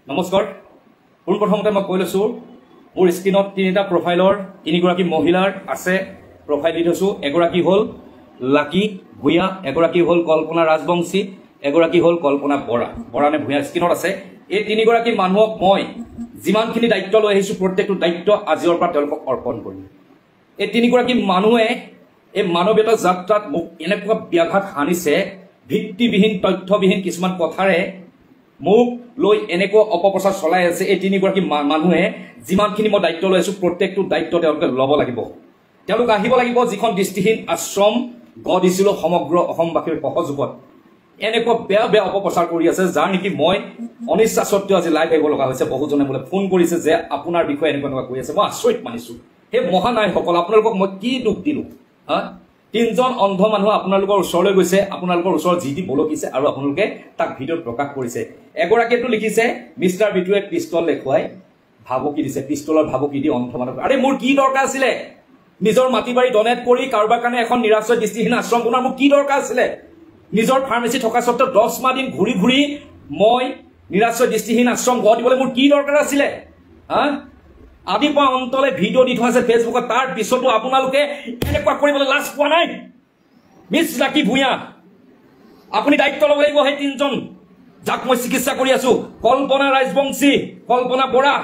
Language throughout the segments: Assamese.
নমস্কাৰ পোনপ্ৰথমতে মই কৈ লৈছোঁ মোৰ স্ক্ৰীনত তিনিটা প্ৰফাইলৰ তিনিগৰাকী মহিলাৰ আছে প্ৰফাইল দি থৈছোঁ এগৰাকী হ'ল লাকি ভূঞা এগৰাকী হ'ল কল্পনা ৰাজবংশী এগৰাকী হ'ল কল্পনা বৰা নে ভূঞা স্ক্ৰীনত আছে এই তিনিগৰাকী মানুহক মই যিমানখিনি দায়িত্ব লৈ আহিছোঁ প্ৰত্যেকটো দায়িত্ব আজিৰ পৰা তেওঁলোকক অৰ্পণ কৰিম এই তিনিগৰাকী মানুহে এই মানৱীয়তা যাত্ৰাত মোক এনেকুৱা ব্যাঘাত সানিছে ভিত্তিবিহীন তথ্যবিহীন কিছুমান কথাৰে মোক লৈ এনেকুৱা অপপ্ৰচাৰ চলাই আছে এই তিনিগৰাকী মানুহে যিমানখিনি মই দায়িত্ব লৈ আছোঁ প্ৰত্যেকটো দায়িত্ব তেওঁলোকে ল'ব লাগিব তেওঁলোক আহিব লাগিব যিখন দৃষ্টিহীন আশ্ৰম গঢ় দিছিলোঁ সমগ্ৰ অসমবাসীৰ সহযোগত এনেকুৱা বেয়া বেয়া অপপ্ৰচাৰ কৰি আছে যাৰ নেকি মই অনিচ্ছা সত্ত্বেও আজি লাইভ আহিব লগা হৈছে বহুজনে মোলৈ ফোন কৰিছে যে আপোনাৰ বিষয়ে এনেকুৱা কৈ আছে মই আচৰিত মানিছোঁ সেই মহানায়কসকল আপোনালোকক মই কি দুখ দিলোঁ হা তিনিজন অন্ধ মানুহ আপোনালোকৰ ওচৰলৈ গৈছে আপোনালোকৰ ওচৰত যি দি বলকিছে আৰু আপোনালোকে তাক ভিডিঅ'ত প্ৰকাশ কৰিছে এগৰাকীয়েতো লিখিছে মিষ্টাৰ বিটুৱে পিষ্টল দেখুৱাই ভাবুকি দিছে পিষ্টলৰ ভাবুকি দি অন্ধ মানুহ আৰে মোৰ কি দৰকাৰ আছিলে নিজৰ মাটি বাৰী ডনেট কৰি কাৰোবাৰ কাৰণে এখন নিৰাশ্ৰয় দৃষ্টিহীন আশ্ৰম বনোৱাৰ মোৰ কি দৰকাৰ আছিলে নিজৰ ফাৰ্মেচী থকা স্বত্তেও 10 মাহ দিন ঘূৰি ঘূৰি মই নিৰাশ্ৰয় দৃষ্টিহীন আশ্ৰম গঢ় দিবলৈ মোৰ কি দৰকাৰ আছিলে হা আদি পৰা অন্তলে ভিডিঅ' দি থোৱা আছে ফেচবুকত তাৰ পিছতো আপোনালোকে এনেকুৱা কৰিবলৈ লাজ পোৱা নাই মিছ লাকি ভূঞা আপুনি দায়িত্ব ল'ব লাগিব সেই তিনিজন যাক মই চিকিৎসা কৰি আছোঁ কল্পনা ৰাজবংশী কল্পনা বৰা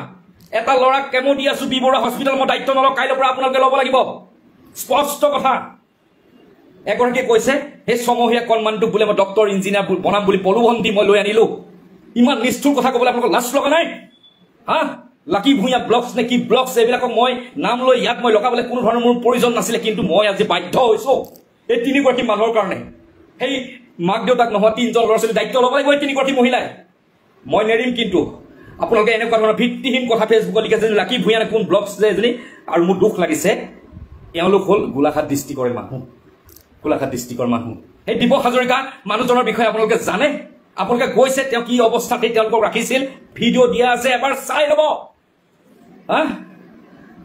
এটা ল'ৰাক কেমো দি আছোঁ বি বৰুৱা হস্পিটেল মই দায়িত্ব নলওঁ কাইলৈৰ পৰা আপোনালোকে ল'ব লাগিব স্পষ্ট কথা এগৰাকীয়ে কৈছে সেই ছমহীয়া কণমানিটোক বোলে মই ডক্টৰ ইঞ্জিনিয়াৰ বনাম বুলি প্ৰলোভন দি মই লৈ আনিলোঁ ইমান নিষ্ঠুৰ কথা ক'বলৈ আপোনালোকৰ লাজ লগা নাই হা লাকি ভূঞা ব্লগছ নে কি ব্লগছ এইবিলাকক মই নাম লৈ ইয়াত মই লগাবলৈ কোনো ধৰণৰ মোৰ প্ৰয়োজন নাছিলে কিন্তু মই আজি বাধ্য হৈছোঁ এই তিনিগৰাকী মানুহৰ কাৰণে সেই মাক দেউতাক নোহোৱা তিনিজন ল'ৰা ছোৱালী দায়িত্ব ল'ব লাগিব এই তিনিগৰাকী মহিলাই মই নেৰিম কিন্তু আপোনালোকে এনেকুৱা ধৰণৰ ভিত্তিহীন কথা ফেচবুকত লিখে যে লাকি ভূঞা নে কোন ব্লগছ যে এজনী আৰু মোৰ দুখ লাগিছে এওঁলোক হ'ল গোলাঘাট ডিষ্ট্ৰিক্টৰ মানুহ গোলাঘাট ডিষ্ট্ৰিক্টৰ মানুহ সেই দীপক হাজৰিকা মানুহজনৰ বিষয়ে আপোনালোকে জানে আপোনালোকে গৈছে তেওঁ কি অৱস্থাতে তেওঁলোকক ৰাখিছিল ভিডিঅ' দিয়া আছে এবাৰ চাই ল'ব হা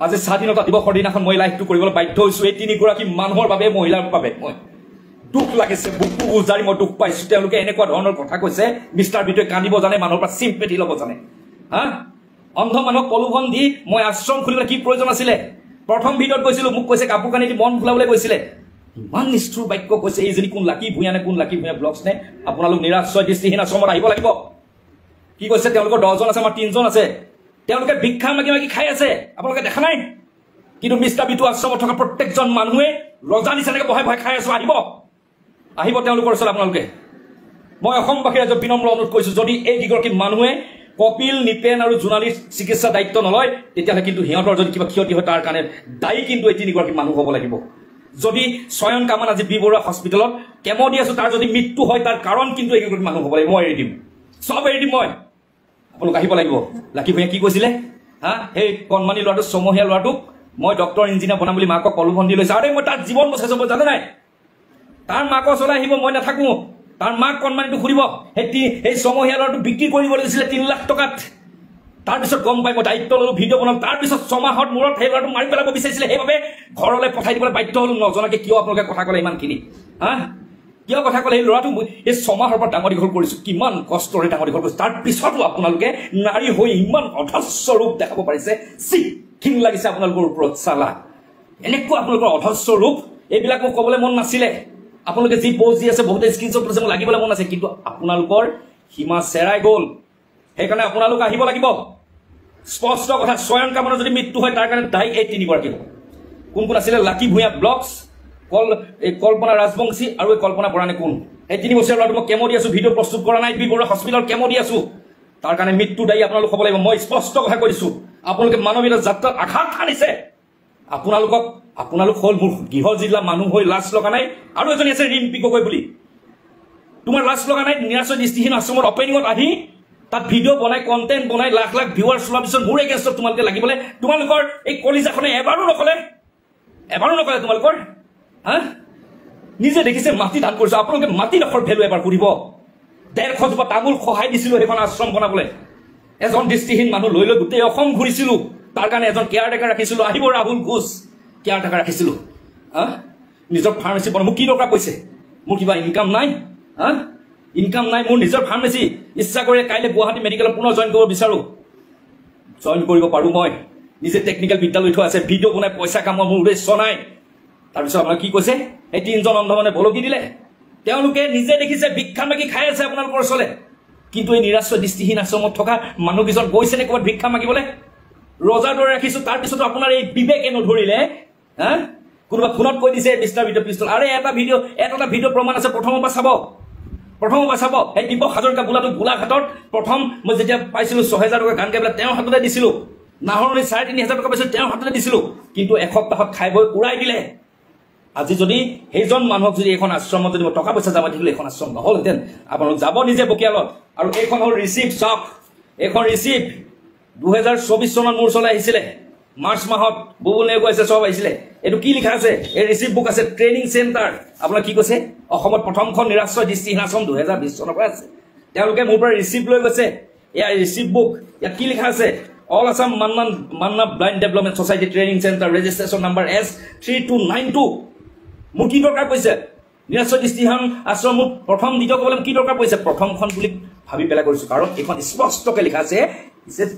আজি স্বাধীনতা দিৱসৰ দিনাখন মই লাইভটো কৰিবলৈ বাধ্য হৈছোঁ এই তিনিগৰাকী মানুহৰ বাবে মহিলাৰ বাবে মই দুখ লাগিছে বুকু উজাৰি মই দুখ পাইছোঁ তেওঁলোকে এনেকুৱা ধৰণৰ কথা কৈছে মিষ্টাৰ বিটুৱে কান্দিব জানে মানুহৰ পৰা চিম্পেথি ল'ব জানে হা অন্ধ মানুহক প্ৰলোভন দি মই আশ্ৰম খুলিবলৈ কি প্ৰয়োজন আছিলে প্ৰথম ভিডিঅ'ত কৈছিলোঁ মোক কৈছে কাপোৰ কানি দি মন ভুলাবলৈ কৈছিলে ইমান নিষ্ঠুৰ বাক্য কৈছে এইজনী কোন লাকি ভূঞা নে কোন লাকি ভূঞা ব্লগছ নে আপোনালোক নিৰাশ্ৰয় দৃষ্টিহীন আশ্ৰমত আহিব লাগিব কি কৈছে তেওঁলোকৰ 10জন আছে আমাৰ 3জন আছে তেওঁলোকে ভিক্ষা মাগি মাগি খাই আছে আপোনালোকে দেখা নাই কিন্তু মিষ্টাৰ বিটু আশ্ৰমত থকা প্ৰত্যেকজন মানুহে ৰজা নিচিনাকৈ বহাই বহাই খাই আছোঁ আহিব তেওঁলোকৰ ওচৰত আপোনালোকে মই অসমবাসীৰ ৰাইজক বিনম্ৰ অনুৰোধ কৰিছোঁ যদি এই কেইগৰাকী মানুহে কপিল নিপেন আৰু জোনালীৰ চিকিৎসা দায়িত্ব নলয় তেতিয়াহ'লে কিন্তু সিহঁতৰ যদি কিবা ক্ষতি হয় তাৰ কাৰণে দায়ী কিন্তু এই তিনিগৰাকী মানুহ হ'ব লাগিব যদি স্বয়ং কামান আজি বি বৰুৱা হস্পিটেলত কেমো দি আছোঁ তাৰ যদি মৃত্যু হয় তাৰ কাৰণ কিন্তু এইকেইগৰাকী মানুহ হ'ব লাগিব মই এৰি দিম চব এৰি দিম মই আপোনালোক আহিব লাগিব লাকি ভূঞা কি কৈছিলে হা সেই কণমানি ল'ৰাটো ছমহীয়া ল'ৰাটোক মই ডক্টৰ ইঞ্জিনিয়াৰ বনাম বুলি মাকক প্ৰলোভন দি লৈছোঁ আৰে মই তাৰ জীৱন বচাইছোঁ মই জানে নাই তাৰ মাকৰ ওচৰলৈ আহিব মই নাথাকোঁ তাৰ মাক কণমানিটো ঘূৰিব সেই ছমহীয়া ল'ৰাটো বিক্ৰী কৰিব লাগিছিলে 3 লাখ টকাত তাৰপিছত গম পাই মই দায়িত্ব ল'লোঁ ভিডিঅ' বনাম তাৰপিছত 6 মাহৰ মূৰত সেই ল'ৰাটো মাৰি পেলাব বিচাৰিছিলে সেইবাবে ঘৰলৈ পঠাই দিবলৈ বাধ্য হ'লোঁ নজনাকৈ কিয় আপোনালোকে কথা ক'লে ইমানখিনি হা কিয় কথা ক'লে সেই ল'ৰাটো এই 6 মাহৰ পৰা ডাঙৰ দীঘল কৰিছোঁ কিমান কষ্টৰে ডাঙৰ দীঘল কৰিছোঁ তাৰপিছতো আপোনালোকে নাৰী হৈ ইমান অধস্য ৰূপ দেখাব পাৰিছে ঘিণ লাগিছে আপোনালোকৰ ওপৰত চালা এনেকুৱা আপোনালোকৰ অধস্য ৰূপ এইবিলাক মোক ক'বলৈ মন নাছিলে আপোনালোকে যি প'জ দি আছে বহুতে স্ক্ৰীনশ্বট লৈছে মোক লাগিবলৈ মন আছে কিন্তু আপোনালোকৰ সীমা চেৰাই গ'ল সেইকাৰণে আপোনালোক আহিব লাগিব স্পষ্ট কথা স্বয়ং কামানৰ যদি মৃত্যু হয় তাৰ কাৰণে দায়ী এই তিনিগৰাকী কোন কোন আছিলে লাকি ভূঞা ব্লগছ কল্পনা ৰাজবংশী আৰু এই কল্পনা বৰা নে কোন এই 3 বছৰীয়া ল'ৰাটো মই কেমো দি আছোঁ ভিডিঅ' প্ৰস্তুত কৰা নাই বি বৰুৱা হস্পিটেলত কেমো দি আছোঁ তাৰ কাৰণে মৃত্যু দায়ী আপোনালোক হ'ব লাগিব মই স্পষ্ট কথা কৈ দিছোঁ আপোনালোকে মানৱীয়তা যাত্ৰাত আঘাত সানিছে আপোনালোক হ'ল মোৰ গৃহ জিলা মানুহ হৈ লাজ লগা নাই আৰু এজনী আছে ৰিম্পী গগৈ বুলি তোমাৰ লাজ লগা নাই নিৰাশ্ৰয় দৃষ্টিহীন আশ্ৰমত অপেনিঙত আহি তাত ভিডিঅ' বনাই কণ্টেণ্ট বনাই লাখ লাখ ভিউৱাৰ্ছ লোৱাৰ পিছত মোৰ এগেইনষ্টত তোমালোকে লাগিবলৈ তোমালোকৰ এই কলিজাখনে এবাৰো নকলে তোমালোকৰ হা নিজে দেখিছে মাটি দান কৰিছোঁ আপোনালোকে মাটিডোখৰ ভেলু এবাৰ সুধিব 150 জোপা তামোল সহায় দিছিলোঁ সেইখন আশ্ৰম বনাবলৈ এজন দৃষ্টিহীন মানুহ লৈ গোটেই অসম ঘূৰিছিলোঁ তাৰ কাৰণে এজন কেয়াৰটেকাৰ ৰাখিছিলোঁ আহিব ৰাহুল ঘোষ কেয়াৰটেকাৰ ৰাখিছিলোঁ হা নিজৰ ফাৰ্মেচী বনাব মোক কি দৰকাৰ কৈছে মোৰ কিবা ইনকাম নাই হা ইনকাম নাই, মোৰ নিজৰ ফাৰ্মেচী, ইচ্ছা কৰি কাইলৈ গুৱাহাটী মেডিকেলত পুনৰ জইন কৰিব বিচাৰোঁ, জইন কৰিব পাৰোঁ। মই নিজে টেকনিকেল বিদ্যা লৈ থোৱা আছে, ভিডিঅ' বনাই পইচা কামৰ মোৰ উদ্দেশ্য নাই। তাৰপিছত আপোনাৰ কি কৈছে, এই 3জন অন্ধ মানে বলকি দিলে, তেওঁলোকে নিজে দেখিছে ভিক্ষা মাগি খাই আছে আপোনালোকৰ ওচৰলে। কিন্তু এই নিৰাশ্ৰয় দৃষ্টিহীন আশ্ৰমত থকা মানুহকেইজন গৈছেনে ক'ৰবাত ভিক্ষা মাগিবলৈ? ৰজাৰ দৰে ৰাখিছোঁ, তাৰপিছতো আপোনাৰ এই বিবেকে নধৰিলে। হা, কোনোবা ফোনত কৈ দিছে মিষ্টাৰ ভিডিঅ' পিষ্টল। আৰে এটা ভিডিঅ' প্ৰমাণ আছে, প্ৰথমৰ পৰা চাব। এই দীপক হাজৰিকা বোলাটো গোলাঘাটত প্ৰথম মই যেতিয়া পাইছিলোঁ 6,000 টকা গান গাই পেলাই তেওঁৰ হাততে দিছিলোঁ। নাহৰণি 3,500 টকা পাইছিলোঁ, তেওঁৰ হাততে দিছিলোঁ। কিন্তু এসপ্তাহত খাই বৈ উৰাই দিলে। আজি যদি সেইজন মানুহক যদি এখন আশ্ৰমত যদি টকা পইচা জমা দিলে এখন আশ্ৰম নহ'লহেঁতেন। আপোনালোক যাব নিজে বকিয়ালত। আৰু এইখন হ'ল ৰিচিপ্ট, চাওক এইখন ৰিচিপ্ট 2024 চনত মোৰ ওচৰলৈ আহিছিলে, মাৰ্চ মাহত বুবুল নেওগ আছে, চব আহিছিলে। এইটো কি লিখা আছে? এই ৰিচিপ্ট বুক আছে, ট্ৰেইনিং চেণ্টাৰ। আপোনাৰ কি কৈছে? অসমত প্ৰথমখন নিৰাশ্ৰয় দৃষ্টিহীন আশ্ৰম 2020 চনৰ পৰা আছে। তেওঁলোকে মোৰ পৰা ৰিচিপ্ট লৈ গৈছে। এয়া ৰিচিপ্ট বুক, ইয়াত কি লিখা আছে? All Assam Manna blind development society training centre, registration number S3292। মোৰ কি দৰকাৰ পৰিছে? নিৰাশ্ৰয় দৃষ্টিহীন আশ্ৰম মোৰ প্ৰথম দ্বিতীয় ক'বলৈ কি দৰকাৰ পৰিছে? প্ৰথমখন বুলি ভাবি পেলাই কৰিছোঁ, কাৰণ এইখন স্পষ্টকৈ লিখা আছে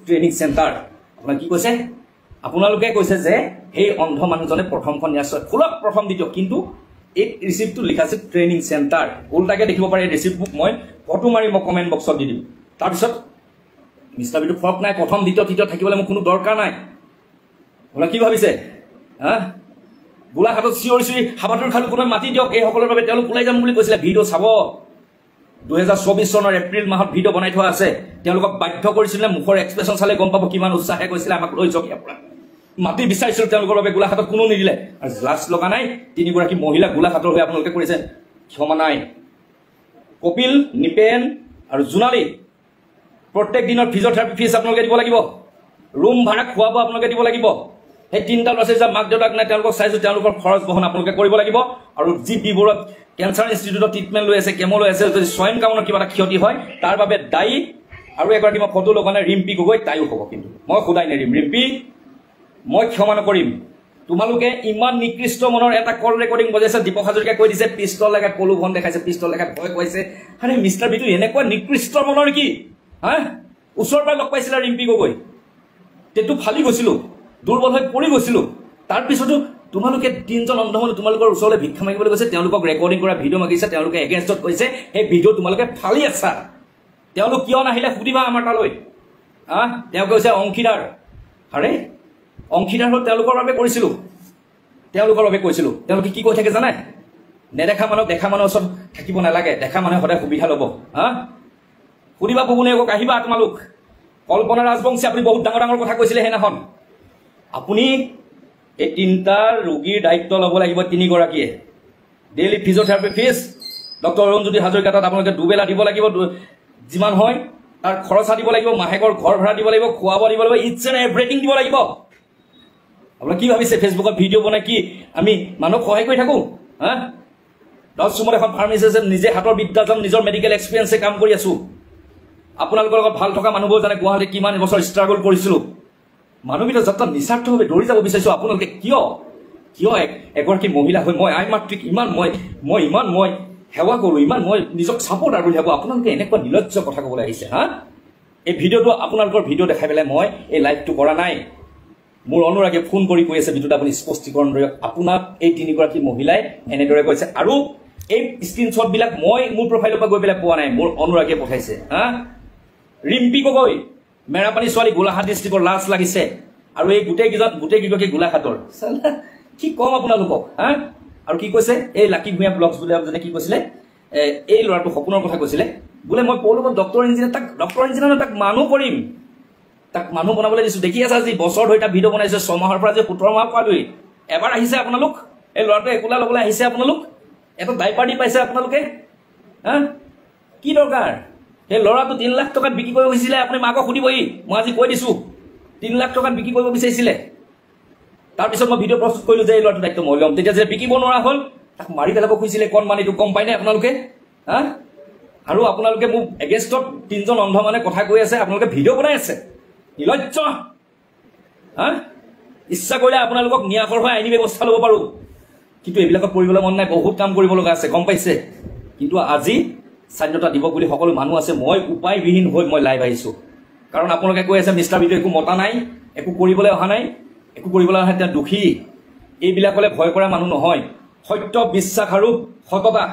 ট্ৰেইনিং চেণ্টাৰ। আপোনাৰ কি কৈছে? আপোনালোকে কৈছে যে সেই অন্ধ মানুহজনে প্ৰথমখন নিৰাশ্ৰয় খোলক, প্ৰথম দ্বিতীয়, কিন্তু এই ৰিচিপ্টটো লিখা আছে ট্ৰেইনিং চেণ্টাৰ। উল্টাকে দেখিব পাৰে। এই ৰিচিপ্ট বুক মই ফটো মাৰি মই কমেণ্ট বক্সত দি দিম। তাৰপিছত মিষ্টাৰ বিটো ফৰক নাই, প্ৰথম দ্বিতীয় তৃতীয় থাকিবলৈ মোৰ কোনো দৰকাৰ নাই। আপোনাৰ কি ভাবিছে? হা, গোলাঘাটত চিঞৰি হাবাটোৰ খালো কোনোবাই মাতি দিয়ক, এইসকলৰ বাবে তেওঁলোক ওলাই যাম বুলি কৈছিলে। ভিডিঅ' চাব, 2024 চনৰ এপ্ৰিল মাহত ভিডিঅ' বনাই থোৱা আছে। তেওঁলোকক বাধ্য কৰিছিলে, মুখৰ এক্সপ্ৰেছন চালে গম পাব কিমান উৎসাহে কৈছিলে আমাক লৈ যাওক ইয়াৰ পৰা। মাতি বিচাৰিছিল তেওঁলোকৰ বাবে, গোলাঘাটত কোনো নিদিলে। আৰু লাজ লগা নাই? 3গৰাকী মহিলা গোলাঘাটৰ হৈ আপোনালোকে কৰিছে, ক্ষমা নাই। কপিল, নিপেন আৰু জোনালী প্ৰত্যেক দিনৰ ফিজিঅ'থেৰাপি ফিজ আপোনালোকে দিব লাগিব। ৰুম ভাড়া, খোৱা বোৱা আপোনালোকে দিব লাগিব। সেই 3টা ল'ৰা ছোৱালী যাৰ মাক দেউতাক নাই তেওঁলোকক চাইছোঁ, তেওঁলোকৰ খৰচ বহন আপোনালোকে কৰিব লাগিব। আৰু যি বিবোৰত কেঞ্চাৰ ইনষ্টিটিউটত ট্ৰিটমেণ্ট লৈ আছে, কেমো লৈ আছে, যদি স্বয়ং কামনৰ কিবা এটা ক্ষতি হয় তাৰ বাবে দায়ী। আৰু এগৰাকী মই ফটো লগা নাই, ৰিম্পী গগৈ, তাইও হ'ব। কিন্তু মই সদায় নেৰিম ৰিম্পী, মই ক্ষমা নকৰিম। তোমালোকে ইমান নিকৃষ্ট মনৰ এটা কল ৰেকৰ্ডিং বজাইছে। দীপক হাজৰিকাই কৈ দিছে পিষ্টল লগাই প্ৰলোভন দেখাইছে, পিষ্টল লগাই ভয় খুৱাইছে। আৰে মিষ্টাৰ বিটো এনেকুৱা নিকৃষ্ট মনৰ কি? হা, ওচৰৰ পৰা লগ পাইছিলা ৰিম্পী গগৈ, তেটো ফালি গৈছিলোঁ, দুৰ্বল হৈ পৰি গৈছিলোঁ। তাৰপিছতো তোমালোকে 3জন অন্ধ মানুহ তোমালোকৰ ওচৰলৈ ভিক্ষা মাগিবলৈ গৈছে, তেওঁলোকক ৰেকৰ্ডিং কৰা ভিডিঅ' মাগিছে, তেওঁলোকে এগেইনষ্টত কৈছে। সেই ভিডিঅ' তোমালোকে ফালি আছা। তেওঁলোক কিয় নাহিলে সুধিবা আমাৰ তালৈ। তেওঁ কৈছে অংশীদাৰ। আৰে অংশীদাৰ হ'ল তেওঁলোকৰ বাবে কৰিছিলোঁ, তেওঁলোকৰ বাবে কৈছিলোঁ। তেওঁলোকে কি কৈ থাকে জানে? নেদেখা মানুহক দেখা মানুহৰ ওচৰত থাকিব নালাগে, দেখা মানুহে সদায় সুবিধা ল'ব। সুধিবা বুবুল নেওগক, আহিবা তোমালোক। কল্পনা ৰাজবংশী, আপুনি বহুত ডাঙৰ ডাঙৰ কথা কৈছিলে সেইদিনাখন। আপুনি এই 3টা ৰোগীৰ দায়িত্ব ল'ব লাগিব, 3গৰাকীয়ে। Daily physiotherapy fees doctor Arunjyoti Hazarika তাত আপোনালোকে দুবেলা দিব লাগিব, যিমান হয় তাৰ খৰচা দিব লাগিব, মাহেকৰ ঘৰ ভাড়া দিব লাগিব, খোৱা বোৱা দিব লাগিব, ইটছ এণ্ড এভৰিথিং দিব লাগিব। আপোনালোকে কি ভাবিছে ফেচবুকত ভিডিঅ' বনাই কি আমি মানুহক সহায় কৰি থাকোঁ? 10 চুমত এখন ফাৰ্মাচী আছে, নিজে হাতৰ বিদ্যা যাম, নিজৰ মেডিকেল এক্সপিৰিয়েঞ্চে কাম কৰি আছোঁ। আপোনালোকৰ লগত ভাল থকা মানুহবোৰ জানে গুৱাহাটীত কিমান বছৰ ষ্ট্ৰাগল কৰিছিলোঁ। মানুহবিলাক যাত্ৰা নিস্বাৰ্থভাৱে দৌৰি যাব বিচাৰিছোঁ। আপোনালোকে কিয় এগৰাকী মহিলা হৈ মই আই মাতৃক ইমান মই সেৱা কৰোঁ, ইমান মই নিজক ছাপৰ্টাৰ বুলি ভাবোঁ, আপোনালোকে এনেকুৱা নিৰ্লজ্জ কথা ক'বলৈ আহিছে। এই ভিডিঅ'টো আপোনালোকৰ ভিডিঅ' দেখাই পেলাই মই এই লাইভটো কৰা নাই। মোৰ অনুৰাগে ফোন কৰি কৈ আছে ভিডিঅ'টো আপুনি স্পষ্টীকৰণ দিয়ক। আপোনাক এই 3গৰাকী মহিলাই এনেদৰে কৈছে। আৰু এই স্ক্ৰীনশ্বটবিলাক মই মোৰ প্ৰফাইলৰ পৰা গৈ পেলাই পোৱা নাই, মোৰ অনুৰাগে পঠাইছে। ৰিম্পী গগৈ, মেৰাপানী ছোৱালী, গোলাঘাট ডিষ্ট্ৰিক্টৰ, লাজ লাগিছে। আৰু এই গোটেইকেইগৰাকী গোলাঘাটৰ। কি ক'ম আপোনালোকক? আৰু কি কৈছে এই লাকি ভূঞা ব্লগছ বুলি আপুনি কি কৈছিলে? এই ল'ৰাটো সপোনৰ কথা কৈছিলে বোলে। মই পৌৰ ডক্টৰ ইঞ্জিনিয়াৰ, তাক মানুহ কৰিম, তাক মানুহ বনাবলৈ দিছোঁ। দেখি আছে আজি বছৰ ধৰি তাক ভিডিঅ' বনাইছে, 6 মাহৰ পৰা যে 17 মাহ পালোহি। এবাৰ আহিছে আপোনালোক, এই ল'ৰাটোৱে একোলা ল'বলৈ আহিছে আপোনালোক, এটা ডাইপাৰ দি পাইছে আপোনালোকে। কি দৰকাৰ? সেই ল'ৰাটো 3 লাখ টকাত বিক্ৰী কৰিব বিচাৰিছিলে। আপুনি মাকক সুধিবহি, মই আজি কৈ দিছোঁ 3 লাখ টকাত বিক্ৰী কৰিব বিচাৰিছিলে। তাৰপিছত মই ভিডিঅ' প্ৰস্তুত কৰিলোঁ যে এই ল'ৰাটোৰ দায়িত্ব মই ল'ম। তেতিয়া যে বিকিব নোৱাৰা হ'ল, তাক মাৰি পেলাব খুজিছিলে। কণ মানিটো গম পাই নাই আপোনালোকে? আৰু আপোনালোকে মোক এগেইনষ্টত 3জন অন্ধ মানে কথা কৈ আছে, আপোনালোকে ভিডিঅ' বনাই আছে। নিৰ্লজ্জ। ইচ্ছা কৰিলে আপোনালোকক ন্যাসৰ হৈ আইনী ব্যৱস্থা ল'ব পাৰোঁ, কিন্তু এইবিলাকত কৰিবলৈ মন নাই। বহুত কাম কৰিব লগা আছে, গম পাইছে। কিন্তু আজি স্বাধীনতা দিব বুলি সকলো মানুহ আছে মই উপায়বিহীন হৈ মই লাইভ আহিছোঁ কাৰণ আপোনালোকে কৈ আছে মিষ্টাৰ বিটু একো মতা নাই একো কৰিবলৈ অহা নাই একো কৰিবলৈ অহা তেওঁ দুখী এইবিলাকলে ভয় কৰা মানুহ নহয় সত্য বিশ্বাস আৰু সততা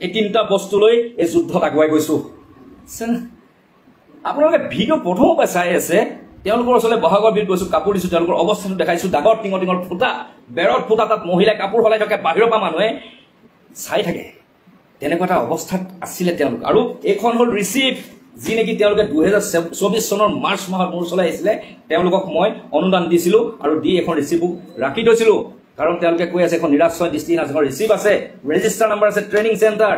এই তিনিটা বস্তু লৈ এই যুদ্ধত আগুৱাই গৈছোঁ আপোনালোকে ভিডিঅ' প্ৰথমৰ পৰা চাই আছে তেওঁলোকৰ ওচৰলৈ বহাগৰ বিল গৈছোঁ কাপোৰ দিছোঁ তেওঁলোকৰ অৱস্থাটো দেখাইছোঁ ডাঙৰ টিঙৰ ফুটা বেৰত ফুটা তাত মহিলাই কাপোৰ সলাই থাকে বাহিৰৰ পৰা মানুহে চাই থাকে তেনেকুৱা এটা অৱস্থাত আছিলে তেওঁলোক আৰু এইখন হ'ল ৰিচিপ্ট যি নেকি তেওঁলোকে 2024 চনৰ মাৰ্চ মাহত মোৰ ওচৰলৈ আহিছিলে তেওঁলোকক মই অনুদান দিছিলোঁ আৰু দি এখন ৰিচিপ্ট ৰাখি থৈছিলোঁ কাৰণ তেওঁলোকে কৈ আছে এখন নিৰাশ্ৰয় দৃষ্টিহীন এখন ৰিচিপ্ট আছে ৰেজিষ্টাৰ নাম্বাৰ আছে ট্ৰেইনিং চেণ্টাৰ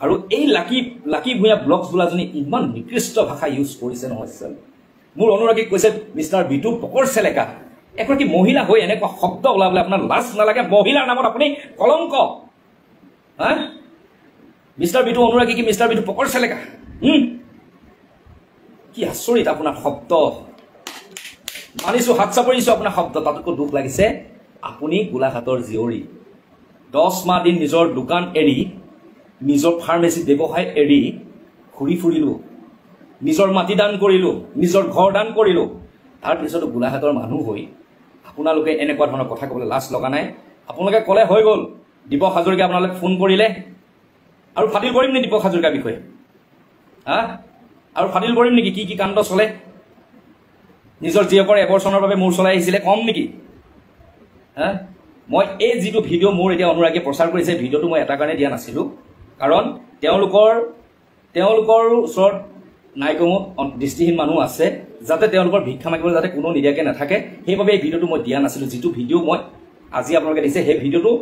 আৰু এই লাকি ভূঞা ব্লগছ বোলাজনী ইমান নিকৃষ্ট ভাষা ইউজ কৰিছে নহয় মোৰ অনুৰাগীক কৈছে মিষ্টাৰ বিটু পকৰ চেলেকা এগৰাকী মহিলা হৈ এনেকুৱা শব্দ ওলাবলৈ আপোনাৰ লাজ নালাগে মহিলাৰ নামত আপুনি কলংক হা মিষ্টাৰ বিটু অনুৰাগী কি মিষ্টাৰ বিটু পকৰ চেলেকা কি আচৰিত আপোনাৰ শব্দ মানিছোঁ হাত চাপৰিছোঁ আপোনাৰ শব্দ তাতকৈ দুখ লাগিছে আপুনি গোলাঘাটৰ জীয়ৰী 10 মাহ দিন নিজৰ দোকান এৰি নিজৰ ফাৰ্মেচী ব্যৱসায় এৰি ঘূৰি ফুৰিলোঁ নিজৰ মাটি দান কৰিলোঁ নিজৰ ঘৰ দান কৰিলোঁ তাৰপিছতো গোলাঘাটৰ মানুহ হৈ আপোনালোকে এনেকুৱা ধৰণৰ কথা ক'বলৈ লাজ লগা নাই আপোনালোকে ক'লে হৈ গ'ল দীপক হাজৰিকা আপোনালোকে ফোন কৰিলে আৰু ফাটিল কৰিম নি দীপক হাজৰিকাৰ বিষয়ে হা আৰু ফাটিল কৰিম নেকি কি কাণ্ড চলে নিজৰ জীয়েকৰ এবছৰৰ বাবে মোৰ চলাই আহিছিলে কম নেকি হা মই এই যিটো ভিডিঅ' মোৰ এতিয়া অনুৰাগীয়ে প্ৰচাৰ কৰিছে ভিডিঅ'টো মই এটা কাৰণে দিয়া নাছিলোঁ কাৰণ তেওঁলোকৰ ওচৰত নাইকমো দৃষ্টিহীন মানুহ আছে যাতে তেওঁলোকৰ ভিক্ষা মাগিবলৈ যাতে কোনো নিদিয়াকৈ নাথাকে সেইবাবে এই ভিডিঅ'টো মই দিয়া নাছিলোঁ যিটো ভিডিঅ' মই আজি আপোনালোকে দিছে সেই ভিডিঅ'টো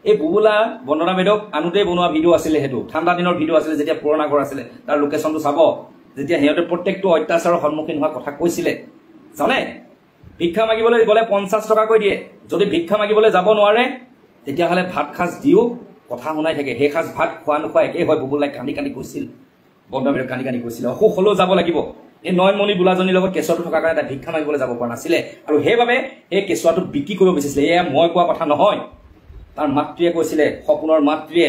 এই বুবুলা বন্দনা মেডক আনোতেই বনোৱা ভিডিঅ' আছিলে সেইটো ঠাণ্ডা দিনৰ ভিডিঅ' আছিলে যেতিয়া পুৰণা ঘৰ আছিলে তাৰ লোকেশ্যনটো চাব যেতিয়া সিহঁতে প্ৰত্যেকটো অত্যাচাৰৰ সন্মুখীন হোৱা কথা কৈছিলে জানে ভিক্ষা মাগিবলৈ গ'লে 50 টকাকৈ দিয়ে যদি ভিক্ষা মাগিবলৈ যাব নোৱাৰে তেতিয়াহ'লে ভাত সাজ দিও কথা শুনাই থাকে সেই সাজ ভাত খোৱা নোখোৱা একেই হয় বুবুলাই কান্দি কান্দি কৈছিল বন্দনা মেডক কান্দি কান্দি কৈছিলে অসুখ হ'লেও যাব লাগিব এই নয়নমণি বোলাজনীৰ লগত কেঁচুৱাটো থকাৰ কাৰণে তাই ভিক্ষা মাগিবলৈ যাব পৰা নাছিলে আৰু সেইবাবে এই কেঁচুৱাটো বিক্ৰী কৰিব বিচাৰিছিলে এয়া মই কোৱা কথা নহয় তাৰ মাতৃয়ে কৈছিলে সপোনৰ মাতৃয়ে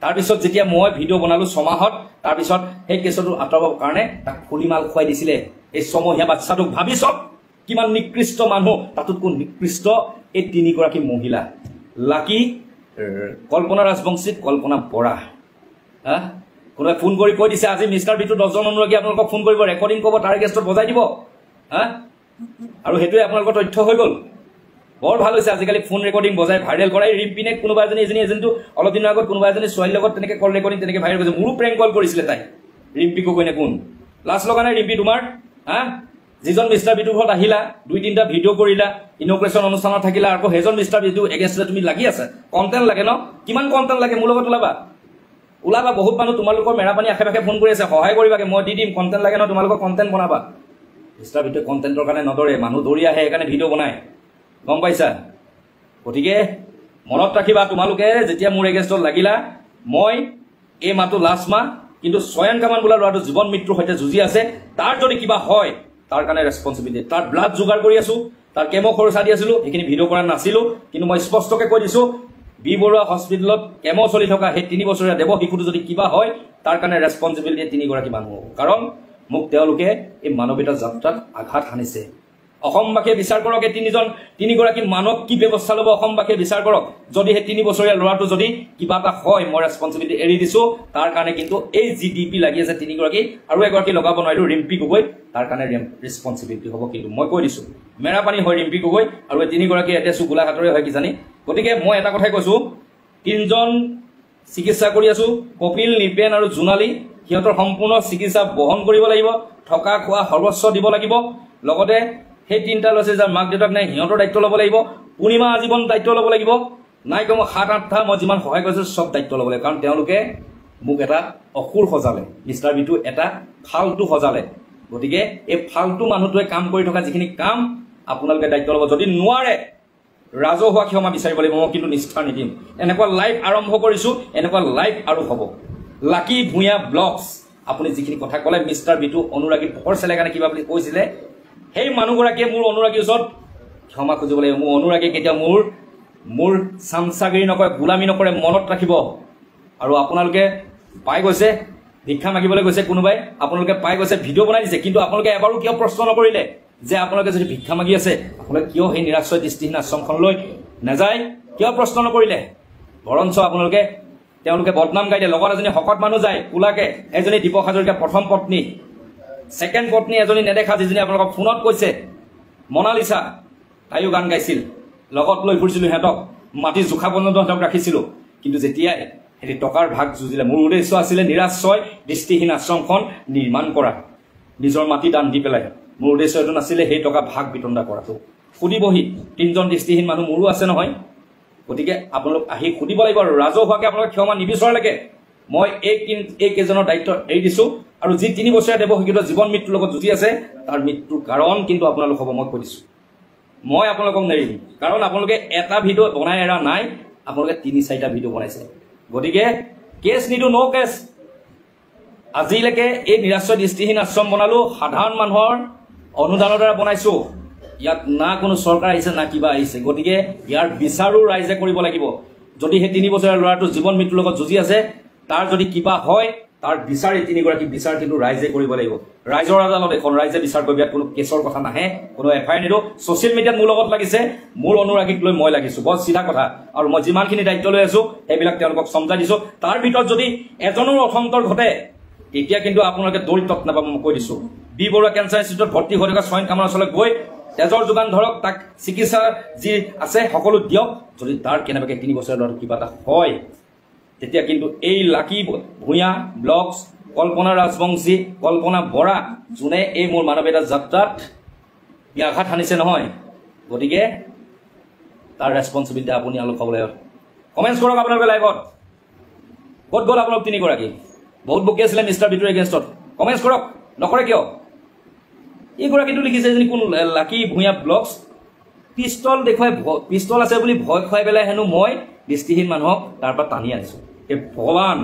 তাৰপিছত যেতিয়া মই ভিডিঅ' বনালোঁ 6 মাহত তাৰপিছত সেই কেঁচুৱাটো আঁতৰাবৰ কাৰণে তাক ফুলিমাল খুৱাই দিছিলে এই 6 মহীয়া বাচ্চাটোক ভাবি চাওক কিমান নিকৃষ্ট মানুহ তাতোতকৈ নিকৃষ্ট এই 3গৰাকী মহিলা লাকি কল্পনা ৰাজবংশী কল্পনা বৰা হা কোনোবাই ফোন কৰি কৈ দিছে আজি মিষ্টাৰ বিটু 10জন অনুৰাগী আপোনালোকক ফোন কৰিব ৰেকৰ্ডিং কৰিব তাৰ গেষ্টত বজাই দিব হা আৰু সেইটোৱে আপোনালোকৰ তথ্য হৈ গ'ল বৰ ভাল হৈছে আজিকালি ফোন ৰেকৰ্ডিং বজাই ভাইৰেল কৰাই ৰিম্পিনে কোনোবা এজনী অলপ দিনৰ আগত কোনোবা এজনী ছোৱালীৰ লগত তেনেকৈ কল ৰেকৰ্ডিং তেনেকৈ ভাইৰেল কৰিছে মোৰো প্ৰেংক কল কৰিছিলে তাই ৰিম্পি গগৈনে কোন লাজ লগা নাই ৰিম্পি তোমাৰ হা যিজন মিষ্টাৰ বিটুৰ ঘৰত আহিলা 2-3টা ভিডিঅ' কৰিলা ইনগ্ৰেশ্যন অনুষ্ঠানত থাকিলা আকৌ সেইজন মিষ্টাৰ বিটু এগেইনষ্টে তুমি লাগি আছে কণ্টেণ্ট লাগে ন কিমান কণ্টেণ্ট লাগে মোৰ লগত ওলাবা বহুত মানুহ তোমালোকৰ মেৰাপানী আশে পাশে ফোন কৰি আছে সহায় কৰিবাগে মই দি দিম কণ্টেণ্ট লাগে ন তোমালোকৰ কণ্টেণ্ট বনাবা মিষ্টাৰ বিটুৱে কণ্টেণ্টৰ কাৰণে নদৰে মানুহ দৌৰি আহে সেইকাৰণে ভিডিঅ' বনায় গম পাইছা গতিকে মনত ৰাখিবা তোমালোকে যেতিয়া মোৰ এগেইনষ্টত লাগিলা মই এই মাহটো লাষ্ট মাহ কিন্তু ছয়ন কামান বোলা ল'ৰাটো জীৱন মৃত্যুৰ সৈতে যুঁজি আছে তাৰ যদি কিবা হয় তাৰ কাৰণে ৰেছপঞ্চিবিলিটি তাৰ ব্লাড যোগাৰ কৰি আছোঁ তাৰ কেমো খৰচা দি আছিলোঁ সেইখিনি ভিডিঅ' কৰা নাছিলোঁ কিন্তু মই স্পষ্টকৈ কৈ দিছোঁ বি বৰুৱা হস্পিটেলত কেমো চলি থকা সেই 3 বছৰীয়া দেৱ শিশুটো যদি কিবা হয় তাৰ কাৰণে ৰেছপঞ্চিবিলিটি 3গৰাকী মানুহ হ'ব কাৰণ মোক তেওঁলোকে এই মানৱীয়তা যাত্ৰাত আঘাত সানিছে অসমবাসীয়ে বিচাৰ কৰক এই 3গৰাকী মানৱ কি ব্যৱস্থা ল'ব অসমবাসীয়ে বিচাৰ কৰক যদি সেই 3 বছৰীয়া ল'ৰাটো যদি কিবা এটা হয় মই ৰেছপঞ্চিবিলিটি এৰি দিছোঁ তাৰ কাৰণে কিন্তু এই GDP লাগি আছে 3গৰাকী আৰু এগৰাকী লগাব নোৱাৰিলোঁ ৰিম্পি গগৈ তাৰ কাৰণে ৰেছপঞ্চিবিলিটি হ'ব কিন্তু মই কৈ দিছোঁ মেৰাপানী হয় ৰিম্পি গগৈ আৰু এই 3গৰাকী এতিয়া গোলাঘাটৰে হয় কিজানি গতিকে মই এটা কথাই কৈছোঁ 3জন চিকিৎসা কৰি আছোঁ কপিল নিপেন আৰু জোনালী সিহঁতৰ সম্পূৰ্ণ চিকিৎসা বহন কৰিব লাগিব থকা খোৱা সৰ্বস্ব দিব লাগিব লগতে সেই 3টা লৈছে যাৰ মাক দেউতাক নাই সিহঁতৰ দায়িত্ব ল'ব লাগিব পূৰ্ণিমা আজীৱন দায়িত্ব ল'ব লাগিব নাই কমেও 7-8টা মই যিমান সহায় কৰিছোঁ চব দায়িত্ব ল'ব লাগিব কাৰণ তেওঁলোকে মোক এটা অসুৰ সজালে মিষ্টাৰ বিটু এটা ফাল্টু সজালে গতিকে এই ফাল্টু মানুহটোৱে কাম কৰি থকা যিখিনি কাম আপোনালোকে দায়িত্ব ল'ব যদি নোৱাৰে ৰাজহুৱা ক্ষমা বিচাৰিব লাগিব মই কিন্তু নিষ্ঠা নিদিম এনেকুৱা লাইভ আৰম্ভ কৰিছোঁ এনেকুৱা লাইভ আৰু হ'ব লাকি ভূঞা ব্লগছ আপুনি যিখিনি কথা ক'লে মিষ্টাৰ বিটু অনুৰাগী পকৰ চেলে কাৰণে কিবা বুলি কৈছিলে সেই মানুহগৰাকীয়ে মোৰ অনুৰাগীৰ ওচৰত ক্ষমা খুজিব লাগিব মোৰ অনুৰাগী কেতিয়া মোৰ চামচাগিৰি নকৰে গোলামী নকৰে মনত ৰাখিব আৰু আপোনালোকে পাই গৈছে ভিক্ষা মাগিবলৈ গৈছে কোনোবাই আপোনালোকে পাই গৈছে ভিডিঅ' বনাই দিছে কিন্তু আপোনালোকে এবাৰো কিয় প্ৰশ্ন নকৰিলে যে আপোনালোকে যদি ভিক্ষা মাগি আছে আপোনালোকে কিয় সেই নিৰাশ্ৰয় দৃষ্টিহীন আশ্ৰমখনলৈ নাযায় কিয় প্ৰশ্ন নকৰিলে বৰঞ্চ আপোনালোকে তেওঁলোকে বদনাম গাই দিয়ে লগত এজনী শকত মানুহ যায় কোলাকে এজনী দীপক হাজৰিকা প্ৰথম পত্নী ছেকেণ্ড পত্নী এজনী নেদেখা যিজনী আপোনালোকক ফোনত কৈছে মনালিছা তাইও গান গাইছিল লগত লৈ ফুৰিছিলোঁ সিহঁতক মাটি জোখা পৰ্যন্ত সিহঁতক ৰাখিছিলোঁ কিন্তু যেতিয়াই সিহঁতি টকাৰ ভাগ যুঁজিলে মোৰ উদ্দেশ্য আছিলে নিৰাশ্ৰয় দৃষ্টিহীন আশ্ৰমখন নিৰ্মাণ কৰা নিজৰ মাটি দান দি পেলাই মোৰ উদ্দেশ্য এইটো নাছিলে সেই টকা ভাগ বিতণ্ডা কৰাটো সুধিবহি 3জন দৃষ্টিহীন মানুহ মোৰো আছে নহয় গতিকে আপোনালোক আহি সুধিব লাগিব আৰু ৰাজহুৱাকৈ আপোনালোকে ক্ষমা নিবিচৰালৈকে মই এইকেইজনৰ দায়িত্ব এৰি দিছোঁ আৰু যি 3 বছৰীয়া দেৱশিক্ষিত জীৱন মৃত্যুৰ লগত যুঁজি আছে তাৰ মৃত্যুৰ কাৰণ কিন্তু আপোনালোক হ'ব মই কৈ দিছোঁ মই আপোনালোকক নেৰিম কাৰণ আপোনালোকে এটা ভিডিঅ' বনাই এৰা নাই আপোনালোকে 3-4টা ভিডিঅ' বনাইছে গতিকে কেছ নিদিওঁ ন' কেছ আজিলৈকে এই নিৰাশ্ৰয় দৃষ্টিহীন আশ্ৰম বনালোঁ সাধাৰণ মানুহৰ অনুদানৰ দ্বাৰা বনাইছোঁ ইয়াত না কোনো চৰকাৰ আহিছে না কিবা আহিছে গতিকে ইয়াৰ বিচাৰো ৰাইজে কৰিব লাগিব যদি সেই 3 বছৰীয়া ল'ৰাটো জীৱন মৃত্যুৰ লগত যুঁজি আছে তাৰ যদি কিবা হয় তাৰ বিচাৰ 3গৰাকী বিচাৰ কিন্তু ৰাইজে কৰিব লাগিব ৰাইজৰ আদালত এখন ৰাইজে বিচাৰ কৰিব ইয়াত কোনো কেছৰ কথা নাহে কোনো এফআইআৰ নিদিওঁ ছ'চিয়েল মিডিয়াত মোৰ লগত লাগিছে মোৰ অনুৰাগীক লৈ মই লাগিছোঁ বৰ চিধা কথা আৰু মই যিমানখিনি দায়িত্ব লৈ আছোঁ সেইবিলাক তেওঁলোকক সমজাই দিছোঁ তাৰ ভিতৰত যদি এজনৰ অসন্তৰ ঘটে তেতিয়া কিন্তু আপোনালোকে দৰিদ্ৰত নাপাব মই কৈ দিছোঁ বি বৰুৱা কেঞ্চাৰ ইনষ্টিটিউটত ভৰ্তি হৈ থকা স্বয়ং কামৰ ওচৰলৈ গৈ তেজৰ যোগান ধৰক তাক চিকিৎসা যি আছে সকলো দিয়ক যদি তাৰ কেনেবাকৈ 3 বছৰীয়া ল'ৰাটো কিবা এটা হয় তেতিয়া কিন্তু এই লাকি ভূঞা ব্লগছ কল্পনা ৰাজবংশী কল্পনা বৰা যোনে এই মোৰ মানৱীয়তা যাত্ৰাত ব্যাঘাত সানিছে নহয় গতিকে তাৰ ৰেছপঞ্চিবিলিটি আপুনি আলোক হ'বলৈ কমেণ্টছ কৰক আপোনালোকে লাইভত ক'ত গ'ল আপোনালোক 3গৰাকী বহুত বকি আছিলে মিষ্টাৰ বিটুৰ এগেইনষ্টত কমেণ্টছ কৰক নকৰে কিয় এইগৰাকীটো লিখিছে এজনী কোন লাকি ভূঞা ব্লগছ পিষ্টল দেখুৱাই পিষ্টল আছে বুলি ভয় খুৱাই পেলাই হেনো মই দৃষ্টিহীন মানুহক তাৰ পৰা টানি আনিছোঁ এই ভগৱান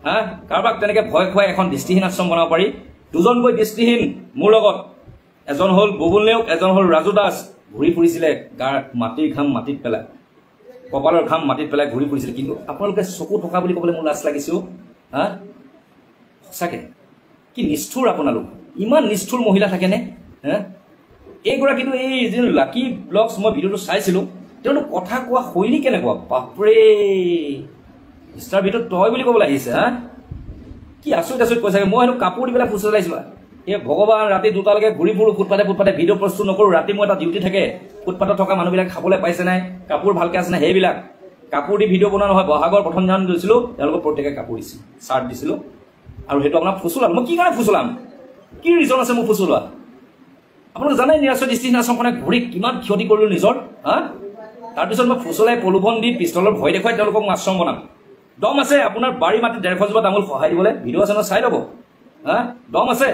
হা কাৰোবাক তেনেকৈ ভয় খুৱাই এখন দৃষ্টিহীন আশ্ৰম বনাব পাৰি দুজনকৈ দৃষ্টিহীন মোৰ লগত এজন হ'ল বুবুল নেওগ এজন হ'ল ৰাজু দাস ঘূৰি ফুৰিছিলে গাৰ মাটিৰ ঘাম মাটিত পেলাই কপালৰ ঘাম মাটিত পেলাই ঘূৰি ফুৰিছিলে কিন্তু আপোনালোকে চকু থকা বুলি ক'বলৈ মোৰ লাজ লাগিছোঁ হা সঁচাকৈ কি নিষ্ঠুৰ আপোনালোক ইমান নিষ্ঠুৰ মহিলা থাকেনে হা এইগৰাকীটো এই যি লাকি ব্লগছ মই ভিডিঅ'টো চাইছিলোঁ তেওঁলোক কথা কোৱা শৈলী কেনেকুৱা বাপৰে মিষ্টাৰ ভিডিঅ'ত তই বুলি ক'বলৈ আহিছে হা কি আচৰিত কৈছে মই হেনো কাপোৰ দি পেলাই ফুচলাইছিলোঁ এই ভগৱান ৰাতি 2টালৈকে ঘূৰি ফুৰোঁ ফুটপাতে ভিডিঅ' প্ৰস্তুত নকৰোঁ ৰাতি মোৰ এটা ডিউটি থাকে ফুটপাতত থকা মানুহবিলাক খাবলৈ পাইছে নাই কাপোৰ ভালকৈ আছে নাই সেইবিলাক কাপোৰ দি ভিডিঅ' বনোৱা নহয় বহাগৰ প্ৰথম দিনাখন দিছিলোঁ তেওঁলোকক প্ৰত্যেকে কাপোৰ দিছিল চাৰ্ট দিছিলোঁ আৰু সেইটো আপোনাক ফুচলাম মই কি কাৰণে ফুচলাম কি ৰিজন আছে মোক ফুচলোৱা আপোনালোকে জানে নিৰাশ্ৰয় দৃষ্টিহীন আশ্ৰমখনে ঘূৰি কিমান ক্ষতি কৰিলোঁ নিজৰ হা তাৰপিছত মই ফুচলাই প্ৰলোভন দি পিষ্টলৰ ভয় দেখুৱাই তেওঁলোকক মই আশ্ৰম বনাম দম আছে আপোনাৰ বাৰী মাটি 150 জোপা তামোল সহায় দিবলৈ ভিডিঅ' আছে নহয় চাই ল'ব হা দম আছে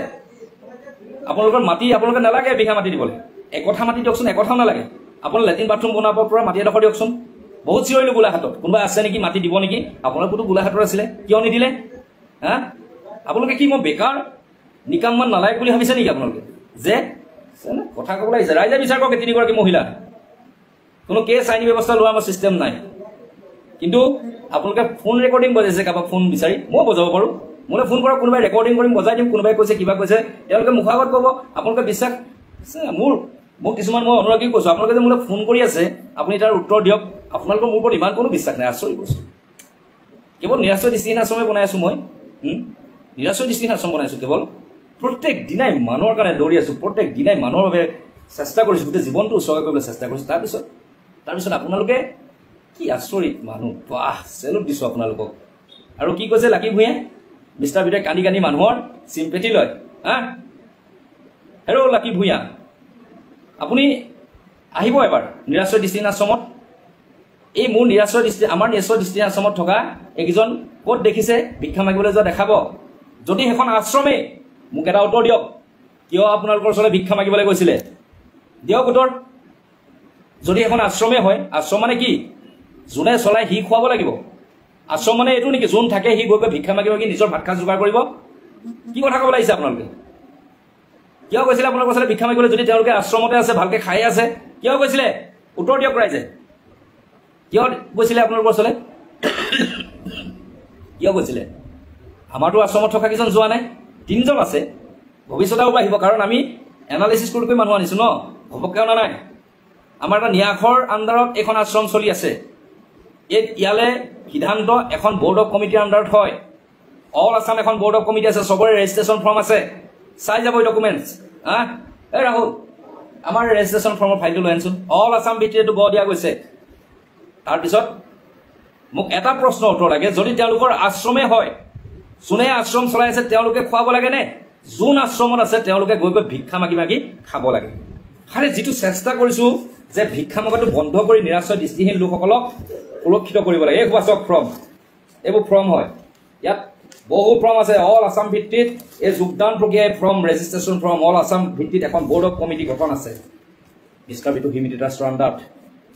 আপোনালোকৰ মাটি আপোনালোকে নালাগে বিঘা মাটি দিবলৈ একঠা মাটি দিয়কচোন একঠাও নালাগে আপোনাৰ লেট্ৰিন বাথৰুম বনাব পৰা মাটি এডোখৰ দিয়কচোন বহুত চিঞৰিলোঁ গোলাঘাটত কোনোবা আছে নেকি মাটি দিব নেকি আপোনালোকতো গোলাঘাটৰ আছিলে কিয় নিদিলে হা আপোনালোকে কি মই বেকাৰ নিকামমান নালাগে বুলি ভাবিছে নেকি আপোনালোকে যে কথা ক'বলৈ আহিছে ৰাইজে বিচাৰ কৰক 3গৰাকী মহিলা কোনো কেছ আইনী ব্যৱস্থা লোৱাৰ আমাৰ ছিষ্টেম নাই কিন্তু আপোনালোকে ফোন ৰেকৰ্ডিং বজাইছে কাৰোবাক ফোন বিচাৰি মই বজাব পাৰোঁ মোলৈ ফোন কৰক কোনোবাই ৰেকৰ্ডিং কৰিম বজাই দিম কোনোবাই কৈছে কিবা কৈছে তেওঁলোকে মুখৰ আগত ক'ব আপোনালোকে বিশ্বাস মোক কিছুমান মই অনুৰাগীক কৈছোঁ আপোনালোকে যে মোলৈ ফোন কৰি আছে আপুনি তাৰ উত্তৰ দিয়ক আপোনালোকৰ মোৰ ওপৰত ইমান কোনো বিশ্বাস নাই আচৰিত বস্তু কেৱল নিৰাশ্ৰয় দৃষ্টিহীন আশ্ৰমে বনাই আছোঁ মই নিৰাশ্ৰয় দৃষ্টিহীন আশ্ৰম বনাইছোঁ কেৱল প্ৰত্যেক দিনাই মানুহৰ কাৰণে দৌৰি আছোঁ প্ৰত্যেক দিনাই মানুহৰ বাবে চেষ্টা কৰিছোঁ গোটেই জীৱনটো উৎসৰ্গ কৰিবলৈ চেষ্টা কৰিছোঁ তাৰপিছত আপোনালোকে কি আচৰিত মানুহ বাহ চেলুট দিছোঁ আপোনালোকক আৰু কি কৈছে লাকি ভূঞাই মিষ্টাৰ বিটুৱে কান্দি কান্দি মানুহৰ চিম্পেথি লয় হা হেৰ' লাকি ভূঞা আপুনি আহিব এবাৰ নিৰাশ্ৰয় দৃষ্টিহীন আশ্ৰমত এই মোৰ আমাৰ নিৰাশ্ৰয় দৃষ্টিহীন আশ্ৰমত থকা এইকেইজন ক'ত দেখিছে ভিক্ষা মাগিবলৈ যোৱা দেখাব যদি সেইখন আশ্ৰমেই মোক এটা উত্তৰ দিয়ক কিয় আপোনালোকৰ ওচৰলৈ ভিক্ষা মাগিবলৈ গৈছিলে দিয়ক উত্তৰ যদি এখন আশ্ৰমেই হয় আশ্ৰম মানে কি যোনে চলাই সি খুৱাব লাগিব আশ্ৰম মানে এইটো নেকি যোন থাকে সি গৈ ভিক্ষা মাগিব কি নিজৰ ভাত খাজ যোগাৰ কৰিব কি কথা ক'ব লাগিছে আপোনালোকে কিয় কৈছিলে আপোনালোকৰ ওচৰলৈ ভিক্ষা মাগিবলৈ যদি তেওঁলোকে আশ্ৰমতে আছে ভালকৈ খাই আছে কিয় কৈছিলে উত্তৰ দিয়ক ৰাইজে কিয় গৈছিলে আপোনালোকৰ ওচৰলৈ কিয় গৈছিলে আমাৰতো আশ্ৰমত থকা কিছুমান যোৱা নাই 3জন আছে ভৱিষ্যতেও আহিব কাৰণ আমি এনালাইচিছ কৰি মানুহ আনিছো ন ঘপককৈ অনা নাই আমাৰ এটা ন্যাসৰ আণ্ডাৰত এখন আশ্ৰম চলি আছে ইয়ালে সিদ্ধান্ত এখন বোৰ্ড অফ কমিটিৰ আণ্ডাৰত হয় অল আছাম এখন বোৰ্ড অফ কমিটি আছে সবৰে ৰেজিষ্ট্ৰেশ্যন ফৰ্ম আছে চাই যাব ডকুমেণ্টছ এই ৰাহুল আমাৰ ৰেজিষ্ট্ৰেশ্যন ফৰ্মৰ ফাইলটো লৈ আনচোন অল আছাম ভিত্তিত ব দিয়া গৈছে তাৰপিছত মোক এটা প্ৰশ্ন উত্তৰ লাগে যদি তেওঁলোকৰ আশ্ৰমে হয় যোনে আশ্ৰম চলাই আছে তেওঁলোকে খুৱাব লাগে নে যোন আশ্ৰমত আছে তেওঁলোকে গৈ গৈ ভিক্ষা মাগি মাগি খাব লাগে খালি যিটো চেষ্টা কৰিছো যে ভিক্ষা মগাটো বন্ধ কৰি নিৰাশ্ৰয় দৃষ্টিহীন লোকসকলক সুৰক্ষিত কৰিব লাগে এই বাচক ফৰ্ম এইবোৰ ফৰ্ম হয় ইয়াত বহু ফৰ্ম আছে অল আছাম ভিত্তিত এই যোগদান প্ৰক্ৰিয়াই form registration form all Assam ভিত্তিত এখন বোৰ্ড অফ কমিটি গঠন আছে মিষ্টাৰ বিটু হিউমেনিটি ট্ৰাষ্টৰ আণ্ডাৰত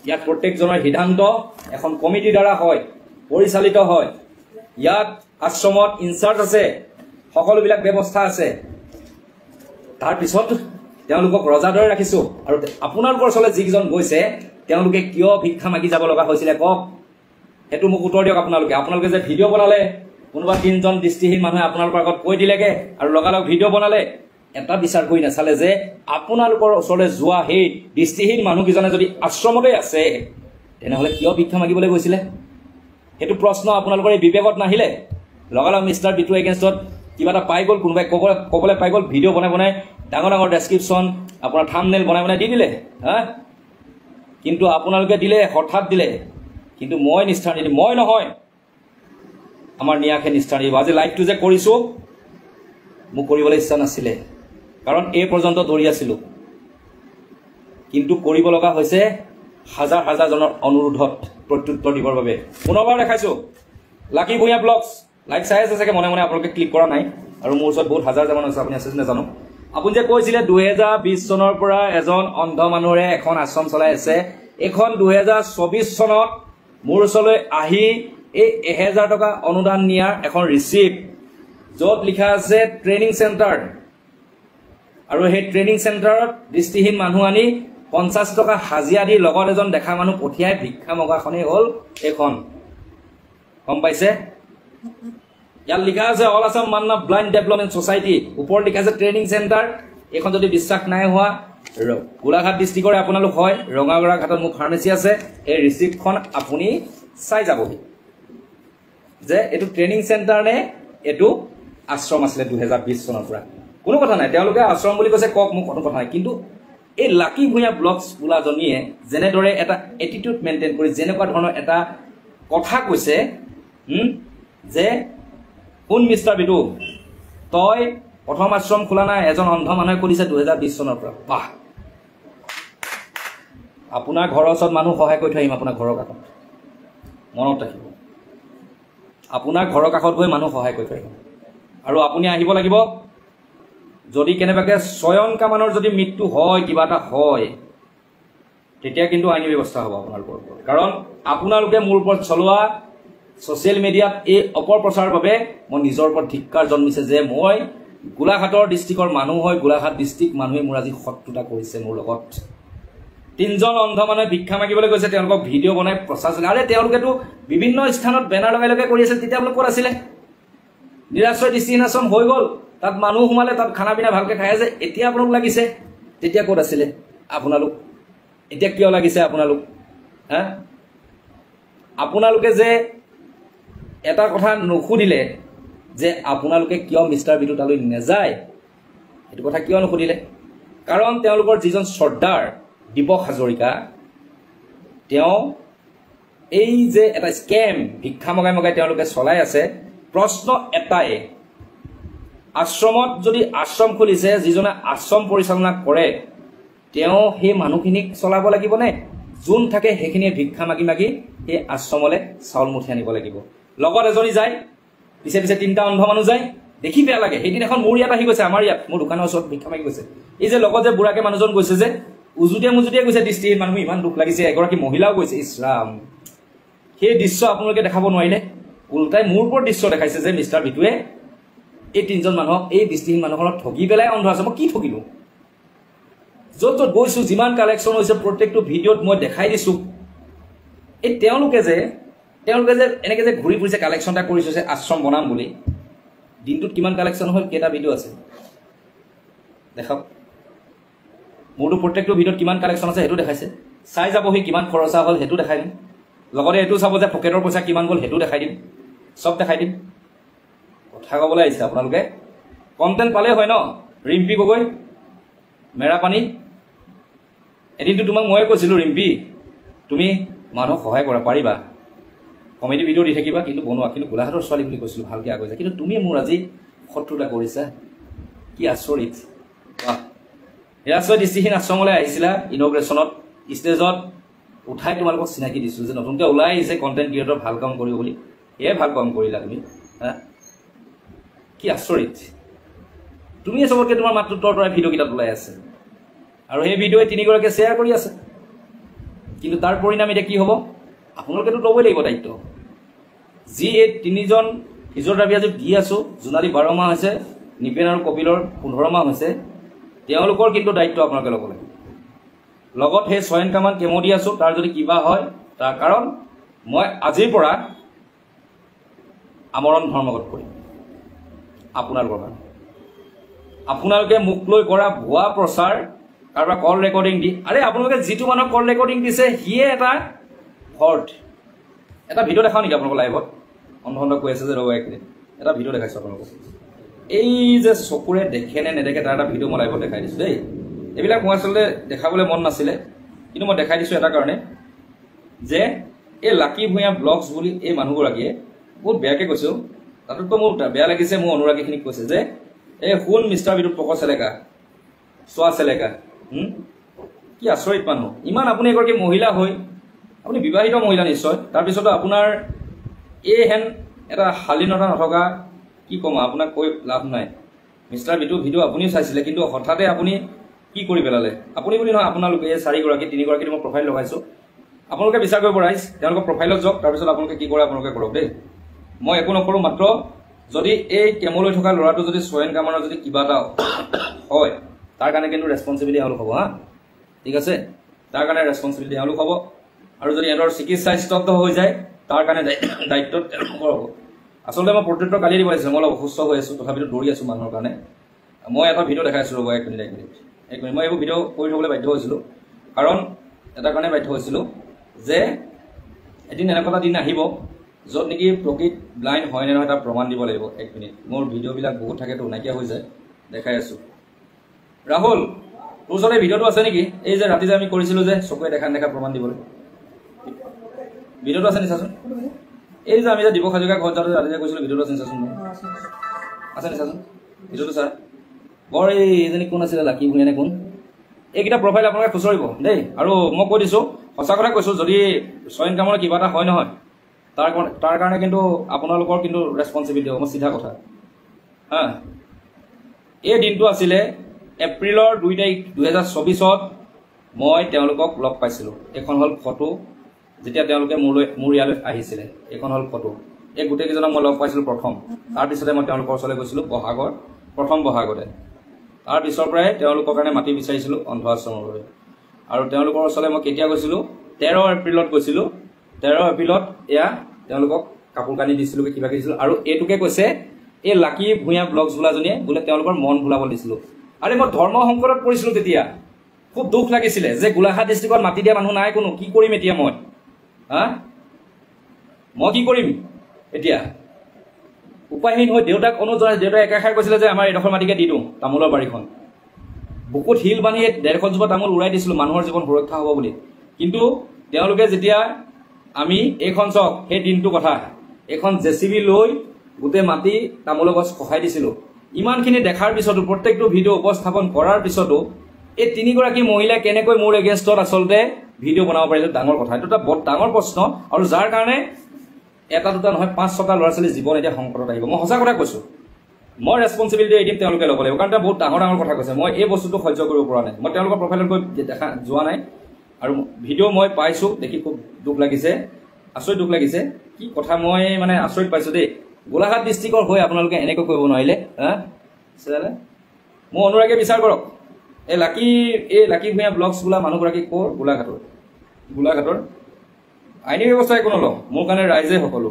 ইয়াত প্ৰত্যেকজনৰ সিদ্ধান্ত এখন কমিটিৰ দ্বাৰা হয় পৰিচালিত হয় ইয়াত আশ্ৰমত ইনচাৰ্জ আছে সকলোবিলাক ব্যৱস্থা আছে তাৰপিছত তেওঁলোকক ৰজাৰ দৰে ৰাখিছো আৰু আপোনালোকৰ ওচৰলৈ যিকেইজন গৈছে তেওঁলোকে কিয় ভিক্ষা মাগি যাব লগা হৈছিলে কওক সেইটো মোক উত্তৰ দিয়ক আপোনালোকে যে ভিডিঅ' বনালে কোনোবা 3জন দৃষ্টিহীন মানুহে আপোনালোকৰ আগত কৈ দিলেগে আৰু লগালগ ভিডিঅ' বনালে এটা বিচাৰ কৰি নাচালে যে আপোনালোকৰ ওচৰলৈ যোৱা সেই দৃষ্টিহীন মানুহকেইজনে যদি আশ্ৰমতে আছে তেনেহ'লে কিয় ভিক্ষা মাগিবলৈ গৈছিলে সেইটো প্ৰশ্ন আপোনালোকৰ এই বিবেকত নাহিলে লগালগ মিষ্টাৰ বিটু এগেইনষ্টত কিবা এটা পাই গ'ল কোনোবাই ক'বলৈ পাই গ'ল ভিডিঅ' বনাই ডাঙৰ ডাঙৰ ডেছক্ৰিপশ্যন আপোনাৰ থাম্বনেইল বনাই দি দিলে কিন্তু আপোনালোকে দিলে হঠাৎ দিলে কিন্তু মই নিষ্ঠা নিদিম মই নহয় আমাৰ নিয়াখে নিষ্ঠা নিদিব আজি লাইভটো যে কৰিছোঁ মোক কৰিবলৈ ইচ্ছা নাছিলে কাৰণ এই পৰ্যন্ত দৌৰি আছিলোঁ কিন্তু কৰিব লগা হৈছে হাজাৰ হাজাৰজনৰ অনুৰোধত প্ৰত্যুত্তৰ দিবৰ বাবে পুনৰবাৰ দেখাইছোঁ লাকি ভূঞা ব্লগছ লাইভ চাই আছে চাগে মনে মনে আপোনালোকে ক্লিক কৰা নাই আৰু মোৰ ওচৰত বহুত হাজাৰ মানুহ আছে আপুনি আছে নাজানো আপুনি যে কৈছিলে 2020 চনৰ পৰা এজন অন্ধ মানুহৰে এখন আশ্ৰম চলাই আছে এখন 2024 চনত মোৰ ওচৰলৈ আহি এই 1000 টকা অনুদান নিয়াৰ এখন ৰিচিপ্ট য'ত লিখা আছে ট্ৰেইনিং চেণ্টাৰ আৰু সেই ট্ৰেইনিং চেণ্টাৰত দৃষ্টিহীন মানুহ আনি 50 টকা হাজিৰা দি লগত এজন দেখা মানুহ পঠিয়াই ভিক্ষা মগাখনেই হ'ল এইখন গম পাইছে ইয়াত লিখা আছে all Assam Manna blind development society ওপৰত লিখা আছে ট্ৰেইনিং চেণ্টাৰ এইখন যদি বিশ্বাস নাই হোৱা গোলাঘাট ডিষ্ট্ৰিক্টৰে আপোনালোক হয় ৰঙাগড়া ঘাটত মোৰ ফাৰ্মেচী আছে এই ৰিচিপ্টখন আপুনি চাই যাবহি যে এইটো ট্ৰেইনিং চেণ্টাৰ নে এইটো আশ্ৰম আছিলে 2020 চনৰ পৰা কোনো কথা নাই তেওঁলোকে আশ্ৰম বুলি কৈছে কওক মোক কোনো কথা নাই কিন্তু এই লাকি ভূঞা ব্লগছ বোলাজনীয়ে যেনেদৰে এটা এটিটিউড মেইনটেইন কৰি যেনেকুৱা ধৰণৰ এটা কথা কৈছে যে কোন মিষ্টাৰ বিটু তই প্ৰথম আশ্ৰম খোলা নাই এজন অন্ধ মানুহে খুলিছে 2020 চনৰ পৰা বাহ আপোনাৰ ঘৰৰ ওচৰত মানুহ সহায় কৰি থৈ আহিম আপোনাৰ ঘৰৰ কাষত মনত ৰাখিব আপোনাৰ ঘৰৰ কাষত গৈ মানুহ সহায় কৰি থৈ আহিম আৰু আপুনি আহিব লাগিব যদি কেনেবাকৈ স্বয়ংকা মানৰ যদি মৃত্যু হয় কিবা এটা হয় তেতিয়া কিন্তু আইনী ব্যৱস্থা হ'ব আপোনালোকৰ ওপৰত কাৰণ আপোনালোকে মোৰ ওপৰত চলোৱা ছ'চিয়েল মিডিয়াত এই অপপ্ৰচাৰৰ বাবে মই নিজৰ ওপৰত ধিক্কাৰ জন্মিছে যে মই গোলাঘাটৰ ডিষ্ট্ৰিক্টৰ মানুহ হৈ গোলাঘাট ডিষ্ট্ৰিক্ট মানুহে মোৰ আজি শত্ৰুতা কৰিছে মোৰ লগত 3জন অন্ধ মানুহে ভিক্ষা মাগিবলৈ গৈছে তেওঁলোকক ভিডিঅ' বনাই প্ৰচাৰ চলাই আৰে তেওঁলোকেতো বিভিন্ন স্থানত বেনাৰ লগাই লগাই কৰি আছিল তেতিয়া আপোনালোক ক'ত আছিলে নিৰাশ্ৰয় দৃষ্টিহীন আশ্ৰম হৈ গ'ল তাত মানুহ সোমালে তাত খানা পিনা ভালকৈ খাই আছে এতিয়া আপোনালোক লাগিছে তেতিয়া ক'ত আছিলে আপোনালোক এতিয়া কিয় লাগিছে আপোনালোক আপোনালোকে যে এটা কথা নুসুধিলে যে আপোনালোকে কিয় মিষ্টাৰ বিটু তালৈ নেযায় এইটো কথা কিয় নুসুধিলে কাৰণ তেওঁলোকৰ যিজন চৰ্দাৰ দীপক হাজৰিকা তেওঁ এই যে এটা স্কেম ভিক্ষা মগাই মগাই তেওঁলোকে চলাই আছে প্ৰশ্ন এটাই আশ্ৰমত যদি আশ্ৰম খুলিছে যিজনে আশ্ৰম পৰিচালনা কৰে তেওঁ সেই মানুহখিনিক চলাব লাগিবনে যোন থাকে সেইখিনিয়ে ভিক্ষা মাগি মাগি সেই আশ্ৰমলৈ চাউল মুঠি আনিব লাগিব লগত এজনী যায় পিছে পিছে 3টা অন্ধ মানুহ যায় দেখি বেয়া লাগে সেইদিন এখন মোৰ ইয়াত আহি গৈছে আমাৰ ইয়াত মোৰ দোকানৰ ওচৰত ভিক্ষা মাগি গৈছে এই যে লগত যে বুঢ়াকে মানুহজন গৈছে যে উজুটিয়ে মুজুটিয়ে গৈছে দৃষ্টিহীন মানুহ ইমান দুখ লাগিছে এগৰাকী মহিলাও গৈছে ইছৰাম সেই দৃশ্য আপোনালোকে দেখাব নোৱাৰিলে উল্টাই মোৰ ওপৰত দৃশ্য দেখাইছে যে মিষ্টাৰ বিটুৱে এই 3জন মানুহক এই দৃষ্টিহীন মানুহখনক ঠগি পেলাই অন্ধ আছে মই কি ঠগিলোঁ য'ত য'ত গৈছোঁ যিমান কালেকশ্যন হৈছে প্ৰত্যেকটো ভিডিঅ'ত মই দেখাই দিছোঁ এই তেওঁলোকে যে তেওঁলোকে যে এনেকৈ যে ঘূৰি ফুৰিছে কালেকশ্যন এটা কৰিছে যে আশ্ৰম বনাম বুলি দিনটোত কিমান কালেকশ্যন হ'ল কেইটা ভিডিঅ' আছে দেখাওক মোৰতো প্ৰত্যেকটো ভিডিঅ'ত কিমান কালেকশ্যন আছে সেইটো দেখাইছে চাই যাবহি কিমান খৰচা হ'ল সেইটো দেখাই দিম লগতে এইটো চাব যে পকেটৰ পইচা কিমান গ'ল সেইটো দেখাই দিম চব দেখাই দিম কথা ক'বলৈ আহিছে আপোনালোকে কণ্টেণ্ট পালেই হয় ন ৰিম্পী গগৈ মেৰাপানী এদিনটো তোমাক ময়ে কৈছিলোঁ ৰিম্পী তুমি মানুহক সহায় কৰা পাৰিবা কমেডি ভিডিঅ' দি থাকিবা কিন্তু বনোৱা কিন্তু গোলাঘাটৰ ছোৱালী বুলি কৈছিলোঁ ভালকৈ আগুৱাই যায় কিন্তু তুমি মোৰ আজি শত্ৰুতা কৰিছা কি আচৰিত বাহ নিৰাশ্ৰয় দৃষ্টিহীন আশ্ৰমলৈ আহিছিলা ইনগ্ৰেশ্যনত ষ্টেজত উঠাই তোমালোকক চিনাকি দিছোঁ যে নতুনকৈ ওলাই আহিছে কণ্টেণ্ট ক্ৰিয়েটৰ ভাল কাম কৰিব বুলি এয়ে ভাল কাম কৰিলা তুমি হা কি আচৰিত তুমিয়ে চবতকৈ তোমাৰ মাতটো তৰাই ভিডিঅ'কেইটাত ওলাই আছে আৰু সেই ভিডিঅ'ই তিনিগৰাকীয়ে শ্বেয়াৰ কৰি আছে কিন্তু তাৰ পৰিণাম এতিয়া কি হ'ব আপোনালোকেতো ল'বই লাগিব দায়িত্ব যি এই তিনিজন ফিজিঅ'থেৰাপি আজি দি আছোঁ জোনালী 12 মাহ হৈছে নিপেন আৰু কপিলৰ 15 মাহ হৈছে তেওঁলোকৰ কিন্তু দায়িত্ব আপোনালোকে ল'ব লাগিব লগত সেই 6 মান কেমো দি আছোঁ তাৰ যদি কিবা হয় তাৰ কাৰণ মই আজিৰ পৰা আমৰণ ধৰ্মঘট কৰিম আপোনালোকৰ কাৰণে আপোনালোকে মোক লৈ কৰা ভুৱা প্ৰচাৰ কাৰোবাৰ কল ৰেকৰ্ডিং দি আৰে আপোনালোকে যিটো মানুহক কল ৰেকৰ্ডিং দিছে সিয়ে এটা ফৰ্ট এটা ভিডিঅ' দেখাওঁ নেকি আপোনালোকৰ লাইভত অন্ধ কৈ আছে যে ৰ'ব এক মিনিট এটা ভিডিঅ' দেখাইছোঁ আপোনালোকক এই যে চকুৰে দেখে নে নেদেখে তাৰ এটা ভিডিঅ' মই লাইভত দেখাই দিছোঁ দেই এইবিলাক মই আচলতে দেখাবলৈ মন নাছিলে কিন্তু মই দেখাই দিছোঁ এটা কাৰণে যে এই লাকি ভূঞা ব্লগছ বুলি এই মানুহগৰাকীয়ে বহুত বেয়াকৈ কৈছোঁ তাতোতকৈ মোৰ বেয়া লাগিছে মোৰ অনুৰাগীখিনিক কৈছে যে এই শুন মিষ্টাৰ বিদ্যুৎ প্ৰকট চেলেকা চোৱা চেলেকা কি আচৰিত মানুহ ইমান আপুনি এগৰাকী মহিলা হৈ আপুনি বিবাহিত মহিলা নিশ্চয় তাৰপিছতো আপোনাৰ এই হেন এটা শালীনতা নথকা কি ক'ম আপোনাক কৈ লাভ নাই মিষ্টাৰ বিদ্যুৎ ভিডিঅ' আপুনিও চাইছিলে কিন্তু হঠাতে আপুনি কি কৰি পেলালে আপুনি বুলি নহয় আপোনালোকে এই 4গৰাকী 3গৰাকী মই প্ৰফাইল লগাইছোঁ আপোনালোকে বিচাৰ কৰিব ৰাইজ তেওঁলোকৰ প্ৰফাইলত যাওক তাৰপিছত আপোনালোকে কি কৰে আপোনালোকে কৰক দেই মই একো নকৰোঁ মাত্ৰ যদি এই কেমলৈ থকা ল'ৰাটো যদি 6 মানৰ যদি কিবা এটা হয় তাৰ কাৰণে কিন্তু ৰেছপনচিবিলিটি এওঁলোক হ'ব হা ঠিক আছে তাৰ কাৰণে ৰেছপনচিবিলিটি এওঁলোক হ'ব আৰু যদি এওঁলোকৰ চিকিৎসা স্তব্ধ হৈ যায় তাৰ কাৰণে দায়িত্ব তেওঁলোকৰ হ'ব আচলতে মই প্ৰত্যেকটো কালি দিব লাগিছিলোঁ মই অলপ অসুস্থ হৈ আছোঁ তথাপিতো দৌৰি আছোঁ মানুহৰ কাৰণে মই এটা ভিডিঅ' দেখাইছোঁ ৰ'ব এক মিনিট মই এইবোৰ ভিডিঅ' কৰি থ'বলৈ বাধ্য হৈছিলোঁ কাৰণ এটা কাৰণে বাধ্য হৈছিলোঁ যে এদিন এনেকুৱা এটা দিন আহিব য'ত নেকি প্ৰকৃত ব্লাইণ্ড হয় নে নহয় তাৰ প্ৰমাণ দিব লাগিব এক মিনিট মোৰ ভিডিঅ'বিলাক বহুত থাকেতো নাইকিয়া হৈ যায় দেখাই আছোঁ ৰাহুল তোৰ ওচৰত এই ভিডিঅ'টো আছে নেকি এই যে ৰাতি যে আমি কৰিছিলোঁ যে চকুৱে দেখা নেদেখা প্ৰমাণ দিবলৈ ভিডিঅ'টো আছে নি চাচোন এই যে আমি যে দিৱস হাজৰিকা ঘৰত যাওঁতে ৰাতি যে কৈছিলোঁ ভিডিঅ'টো আছে নি চাচোন আছে নি চাচোন ভিডিঅ'টো ছাৰ বৰ এইজনী কোন আছিলে লাকি ভূঞা নে কোন এইকেইটা প্ৰফাইল আপোনালোকে খুচৰিব দেই আৰু মই কৈ দিছোঁ সঁচা কথা কৈছোঁ যদি 6 মানৰ কিবা এটা হয় নহয় তাৰ কাৰণে কিন্তু আপোনালোকৰ কিন্তু ৰেছপনচিবিলিটি হ'ব মই চিধা কথা হা এই দিনটো আছিলে এপ্ৰিলৰ 2 তাৰিখ 2024 মই তেওঁলোকক লগ পাইছিলোঁ এইখন হ'ল ফটো যেতিয়া তেওঁলোকে মোৰ ইয়ালৈ আহিছিলে এইখন হ'ল ফটো এই গোটেইকেইজনক মই লগ পাইছিলোঁ প্ৰথম তাৰপিছতে মই তেওঁলোকৰ ওচৰলৈ গৈছিলোঁ প্ৰথম বহাগতে তাৰ পিছৰ পৰাই তেওঁলোকৰ কাৰণে মাটি বিচাৰিছিলোঁ অন্ধ আশ্ৰমৰ বাবে আৰু তেওঁলোকৰ ওচৰলৈ মই কেতিয়া গৈছিলোঁ 13 এপ্ৰিলত গৈছিলোঁ 13 এপ্ৰিলত এয়া তেওঁলোকক কাপোৰ কানি দিছিলোঁ কিবা দিছিলোঁ আৰু এইটোকে কৈছে এই লাকি ভূঞা ব্লগছ বোলাজনীয়ে বোলে তেওঁলোকৰ মন ভুলাব দিছিলোঁ আৰে মই ধৰ্ম সংকটত পৰিছিলোঁ তেতিয়া খুব দুখ লাগিছিলে যে গোলাঘাট ডিষ্ট্ৰিক্টত মাটি দিয়া মানুহ নাই কোনো কি কৰিম এতিয়া মই হা মই কি কৰিম এতিয়া উপায়হীন হৈ দেউতাক অনুজনাই দেউতাই একাষাৰ কৈছিলে যে আমাৰ এইডোখৰ মাটিকে দি দিওঁ তামোলৰ বাৰীখন বুকুত শিল বান্ধি 150 জোপা তামোল উৰাই দিছিলোঁ মানুহৰ জীৱন সুৰক্ষা হ'ব বুলি কিন্তু তেওঁলোকে যেতিয়া আমি এইখন চাওক সেই দিনটো কথা এখন JCB লৈ গোটেই মাটি তামোলৰ গছ খহাই দিছিলোঁ ইমানখিনি দেখাৰ পিছতো প্ৰত্যেকটো ভিডিঅ' উপস্থাপন কৰাৰ পিছতো এই 3গৰাকী মহিলাই কেনেকৈ মোৰ এগেইনষ্টত আচলতে ভিডিঅ' বনাব পাৰিলে ডাঙৰ কথা এইটো এটা বৰ ডাঙৰ প্ৰশ্ন আৰু যাৰ কাৰণে এটা দুটা নহয় 5-6টা ল'ৰা ছোৱালীৰ জীৱন এতিয়া সংকটত আহিব মই সঁচা কথা কৈছোঁ মই ৰেছপনচিবিলিটি এদিন তেওঁলোকে ল'ব লাগিব কাৰণ এটা বহুত ডাঙৰ কথা কৈছে মই এই বস্তুটো সহ্য কৰিব পৰা নাই মই তেওঁলোকৰ প্ৰফাইলত গৈ দেখা যোৱা নাই আৰু ভিডিঅ' মই পাইছোঁ দেখি খুব দুখ লাগিছে আচৰিত দুখ লাগিছে কি কথা মই মানে আচৰিত পাইছোঁ দেই গোলাঘাট ডিষ্ট্ৰিক্টৰ হৈ আপোনালোকে এনেকৈ কৰিব নোৱাৰিলে হা মোৰ অনুৰাগীয়ে বিচাৰ কৰক এই লাকি ভূঞা ব্লগছ বোলা মানুহগৰাকী ক'ৰ গোলাঘাটৰ আইনী ব্যৱস্থা একো নলওঁ, মোৰ কাৰণে ৰাইজে সকলো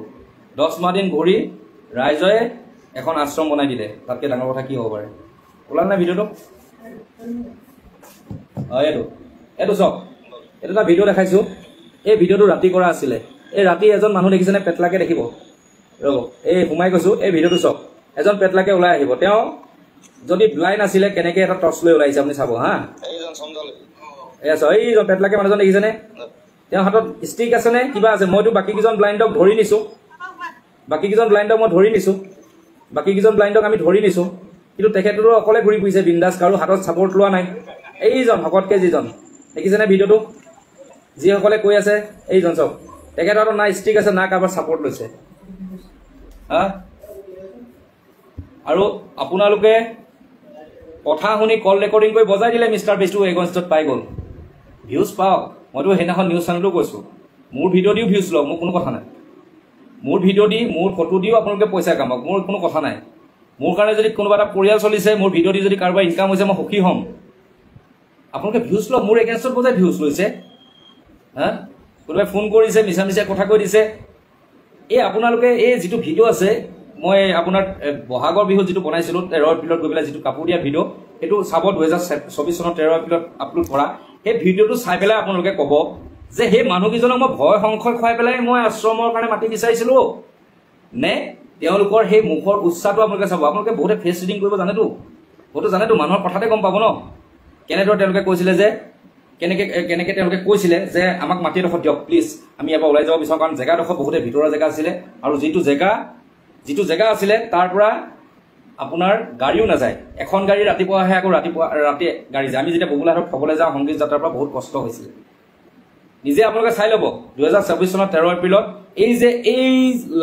10 মাহ দিন ঘূৰি ৰাইজে এখন আশ্ৰম বনাই দিলে, তাতকৈ ডাঙৰ কথা কি হ'ব পাৰে? ওলাল নাই ভিডিঅ'টো? এইটো চাওক, এইটো এটা ভিডিঅ' দেখাইছোঁ। এই ভিডিঅ'টো ৰাতি কৰা আছিলে। এই ৰাতি এজন মানুহ দেখিছেনে? পেটলাকে দেখিব, ৰ'ব এই সোমাই গৈছোঁ। এই ভিডিঅ'টো চাওক, এজন পেটলাকে ওলাই আহিব। তেওঁ যদি ব্লাইণ্ড আছিলে কেনেকৈ এটা টৰ্চ লৈ ওলাইছে আপুনি চাব হা। এইজন পেটলাকে মানুহজন দেখিছেনে? তেওঁৰ হাতত ষ্টিক আছেনে কিবা আছে? মইতো বাকীকেইজন ব্লাইণ্ডক ধৰি নিছোঁ, বাকীকেইজন ব্লাইণ্ডক আমি ধৰি নিছোঁ, কিন্তু তেখেতৰো অকলে ঘূৰি ফুৰিছে বিন্দাছ, কাৰো হাতত ছাপৰ্ট লোৱা নাই। এইজন শকতকৈ যিজন দেখিছেনে ভিডিঅ'টো? যিসকলে কৈ আছে এইজন চাওক, তেখেতৰ হাতত না ষ্টিক আছে না কাৰোবাৰ ছাপৰ্ট লৈছে হা। আৰু আপোনালোকে কথা শুনি কল ৰেকৰ্ডিং কৰি বজাই দিলে মিষ্টাৰ বিষ্টু এগেইনষ্টত পাই গ'ল। ভিউজ পাওক, মইতো সেইদিনাখন নিউজ চেনেলতো কৈছোঁ, মোৰ ভিডিঅ' দিও ভিউজ লওক, মোৰ কোনো কথা নাই। মোৰ ভিডিঅ' দি মোৰ ফটো দিও আপোনালোকে পইচা কামাওক, মোৰ কোনো কথা নাই। মোৰ কাৰণে যদি কোনোবা এটা পৰিয়াল চলিছে, মোৰ ভিডিঅ' দি যদি কাৰোবাৰ ইনকাম হৈছে, মই সুখী হ'ম। আপোনালোকে ভিউজ লওক, মোৰ এগেইনষ্টত বজাই ভিউজ লৈছে হা। কোনোবাই ফোন কৰিছে, মিছা মিছা কথা কৈ দিছে। এই আপোনালোকে এই যিটো ভিডিঅ' আছে, মই আপোনাৰ বহাগৰ বিহুত যিটো বনাইছিলোঁ 13 এপ্ৰিলত গৈ পেলাই যিটো কাপোৰ দিয়া ভিডিঅ', সেইটো চাব 2024 চনৰ 13 এপ্ৰিলত আপলোড কৰা। সেই ভিডিঅ'টো চাই পেলাই আপোনালোকে ক'ব যে সেই মানুহকেইজনক মই ভয় সংশয় খুৱাই পেলাই মই আশ্ৰমৰ কাৰণে মাটি বিচাৰিছিলোঁ নে তেওঁলোকৰ সেই মুখৰ উচ্চাৰটো আপোনালোকে চাব। আপোনালোকে বহুতে ফেচ ৰিডিং কৰিব জানেতো, মানুহৰ কথাতে গম পাব ন কেনেদৰে তেওঁলোকে কৈছিলে যে কেনেকৈ তেওঁলোকে কৈছিলে যে আমাক মাটি এডোখৰ দিয়ক প্লিজ, আমি ইয়াৰ পৰা ওলাই যাব বিচাৰোঁ। কাৰণ জেগাডোখৰ বহুতে ভিতৰৰ জেগা আছিলে, আৰু যিটো জেগা আছিলে তাৰ পৰা আপোনাৰ গাড়ীও নাযায়। এখন গাড়ী ৰাতিপুৱা আহে, আকৌ ৰাতি গাড়ী যায়। আমি যেতিয়া বগুলাহাটত থ'বলৈ যাওঁ সংগীত যাত্ৰাৰ পৰা বহুত কষ্ট হৈছিলে। নিজে আপোনালোকে চাই ল'ব 2024 চনৰ 13 এপ্ৰিলত এই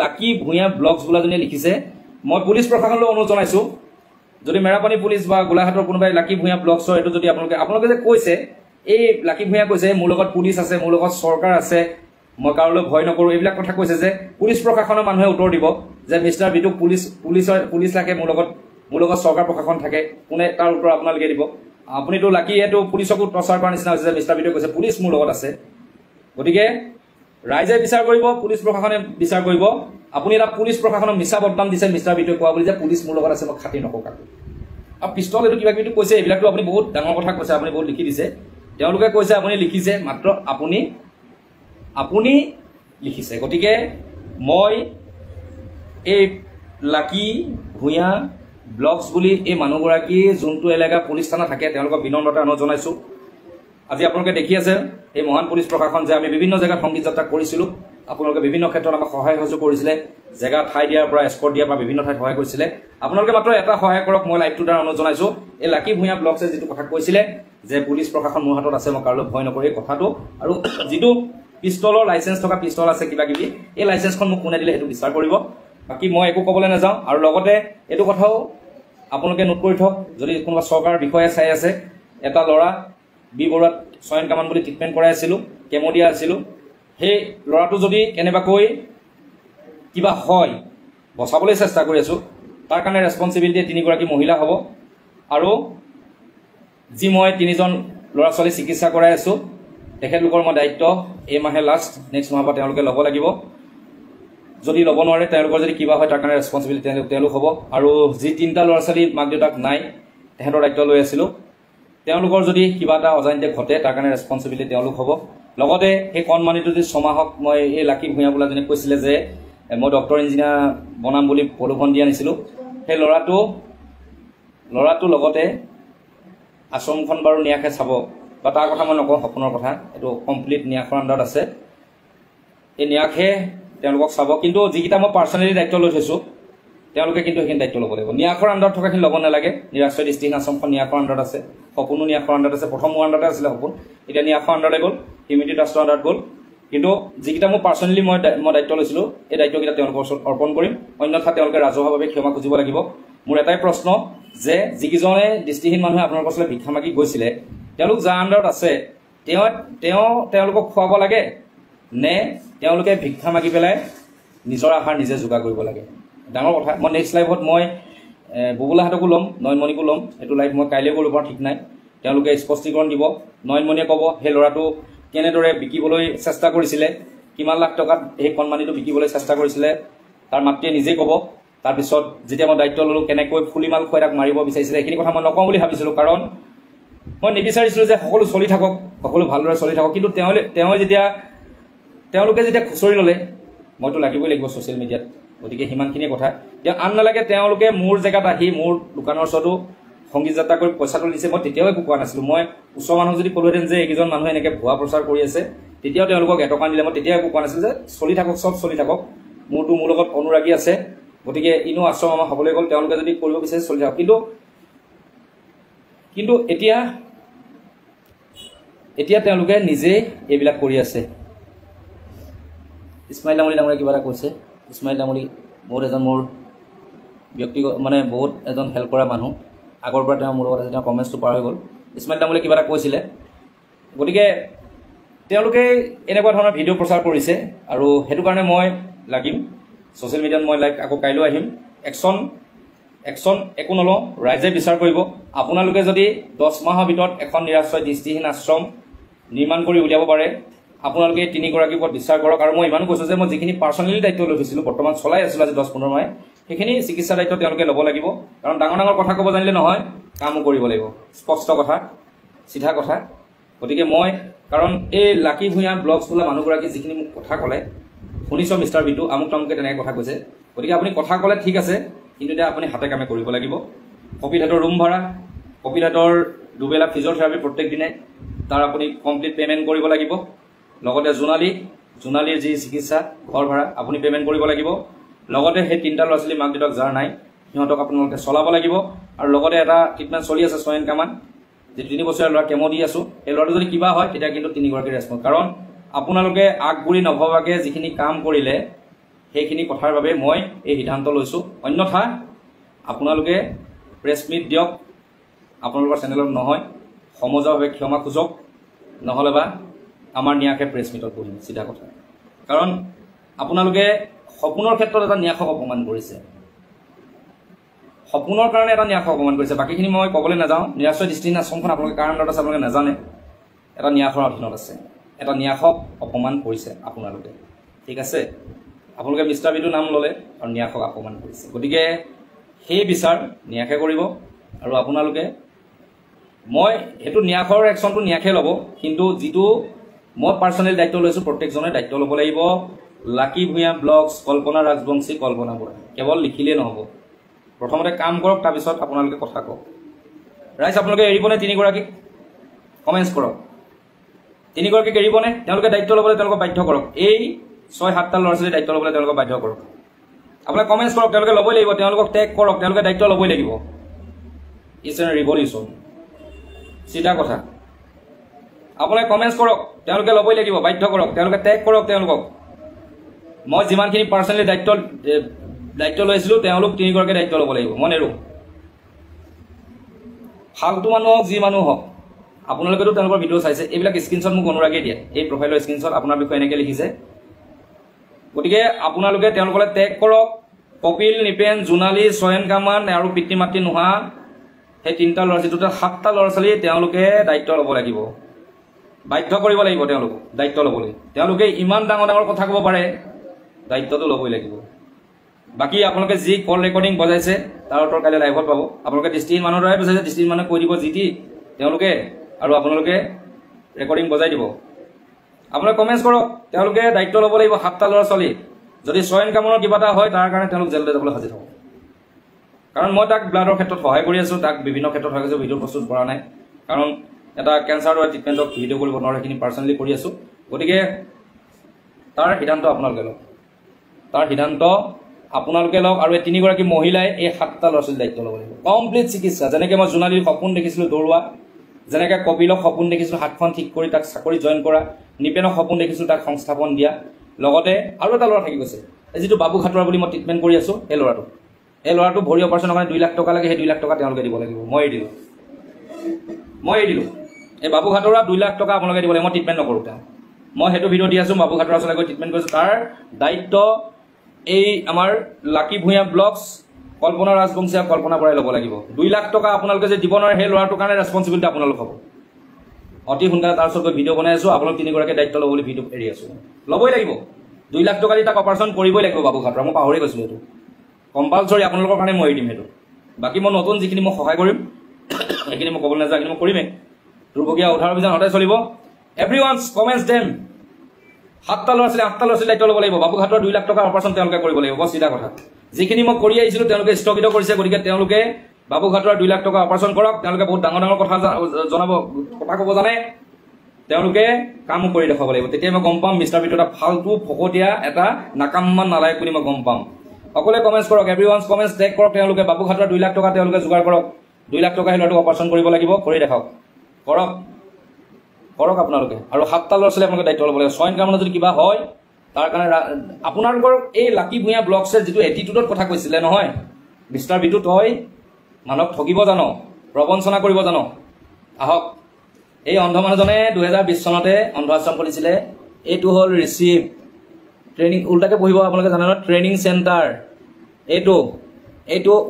লাকি ভূঞা ব্লগছ বোলাজনীয়ে লিখিছে। মই পুলিচ প্ৰশাসনলৈ অনুৰোধ জনাইছোঁ, যদি মেৰাপানী পুলিচ বা গোলাঘাটৰ কোনোবাই লাকি ভূঞা ব্লগছৰ এইটো যদি আপোনালোকে যে কৈছে, এই লাকি ভূঞা কৈছে মোৰ লগত পুলিচ আছে, মোৰ লগত চৰকাৰ আছে, মই কাৰোলৈ ভয় নকৰোঁ, এইবিলাক কথা কৈছে যে পুলিচ প্ৰশাসনৰ মানুহে উত্তৰ দিব যে মিষ্টাৰ বিটুক পুলিচ লাগে, মোৰ লগত চৰকাৰ প্ৰশাসন থাকে, কোনে তাৰ উত্তৰ আপোনালোকে দিব? আপুনিতো লাকি এইটো পুলিচকো প্ৰচাৰ কৰাৰ নিচিনা হৈছে যে মিষ্টাৰ বিটুৱে কৈছে পুলিচ মোৰ লগত আছে। গতিকে ৰাইজে বিচাৰ কৰিব, পুলিচ প্ৰশাসনে বিচাৰ কৰিব। আপুনি এটা পুলিচ প্ৰশাসনক মিছা বদনাম দিছে মিষ্টাৰ বিটুৱে কোৱা বুলি যে পুলিচ মোৰ লগত আছে, মই খাতি নকওঁ কাকো। আৰু পিষ্টল এইটো কিবা কিবি কৈছে, এইবিলাকতো আপুনি বহুত ডাঙৰ কথা কৈছে, আপুনি বহুত লিখি দিছে। তেওঁলোকে কৈছে আপুনি লিখিছে, মাত্ৰ আপুনি লিখিছে। গতিকে মই এই লাকি ভূঞা ব্লগছ বুলি এই মানুহগৰাকী যোনটো এলেকা পুলিচ থানা থাকে, তেওঁলোকক বিনম্ৰতা অনুৰোধ জনাইছোঁ। আজি আপোনালোকে দেখি আছে এই মহান পুলিচ প্ৰশাসন যে আমি বিভিন্ন জেগাত সংগীত যাত্ৰা কৰিছিলোঁ, আপোনালোকে বিভিন্ন ক্ষেত্ৰত আমাক সহায় সহযোগ কৰিছিলে, জেগা ঠাই দিয়াৰ পৰা এস্কৰ্ট দিয়াৰ পৰা বিভিন্ন ঠাইত সহায় কৰিছিলে। আপোনালোকে মাত্ৰ এটা সহায় কৰক, মই লাইভটোৰ দ্বাৰা অনুৰোধ জনাইছোঁ। এই লাকি ভূঞা ব্লগছে যিটো কথা কৈছিলে যে পুলিচ প্ৰশাসন মোৰ হাতত আছে, মই কাৰোলৈ ভয় নকৰোঁ, এই কথাটো, আৰু যিটো পিষ্টলৰ লাইচেঞ্চ থকা পিষ্টল আছে কিবা কিবি, এই লাইচেঞ্চখন মোক কোনে দিলে সেইটো বিচাৰ কৰিব। বাকী মই একো ক'বলৈ নাযাওঁ। আৰু লগতে এইটো কথাও আপোনালোকে নোট কৰি থওক, যদি কোনোবা চৰকাৰৰ বিষয়ে চাই আছে, এটা ল'ৰা বি বৰুৱাত চয়ন কামান বুলি ট্ৰিটমেণ্ট কৰাই আছিলোঁ, কেমো দিয়া আছিলোঁ। সেই ল'ৰাটো যদি কেনেবাকৈ কিবা হয়, বচাবলৈ চেষ্টা কৰি আছোঁ, তাৰ কাৰণে ৰেছপনচিবিলিটি 3গৰাকী মহিলা হ'ব। আৰু যি মই 3জন ল'ৰা ছোৱালী চিকিৎসা কৰাই আছোঁ, তেখেতলোকৰ মই দায়িত্ব এই মাহে লাষ্ট, নেক্সট মাহৰ পৰা তেওঁলোকে ল'ব লাগিব। যদি ল'ব নোৱাৰে, তেওঁলোকৰ যদি কিবা হয় তাৰ কাৰণে ৰেছপনচিবিলিটি তেওঁলোক হ'ব। আৰু যি 3টা ল'ৰা ছোৱালীৰ মাক দেউতাক নাই, তেহেঁতৰ দায়িত্ব লৈ আছিলোঁ, তেওঁলোকৰ যদি কিবা এটা অজানিতে ঘটে তাৰ কাৰণে ৰেছপনচিবিলিটি তেওঁলোক হ'ব। লগতে সেই কণমানিটো যদি 6 মাহত মই এই লাকি ভূঞা বোলাজনে কৈছিলে যে মই ডক্টৰ ইঞ্জিনিয়াৰ বনাম বুলি প্ৰলোভন দি আনিছিলোঁ, সেই ল'ৰাটো লগতে আশ্ৰমখন বাৰু নিয়াসে চাব, বা তাৰ কথা মই নকওঁ, সপোনৰ কথা, এইটো কমপ্লিট নিয়াসৰ আণ্ডাৰত আছে। এই নিয়াসে তেওঁলোকক চাব, কিন্তু যিকেইটা মই পাৰ্চনেলি দায়িত্ব লৈ থৈছোঁ তেওঁলোকে কিন্তু সেইখিনি দায়িত্ব ল'ব লাগিব। নিয়াসৰ আণ্ডাৰত থকাখিনি ল'ব নালাগে। নিৰাশ্ৰয় দৃষ্টিহীন আশ্ৰমখন নিয়াসৰ আণ্ডাৰত আছে, সপোনো নিয়াসৰ আণ্ডাৰত আছে। প্ৰথম মোৰ আণ্ডাৰতে আছিলে সপোন, এতিয়া নিয়াসৰ আণ্ডাৰতে গ'ল, হিউমেনিটি ট্ৰাষ্টৰ আণ্ডাৰত গ'ল। কিন্তু যিকেইটা মই পাৰ্চনেলি মই দায়িত্ব লৈছিলোঁ, এই দায়িত্বকেইটা তেওঁলোকৰ ওচৰত অৰ্পণ কৰিম, অন্যথা তেওঁলোকে ৰাজহুৱাভাৱে ক্ষমা খুজিব লাগিব। মোৰ এটাই প্ৰশ্ন যে যিকেইজনে দৃষ্টিহীন মানুহে আপোনালোকৰ ওচৰলৈ ভিক্ষা মাগি গৈছিলে, তেওঁলোক যাৰ আণ্ডাৰত আছে তেওঁলোকক খুৱাব লাগে নে তেওঁলোকে ভিক্ষা মাগি পেলাই নিজৰ আহাৰ নিজে যোগাৰ কৰিব লাগে? ডাঙৰ কথা। মই নেক্সট লাইভত মই বগুলাহাটকো ল'ম, নয়নমণিকো ল'ম। এইটো লাইভ মই কাইলৈ কৰিব পাৰোঁ ঠিক নাই, তেওঁলোকে স্পষ্টীকৰণ দিব। নয়নমণিয়ে ক'ব সেই ল'ৰাটো কেনেদৰে বিকিবলৈ চেষ্টা কৰিছিলে, কিমান লাখ টকাত সেই কণমানিটো বিকিবলৈ চেষ্টা কৰিছিলে তাৰ মাতৃয়ে নিজেই ক'ব। তাৰপিছত যেতিয়া মই দায়িত্ব ল'লোঁ কেনেকৈ ফুলিমাল খুৱাই তাক মাৰিব বিচাৰিছিলে সেইখিনি কথা মই নকওঁ বুলি ভাবিছিলোঁ, কাৰণ মই নিবিচাৰিছিলোঁ যে সকলো চলি থাকক, সকলো ভালদৰে চলি থাকক। কিন্তু তেওঁলোকে যেতিয়া খুচৰি ল'লে মইতো লাগিবই লাগিব ছ'চিয়েল মিডিয়াত, গতিকে সিমানখিনিয়ে কথা। এতিয়া আন নালাগে তেওঁলোকে মোৰ জেগাত আহি মোৰ দোকানৰ ওচৰতো সংগীত যাত্ৰা কৰি পইচাটো দিছে, মই তেতিয়াও একো কোৱা নাছিলোঁ। মই ওচৰৰ মানুহক যদি ক'লোহেঁতেন যে এইকেইজন মানুহে এনেকৈ ভুৱা প্ৰচাৰ কৰি আছে, তেতিয়াও তেওঁলোকক এটকা দিলে মই তেতিয়াও একো কোৱা নাছিলোঁ, যে চলি থাকক, চব চলি থাকক, মোৰ লগত অনুৰাগী আছে, গতিকে ইনো আশ্ৰম আমাৰ হ'বলৈ গ'ল, তেওঁলোকে যদি কৰিব বিচাৰে চলি থাকক। কিন্তু এতিয়া তেওঁলোকে নিজেই এইবিলাক কৰি আছে। ইছমাইল তামুলী ডাঙৰীয়া কিবা এটা কৈছে। ইছমাইল তামুলী বহুত এজন মোৰ ব্যক্তিগত বহুত এজন হেল্প কৰা মানুহ, আগৰ পৰা তেওঁ মোৰ লগত আছে, তেওঁ কমেণ্টছটো পাৰ হৈ গ'ল। ইছমাইল তামুলীয়ে কিবা এটা কৈছিলে, গতিকে তেওঁলোকে এনেকুৱা ধৰণৰ ভিডিঅ' প্ৰচাৰ কৰিছে আৰু সেইটো কাৰণে মই লাগিম ছ'চিয়েল মিডিয়াত। মই আকৌ কাইলৈ আহিম। একশ্যন একো নলওঁ, ৰাইজে বিচাৰ কৰিব। আপোনালোকে যদি 10 মাহৰ ভিতৰত এখন নিৰাশ্ৰয় দৃষ্টিহীন আশ্ৰম নিৰ্মাণ কৰি উলিয়াব পাৰে, আপোনালোকে 3গৰাকীৰ ওপৰত বিচাৰ কৰক। আৰু মই ইমানো কৈছোঁ যে মই যিখিনি পাৰ্চনেলি দায়িত্ব লৈ থৈছিলোঁ, বৰ্তমান চলাই আছিলোঁ আজি 10-15 মাহে, সেইখিনি চিকিৎসা দায়িত্ব তেওঁলোকে ল'ব লাগিব। কাৰণ ডাঙৰ কথা ক'ব জানিলে নহয়, কামো কৰিব লাগিব, স্পষ্ট কথা, চিধা কথা। গতিকে কাৰণ এই লাকী ভূঞা ব্লগছ বোলা মানুহগৰাকী যিখিনি মোক কথা ক'লে, শুনিছ মিষ্টাৰ বিটু আমুক তামুকে তেনেকৈ কথা কৈছে, গতিকে আপুনি কথা ক'লে ঠিক আছে, কিন্তু এতিয়া আপুনি হাতে কামে কৰিব লাগিব। কপিলহাটৰ ৰুম ভাড়া, কপিলহাটৰ দুবেলা ফিজিঅ'থেৰাপি প্ৰত্যেক দিনে, তাৰ আপুনি কমপ্লিট পে'মেণ্ট কৰিব লাগিব। লগতে জোনালীৰ যি চিকিৎসা, ঘৰ ভাড়া আপুনি পে'মেণ্ট কৰিব লাগিব। লগতে সেই 3টা ল'ৰা ছোৱালী মাক দেউতাক যাৰ নাই, সিহঁতক আপোনালোকে চলাব লাগিব। আৰু লগতে এটা ট্ৰিটমেণ্ট চলি আছে ছয়েন কামান, যি 3 বছৰীয়া ল'ৰা কেমো দি আছোঁ, সেই ল'ৰাটো যদি কিবা হয় তেতিয়া কিন্তু 3গৰাকীৰ ৰেছপন্স। কাৰণ আপোনালোকে আগগুৰি নভবাকৈ যিখিনি কাম কৰিলে, সেইখিনি কথাৰ বাবে মই এই সিদ্ধান্ত লৈছোঁ। অন্যথা আপোনালোকে প্ৰেছ মিট দিয়ক, আপোনালোকৰ চেনেলত নহয়, সমজুৱাভাৱে ক্ষমা খোজক, নহ'লে বা আমাৰ ন্যাসে প্ৰেছ মিটত বহিম, চিধা কথা। কাৰণ আপোনালোকে সপোনৰ ক্ষেত্ৰত এটা ন্যাসক অপমান কৰিছে, সপোনৰ কাৰণে এটা ন্যাসক অপমান কৰিছে। বাকীখিনি মই ক'বলৈ নাযাওঁ। নিৰাশ্ৰয় দৃষ্টিহীন আশ্ৰমখন আপোনালোকে কাৰ আণ্ডাৰত আছে আপোনালোকে নাজানে, এটা ন্যাসৰ অধীনত আছে। এটা ন্যাসক অপমান কৰিছে আপোনালোকে, ঠিক আছে। আপোনালোকে মিষ্টাৰ বিটুৰ নাম ল'লে আৰু ন্যাসক অপমান কৰিছে, গতিকে সেই বিচাৰ ন্যাসে কৰিব। আৰু আপোনালোকে সেইটো ন্যাসৰ একশ্যনটো ন্যাসে ল'ব, কিন্তু যিটো মই পাৰ্চনেলি দায়িত্ব লৈছোঁ, প্ৰত্যেকজনে দায়িত্ব ল'ব লাগিব। লাকী ভূঞা ব্লগছ, কল্পনা ৰাজবংশী, কল্পনা বৰা, কেৱল লিখিলেই নহ'ব, প্ৰথমতে কাম কৰক, তাৰপিছত আপোনালোকে কথা কওক। ৰাইজ আপোনালোকে এৰিবনে 3গৰাকীক? কমেণ্টছ কৰক। 3গৰাকীক এৰিবনে? তেওঁলোকে দায়িত্ব ল'বলৈ তেওঁলোকক বাধ্য কৰক। এই 6-7টা ল'ৰা ছোৱালীৰ দায়িত্ব ল'বলৈ তেওঁলোকক বাধ্য কৰক। আপোনালোকে কমেণ্টছ কৰক, তেওঁলোকে ল'বই লাগিব, তেওঁলোকক টেগ কৰক, তেওঁলোকে দায়িত্ব ল'বই লাগিব। ইটছ এন ৰিভলিউশ্যন, চিধা কথা। আপোনালোকে কমেণ্টছ কৰক, তেওঁলোকে ল'বই লাগিব, বাধ্য কৰক, তেওঁলোকে টেগ কৰক তেওঁলোকক। মই যিমানখিনি পাৰ্চনেলি দায়িত্ব লৈছিলোঁ, তেওঁলোক 3গৰাকীয়ে দায়িত্ব ল'ব লাগিব, মই নেৰোঁ। ফাল্টু মানুহ হওক, যি মানুহ হওক, আপোনালোকেতো তেওঁলোকৰ ভিডিঅ' চাইছে, এইবিলাক স্ক্ৰীণশ্বট মোক অনুৰাগীয়ে দিয়ে, এই প্ৰফাইলৰ স্ক্ৰীণশ্বট আপোনাৰ বিষয়ে এনেকৈ লিখিছে। গতিকে আপোনালোকে তেওঁলোকলৈ টেগ কৰক। কপিল, নিপেন, জোনালী, ছয়েন কামান আৰু পিতৃ মাতৃ নোহোৱা সেই 3টা ল'ৰা ছোৱালী, টোটেল 7টা ল'ৰা ছোৱালী তেওঁলোকে দায়িত্ব ল'ব লাগিব, বাধ্য কৰিব লাগিব তেওঁলোকক দায়িত্ব ল'বলৈ। তেওঁলোকে ইমান ডাঙৰ কথা ক'ব পাৰে, দায়িত্বটো ল'বই লাগিব। বাকী আপোনালোকে যি কল ৰেকৰ্ডিং বজাইছে তাৰ উত্তৰ কাইলৈ লাইভত পাব। আপোনালোকে দৃষ্টিহীন মানুহৰ দ্বাৰাই বজাইছে, দৃষ্টিহীন মানুহে কৈ দিব যি টি তেওঁলোকে, আৰু আপোনালোকে ৰেকৰ্ডিং বজাই দিব। আপোনালোকে কমেণ্টছ কৰক, তেওঁলোকে দায়িত্ব ল'ব লাগিব 7টা ল'ৰা ছোৱালী। যদি ছয়েন কামনৰ কিবা এটা হয়, তাৰ কাৰণে তেওঁলোক জেললৈ যাবলৈ সাজু হ'ব। কাৰণ মই তাক ব্লাডৰ ক্ষেত্ৰত সহায় কৰি আছোঁ, তাক বিভিন্ন ক্ষেত্ৰত সহায় কৰিছোঁ, ভিডিঅ' প্ৰস্তুত কৰা নাই, কাৰণ এটা কেঞ্চাৰ ট্ৰিটমেণ্টক ভিডিঅ' কৰিব নোৱাৰে, সেইখিনি পাৰ্চনেলি কৰি আছোঁ। গতিকে তাৰ সিদ্ধান্ত আপোনালোকে লওক, আৰু এই 3গৰাকী মহিলাই এই 7টা ল'ৰা ছোৱালীৰ দায়িত্ব ল'ব লাগিব। কমপ্লিট চিকিৎসা, যেনেকৈ মই জোনালীৰ সপোন দেখিছিলোঁ দৌৰোৱা, যেনেকৈ কপিলক সপোন দেখিছিলোঁ হাতখন ঠিক কৰি তাক চাকৰি জইন কৰা, নিপেনক সপোন দেখিছিলোঁ তাক সংস্থাপন দিয়া। লগতে আৰু এটা ল'ৰা থাকি গৈছে, এই যিটো বাবু খাটৰা বুলি মই ট্ৰিটমেণ্ট কৰি আছোঁ, এই ল'ৰাটো ভৰি অপাৰেশ্যনৰ কাৰণে 2 লাখ টকা লাগে, সেই 2 লাখ টকা তেওঁলোকে দিব লাগিব। মই এৰি দিলোঁ। এই বাবু খাটৰা 2 লাখ টকা আপোনালোকে দিব লাগিব, মই ট্ৰিটমেণ্ট নকৰোঁ। মই সেইটো ভিডিঅ' দি আছোঁ, বাবু খাটৰা ওচৰলৈ গৈ ট্ৰিটমেণ্ট কৰিছোঁ। তাৰ দায়িত্ব এই আমাৰ লাকী ভূঞা ব্লগছ, কল্পনা ৰাজবংশী আৰু কল্পনা বৰাই ল'ব লাগিব। 2 লাখ টকা আপোনালোকে যে দিব নোৱাৰে, সেই ল'ৰাটোৰ কাৰণে ৰেছপঞ্চিবিলিটি আপোনালোক হ'ব। অতি সোনকালে তাৰ ওচৰত গৈ ভিডিঅ' বনাই আছোঁ আপোনালোক তিনিগৰাকীয়ে দায়িত্ব ল'ব বুলি ভিডিঅ' এৰি আছোঁ ল'বই লাগিব 2 লাখ টকা দি তাক অপাৰেশ্যন কৰিবই লাগিব বাবু ঘাটৰ মই পাহৰি গৈছিলোঁ এইটো কম্পালচৰি আপোনালোকৰ কাৰণে মই এৰি দিম সেইটো বাকী মই নতুন যিখিনি মই সহায় কৰিম সেইখিনি মই ক'বলৈ নাযাওঁ কিন্তু মই কৰিমেই দুৰ্ভগীয়া উদ্ধাৰ অভিযান সদায় চলিব এভৰিৱানছ কমেণ্টছ দেম 7টা ল'ৰা ছোৱালী 8টা ল'ৰা ছোৱালী দায়িত্ব ল'ব লাগিব বাবু ঘাটৰ 2 লাখ টকাৰ অপাৰেশ্যন তেওঁলোকে কৰিব লাগিব বছ চিধা কথা যিখিনি মই কৰি আহিছিলোঁ তেওঁলোকে স্থগিত কৰিছে গতিকে তেওঁলোকে বাবু ঘাটৰ 2 লাখ টকা অপাৰেশ্যন কৰক তেওঁলোকে বহুত ডাঙৰ ডাঙৰ কথা জনাব কথা ক'ব জানে তেওঁলোকে কামো কৰি দেখাব লাগিব তেতিয়া মই গম পাম মিষ্টাৰ বিটু এটা ফাল্টু ফকতীয়া এটা নাকামমান নালায়ক বুলি মই গম পাম সকলোৱে কমেণ্টছ কৰক এভৰিৱানছ কমেণ্টছ টেগ কৰক তেওঁলোকে বাবু ঘাটৰ 2 লাখ টকা তেওঁলোকে যোগাৰ কৰক 2 লাখ টকা ল'ৰাটোক অপাৰেশ্যন কৰিব লাগিব কৰি দেখাওক কৰক কৰক আপোনালোকে আৰু 7টা ল'ৰা ছোৱালী আপোনালোকে দায়িত্ব ল'ব লাগিব ছয়ন কামত যদি কিবা হয় তাৰ কাৰণে আপোনালোকৰ এই লাকি ভূঞা ব্লগছে যিটো এটিটিউডত কথা কৈছিলে নহয় মিষ্টাৰ বিটু তই মানুহক ঠগিব জানো প্ৰবঞ্চনা কৰিব জানো আহক এই অন্ধ মানুহজনে 2020 চনতে অন্ধ আশ্ৰম খুলিছিলে এইটো হ'ল ৰিচিভ ট্ৰেইনিং উল্টাকে পঢ়িব আপোনালোকে জানে নহয় ট্ৰেইনিং চেণ্টাৰ এইটো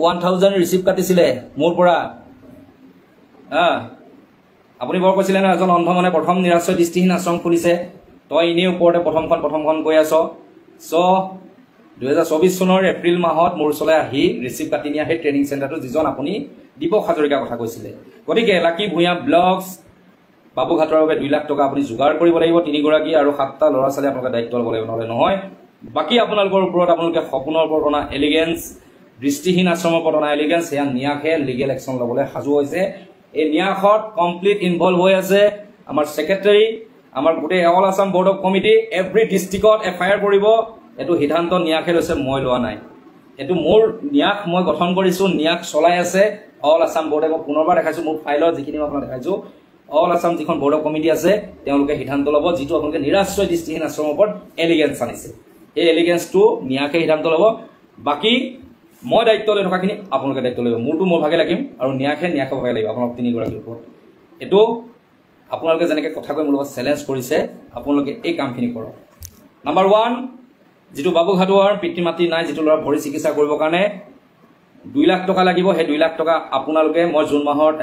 1000 ৰিচিভ কাটিছিলে মোৰ পৰা আপুনি বৰ কৈছিলে না এজন অন্ধ মানে প্ৰথম নিৰাশ্ৰয় দৃষ্টিহীন আশ্ৰম খুলিছে তই এনেই ওপৰতে প্ৰথমখন কৈ আছ চ' 2024 চনৰ এপ্ৰিল মাহত মোৰ ওচৰলৈ আহি ৰিচিভ কাটি নিয়া সেই ট্ৰেইনিং চেণ্টাৰটো যিজন আপুনি দীপক হাজৰিকাৰ কথা কৈছিলে গতিকে লাকি ভূঞা ব্লগছ বাবু ঘাটৰ বাবে 2 লাখ টকা আপুনি যোগাৰ কৰিব লাগিব 3গৰাকী আৰু 7টা ল'ৰা ছোৱালী আপোনালোকে দায়িত্ব ল'ব লাগিব নহ'লে নহয় বাকী আপোনালোকৰ ওপৰত আপোনালোকে সপোনৰ ওপৰত অনা এলিগেন্স দৃষ্টিহীন আশ্ৰমৰ ওপৰত অনা এলিগেন্স সেয়া নিয়াসে লিগেল একশ্যন ল'বলৈ সাজু হৈছে এই নিয়াসত কমপ্লিট ইনভলভ হৈ আছে আমাৰ ছেক্ৰেটাৰী আমাৰ গোটেই all Assam board of committee every ডিষ্ট্ৰিক্টত FIR কৰিব এইটো সিদ্ধান্ত নিয়াসে লৈছে মই লোৱা নাই এইটো মোৰ নিয়াস মই গঠন কৰিছোঁ নিয়াস চলাই আছে অল আছাম বৰ্ডে মই পুনৰবাৰ দেখাইছোঁ মোৰ ফাইলৰ যিখিনি মই আপোনাক দেখাইছোঁ অল আছাম যিখন বৰ্ড অফ কমিটি আছে তেওঁলোকে সিদ্ধান্ত ল'ব যিটো আপোনালোকে নিৰাশ্ৰয় দৃষ্টিহীন আশ্ৰমৰ ওপৰত এলিগেন্স আনিছে এই এলিগেন্সটো নিয়াসে সিদ্ধান্ত ল'ব বাকী মই দায়িত্ব লৈ থকাখিনি আপোনালোকে দায়িত্ব ল'ব মোৰটো মোৰ ভাগে লাগিম আৰু নিয়াসে ভাগে লাগিব আপোনালোক 3গৰাকীৰ ওপৰত এইটো আপোনালোকে যেনেকৈ কথা কৈ মোৰ লগত চেলেঞ্জ কৰিছে আপোনালোকে এই কামখিনি কৰক নাম্বাৰ 1 যিটো বাবু ঘাটৰ পিতৃ মাতৃ নাই যিটো ল'ৰা ভৰি চিকিৎসা কৰিবৰ কাৰণে 2 লাখ টকা লাগিব সেই 2 লাখ টকা আপোনালোকে মই জুন মাহত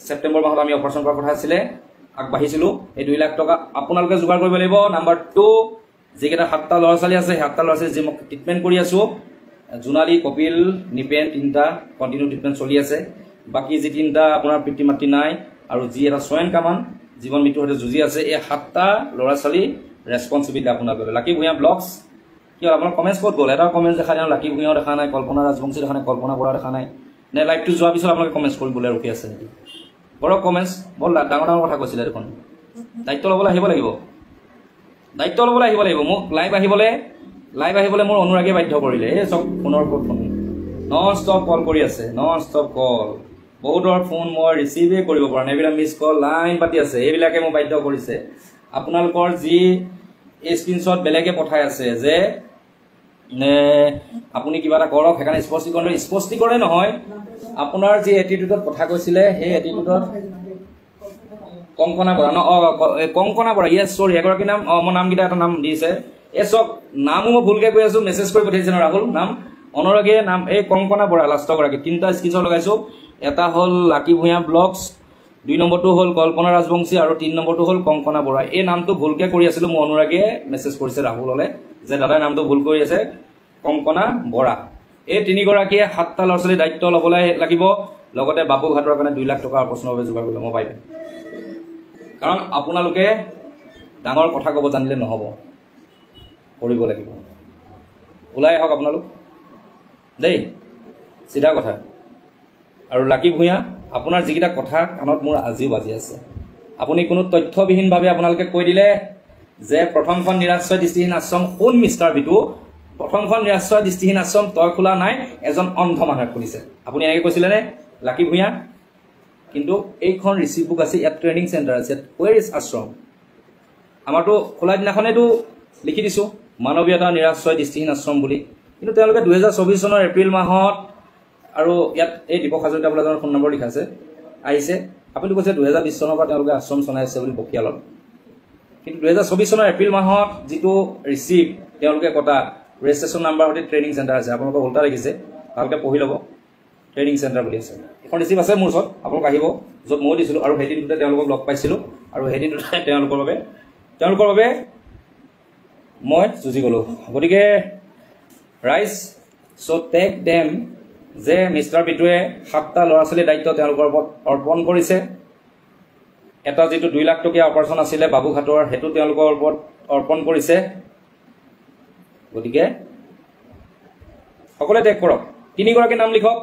ছেপ্টেম্বৰ মাহত আমি অপাৰেশ্যন কৰাৰ কথা আছিলে আগবাঢ়িছিলোঁ এই 2 লাখ টকা আপোনালোকে যোগাৰ কৰিব লাগিব নাম্বাৰ 2 যিকেইটা 7টা ল'ৰা ছোৱালী আছে 7টা ল'ৰা ছোৱালী যি মই ট্ৰিটমেণ্ট কৰি আছোঁ জোনালী কপিল নিপেন 3টা কণ্টিনিউ ট্ৰিটমেণ্ট চলি আছে বাকী যি 3টা আপোনাৰ পিতৃ মাতৃ নাই আৰু যি এটা ছয়ন কামান জীৱন মৃত্যুৰ সৈতে যুঁজি আছে এই 7টা ল'ৰা ছোৱালী ৰেছপঞ্চিবিলিটি আপোনালোকে লাকি ভূঞা ব্লগছ কি হ'ল আপোনাৰ কমেণ্টছ ক'ত গ'ল এটা কমেণ্টছ দেখা নাই লাকি ভূঞাও দেখা নাই কল্পনা ৰাজবংশী দেখা নাই কল্পনা বৰা দেখা নাই নে লাইভটো যোৱাৰ পিছত আপোনালোকে কমেণ্টছ কৰিবলৈ ৰখি আছে নেকি বৰক কমেণ্টছ বৰ ডাঙৰ কথা কৈছিলে দেখোন দায়িত্ব ল'বলৈ আহিব লাগিব মোক লাইভ আহিবলৈ মোৰ অনুৰাগীয়ে বাধ্য কৰিলে এই চব ফোনৰ ওপৰত ফোন নন ষ্টপ কল কৰি আছে নন ষ্টপ কল বহুতৰ ফোন মই ৰিচিভেই কৰিব পৰা নাই এইবিলাক মিছ কল লাইন পাতি আছে এইবিলাকে মোক বাধ্য কৰিছে আপোনালোকৰ যি এই স্ক্ৰীনশ্বট বেলেগে পঠাই আছে যে আপুনি কিবা এটা কৰক সেইকাৰণে স্পষ্টীকৰণে নহয় আপোনাৰ যি এটিটিউডত কথা কৈছিলে সেই এটিটিউডত কংকনা বৰা কংকনা বৰা ইয়েছ চৰি এগৰাকী নাম মই নামকেইটা এটা নাম দিছে এই চব নামো মই ভুলকৈ কৈ আছোঁ মেছেজ কৰি পঠিয়াইছে ন ৰাহুল নাম অনুৰাগীয়ে নাম এই কংকনা বৰা লাষ্টগৰাকী 3টা স্ক্ৰীনশ্বট লগাইছোঁ এটা হ'ল লাকি ভূঞা ব্লগছ 2 নম্বৰটো হ'ল কল্পনা ৰাজবংশী আৰু 3 নম্বৰটো হ'ল কংকনা বৰা এই নামটো ভুলকৈ কৰি আছিলোঁ মোৰ অনুৰাগীয়ে মেছেজ কৰিছে ৰাহুললৈ যে দাদাই নামটো ভুল কৰি আছে কংকনা বৰা এই 3গৰাকীয়ে 7টা ল'ৰা ছোৱালীৰ দায়িত্ব ল'বলৈ লাগিব লগতে বাবু ঘাটৰ কাৰণে 2 লাখ টকাৰ প্ৰশ্নৰ বাবে যোগাৰ কৰিব মই পাৰিম কাৰণ আপোনালোকে ডাঙৰ কথা ক'ব জানিলে নহ'ব কৰিব লাগিব ওলাই আহক আপোনালোক দেই চিধা কথা আৰু লাকি ভূঞা আপোনাৰ যিকেইটা কথা কাণত মোৰ আজিও বাজি আছে আপুনি কোনো তথ্যবিহীনভাৱে আপোনালোকে কৈ দিলে যে প্ৰথমখন নিৰাশ্ৰয় দৃষ্টিহীন আশ্ৰম কোন মিষ্টাৰ বিটু প্ৰথমখন নিৰাশ্ৰয় দৃষ্টিহীন আশ্ৰম তই খোলা নাই এজন অন্ধ মানুহে খুলিছে আপুনি এনেকৈ কৈছিলেনে লাকি ভূঞা কিন্তু এইখন ৰিচিভ বুক আছে ইয়াত ট্ৰেইনিং চেণ্টাৰ আছে ৱেৰ ইজ আশ্ৰম আমাৰতো খোলা দিনাখনেতো লিখি দিছোঁ মানৱীয়তা নিৰাশ্ৰয় দৃষ্টিহীন আশ্ৰম বুলি কিন্তু তেওঁলোকে 2024 চনৰ এপ্ৰিল মাহত আৰু ইয়াত এই দীপক হাজৰিকা বোলাজনৰ ফোন নম্বৰ লিখা আছে আহিছে আপুনি কৈছে 2020 চনৰ পৰা তেওঁলোকে আশ্ৰম চলাই আছে বুলি বকিয়ালত কিন্তু 2024 চনৰ এপ্ৰিল মাহত যিটো ৰিচিভ তেওঁলোকে কটা ৰেজিষ্ট্ৰেশ্যন নাম্বাৰ সৈতে ট্ৰেইনিং চেণ্টাৰ আছে আপোনালোকে উল্টা লাগিছে ভালকৈ পঢ়ি ল'ব ট্ৰেইনিং চেণ্টাৰ বুলি আছে এখন ৰিচিভ আছে মোৰ ওচৰত আপোনালোক আহিব য'ত মই দিছিলোঁ আৰু সেইদিনটোতে তেওঁলোকক লগ পাইছিলোঁ আৰু সেই দিনটোতে তেওঁলোকৰ বাবে মই যুঁজি গ'লোঁ। গতিকে ৰাইজ চ' টেক দেম যে মিষ্টাৰ বিটুৱে 7টা ল'ৰা ছোৱালীৰ দায়িত্ব তেওঁলোকৰ ওপৰত অৰ্পণ কৰিছে। এটা যিটো 2 লাখ টকীয়া অপাৰেশ্যন আছিলে বাবুঘাটৰ, সেইটো তেওঁলোকৰ ওপৰত অৰ্পণ কৰিছে। গতিকে সকলোৱে টেক কৰক। 3গৰাকী নাম লিখক।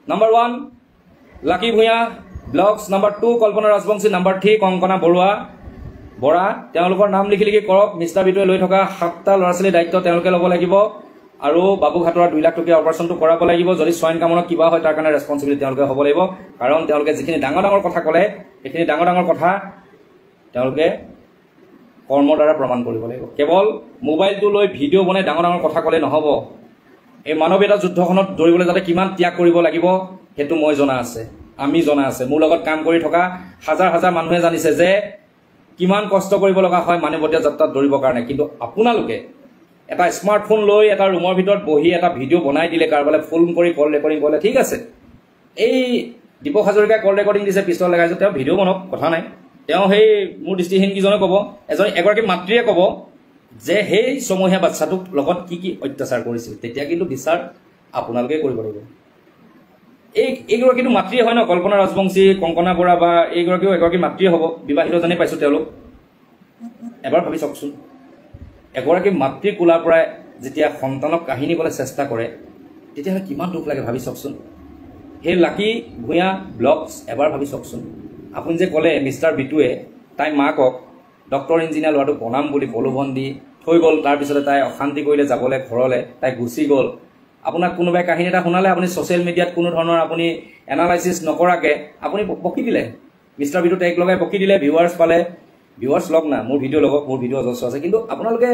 নম্বৰ 1 লাকি ভূঞা ব্লগছ, নম্বৰ 2 কল্পনা ৰাজবংশী, নম্বৰ 3 কংকনা বৰা। তেওঁলোকৰ নাম লিখি কৰক। মিষ্টাৰ বিটুৱে লৈ থকা 7টা ল'ৰা ছোৱালীৰ দায়িত্ব তেওঁলোকে ল'ব লাগিব আৰু বাবুঘাটৰ 2 লাখ টকীয়া অপাৰেশ্যনটো কৰাব লাগিব। যদি স্বয়ং কামনত কিবা হয় তাৰ কাৰণে ৰেছপনচিবিলিটি তেওঁলোকে হ'ব লাগিব, কাৰণ তেওঁলোকে যিখিনি ডাঙৰ কথা ক'লে সেইখিনি ডাঙৰ কথা তেওঁলোকে কৰ্মৰ দ্বাৰা প্ৰমাণ কৰিব লাগিব। কেৱল মোবাইলটো লৈ ভিডিঅ' বনাই ডাঙৰ কথা ক'লে নহ'ব। এই মানৱীয়তা যুদ্ধখনত দৌৰিবলৈ যাতে কিমান ত্যাগ কৰিব লাগিব সেইটো মই জনা আছে, আমি জনা আছে। মোৰ লগত কাম কৰি থকা হাজাৰ মানুহে জানিছে যে কিমান কষ্ট কৰিব লগা হয় মানৱীয়তা যাত্ৰাত দৌৰিবৰ কাৰণে। কিন্তু আপোনালোকে এটা স্মাৰ্টফোন লৈ এটা ৰুমৰ ভিতৰত বহি এটা ভিডিঅ' বনাই দিলে, কাৰোবালৈ ফোন কৰি কল ৰেকৰ্ডিং কৰিলে, ঠিক আছে। এই দীপক হাজৰিকাই কল ৰেকৰ্ডিং দিছে, পিষ্টল লগাইছে, তেওঁ ভিডিঅ' বনাওক, কথা নাই। তেওঁ সেই মোৰ দৃষ্টিহীন কিজনে ক'ব, এগৰাকী মাতৃয়ে ক'ব যে সেই ছমহীয়া বাচ্চাটোক লগত কি অত্যাচাৰ কৰিছিল, তেতিয়া কিন্তু বিচাৰ আপোনালোকে কৰিব লাগিব। এইগৰাকীটো মাতৃয়ে হয় ন, কল্পনা ৰাজবংশী, কংকনা বৰা বা এইগৰাকীও এগৰাকী মাতৃয়ে হ'ব, বিবাহিতজনেই পাইছোঁ তেওঁলোক। এবাৰ ভাবি চাওকচোন, এগৰাকী মাতৃৰ কোলাৰ পৰাই যেতিয়া সন্তানক কাহিনী ক'লে চেষ্টা কৰে তেতিয়াহ'লে কিমান দুখ লাগে ভাবি চাওকচোন। সেই লাকি ভূঞা ব্লগছ এবাৰ ভাবি চাওকচোন। আপুনি যে ক'লে মিষ্টাৰ বিটুৱে তাই মাকক ডক্টৰ ইঞ্জিনিয়াৰ ল'ৰাটো বনাম বুলি প্ৰলোভন দি থৈ গ'ল, তাৰপিছতে তাই অশান্তি কৰিলে যাবলৈ ঘৰলৈ, তাই গুচি গ'ল। আপোনাক কোনোবাই কাহিনী এটা শুনালে আপুনি ছ'চিয়েল মিডিয়াত কোনো ধৰণৰ আপুনি এনালাইচিছ নকৰাকৈ আপুনি বকি দিলে, মিষ্টাৰ বিটু টেগ লগাই বকি দিলে, ভিউৱাৰ্ছ পালে। ভিউৱাৰ্ছ লগ না, মোৰ ভিডিঅ' লগক, মোৰ ভিডিঅ' অজস্ৰ আছে। কিন্তু আপোনালোকে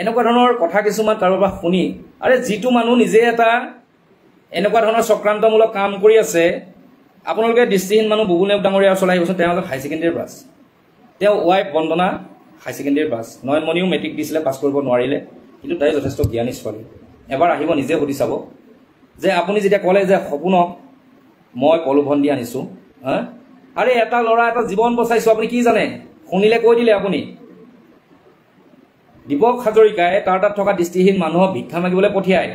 এনেকুৱা ধৰণৰ কথা কিছুমান কাৰোবাৰ পৰা শুনি, আৰে যিটো মানুহ নিজে এটা এনেকুৱা ধৰণৰ চক্ৰান্তমূলক কাম কৰি আছে, আপোনালোকে দৃষ্টিহীন মানুহ বুবুল নেওগ ডাঙৰীয়া চলাই আহিবচোন। তেওঁ এজন হাই ছেকেণ্ডেৰীৰ পাছ, তেওঁ ৱাইফ বন্দনা হাই ছেকেণ্ডেৰীৰ পাছ, নয়নমণিও মেট্ৰিক দিছিলে, পাছ কৰিব নোৱাৰিলে, কিন্তু তাই যথেষ্ট জ্ঞানী ছোৱালী। এবাৰ আহিব নিজে সুধি চাব যে আপুনি যেতিয়া ক'লে যে সপোনক মই প্ৰলোভন দি আনিছোঁ, আৰে এটা ল'ৰা এটা জীৱন বচাইছোঁ, আপুনি কি জানে? শুনিলে কৈ দিলে আপুনি। দীপক হাজৰিকাই তাৰ তাত থকা দৃষ্টিহীন মানুহক ভিক্ষা মাগিবলৈ পঠিয়ায়।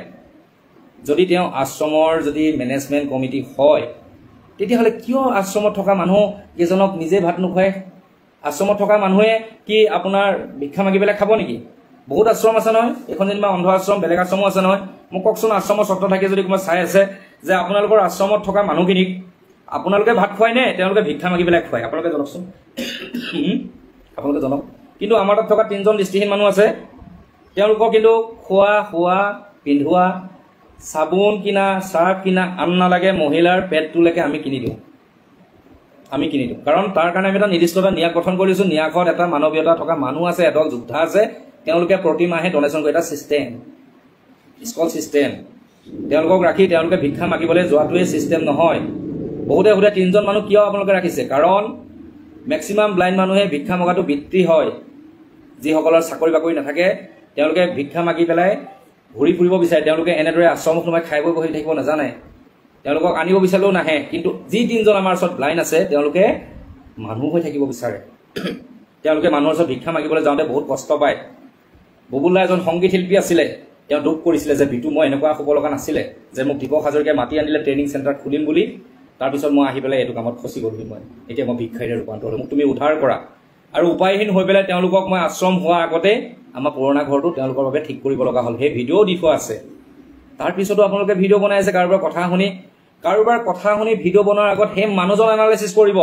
যদি তেওঁ আশ্ৰমৰ যদি মেনেজমেণ্ট কমিটি হয়, তেতিয়াহ'লে কিয় আশ্ৰমত থকা মানুহ কেইজনক নিজে ভাত নোখোৱায়? আশ্ৰমত থকা মানুহে কি আপোনাৰ ভিক্ষা মাগি পেলাই খাব নেকি? বহুত আশ্ৰম আছে নহয়, এইখন যেনিবা অন্ধ আশ্ৰম, বেলেগ আশ্ৰমো আছে নহয়। মোক কওকচোন, আশ্ৰমৰ স্বত্ব থাকে যদি কোনোবা চাই আছে যে আপোনালোকৰ আশ্ৰমত থকা মানুহখিনিক আপোনালোকে ভাত খুৱাই নে তেওঁলোকে ভিক্ষা মাগি পেলাই খুৱায়? আপোনালোকে জনাওকচোন, আপোনালোকে জনাওক। কিন্তু আমাৰ তাত থকা 3জন দৃষ্টিহীন মানুহ আছে, তেওঁলোকক কিন্তু খোৱা শোৱা পিন্ধোৱা, চাবোন কিনা, চাৰ্ফ কিনা, আন নালাগে, মহিলাৰ পেটটোলৈকে আমি কিনি দিওঁ। কাৰণ তাৰ কাৰণে আমি এটা নিৰ্দিষ্ট এটা ন্যাস গঠন কৰিছোঁ। ন্যাসত এটা মানৱীয়তা থকা মানুহ আছে, এদল যোদ্ধা আছে, তেওঁলোকে প্ৰতি মাহে ডনেশ্যন কৰে। এটা ছিষ্টেম, স্কল ছিষ্টেম। তেওঁলোকক ৰাখি তেওঁলোকে ভিক্ষা মাগিবলৈ যোৱাটোৱে ছিষ্টেম নহয়। বহুতে সোধে 3জন মানুহ কিয় আপোনালোকে ৰাখিছে? কাৰণ মেক্সিমাম ব্লাইণ্ড মানুহে ভিক্ষা মগাটো বৃত্তি হয়। যিসকলৰ চাকৰি বাকৰি নাথাকে তেওঁলোকে ভিক্ষা মাগি পেলাই ঘূৰি ফুৰিব বিচাৰে। তেওঁলোকে এনেদৰে আশ্ৰমত সোমাই খাই বৈ বহি থাকিব নাজানে, তেওঁলোকক আনিব বিচাৰিলেও নাহে। কিন্তু যি 3জন আমাৰ ওচৰত ব্লাইণ্ড আছে তেওঁলোকে মানুহ হৈ থাকিব বিচাৰে। তেওঁলোকে মানুহৰ ওচৰত ভিক্ষা মাগিবলৈ যাওঁতে বহুত কষ্ট পায়। বুবুল দা এজন সংগীত শিল্পী আছিলে, তেওঁ দুখ কৰিছিলে যে বিটু মই এনেকুৱা হ'ব লগা নাছিলে, যে মোক দীপক হাজৰিকাই মাতি আনিলে ট্ৰেইনিং চেণ্টাৰ খুলিম বুলি, তাৰপিছত মই আহি পেলাই এইটো কামত ফচি গ'লোহি। এতিয়া মই ভিক্ষাৰীৰে ৰূপান্তৰ হ'লোঁ, মোক তুমি উদ্ধাৰ কৰা। আৰু উপায়হীন হৈ পেলাই তেওঁলোকক মই আশ্ৰম হোৱাৰ আগতে আমাৰ পুৰণা ঘৰটো তেওঁলোকৰ বাবে ঠিক কৰিব লগা হ'ল। সেই ভিডিঅ'ও দি থোৱা আছে। তাৰপিছতো আপোনালোকে ভিডিঅ' বনাই আছে কাৰোবাৰ কথা শুনি ভিডিঅ' বনোৱাৰ আগত সেই মানুহজন এনালাইচিছ কৰিব।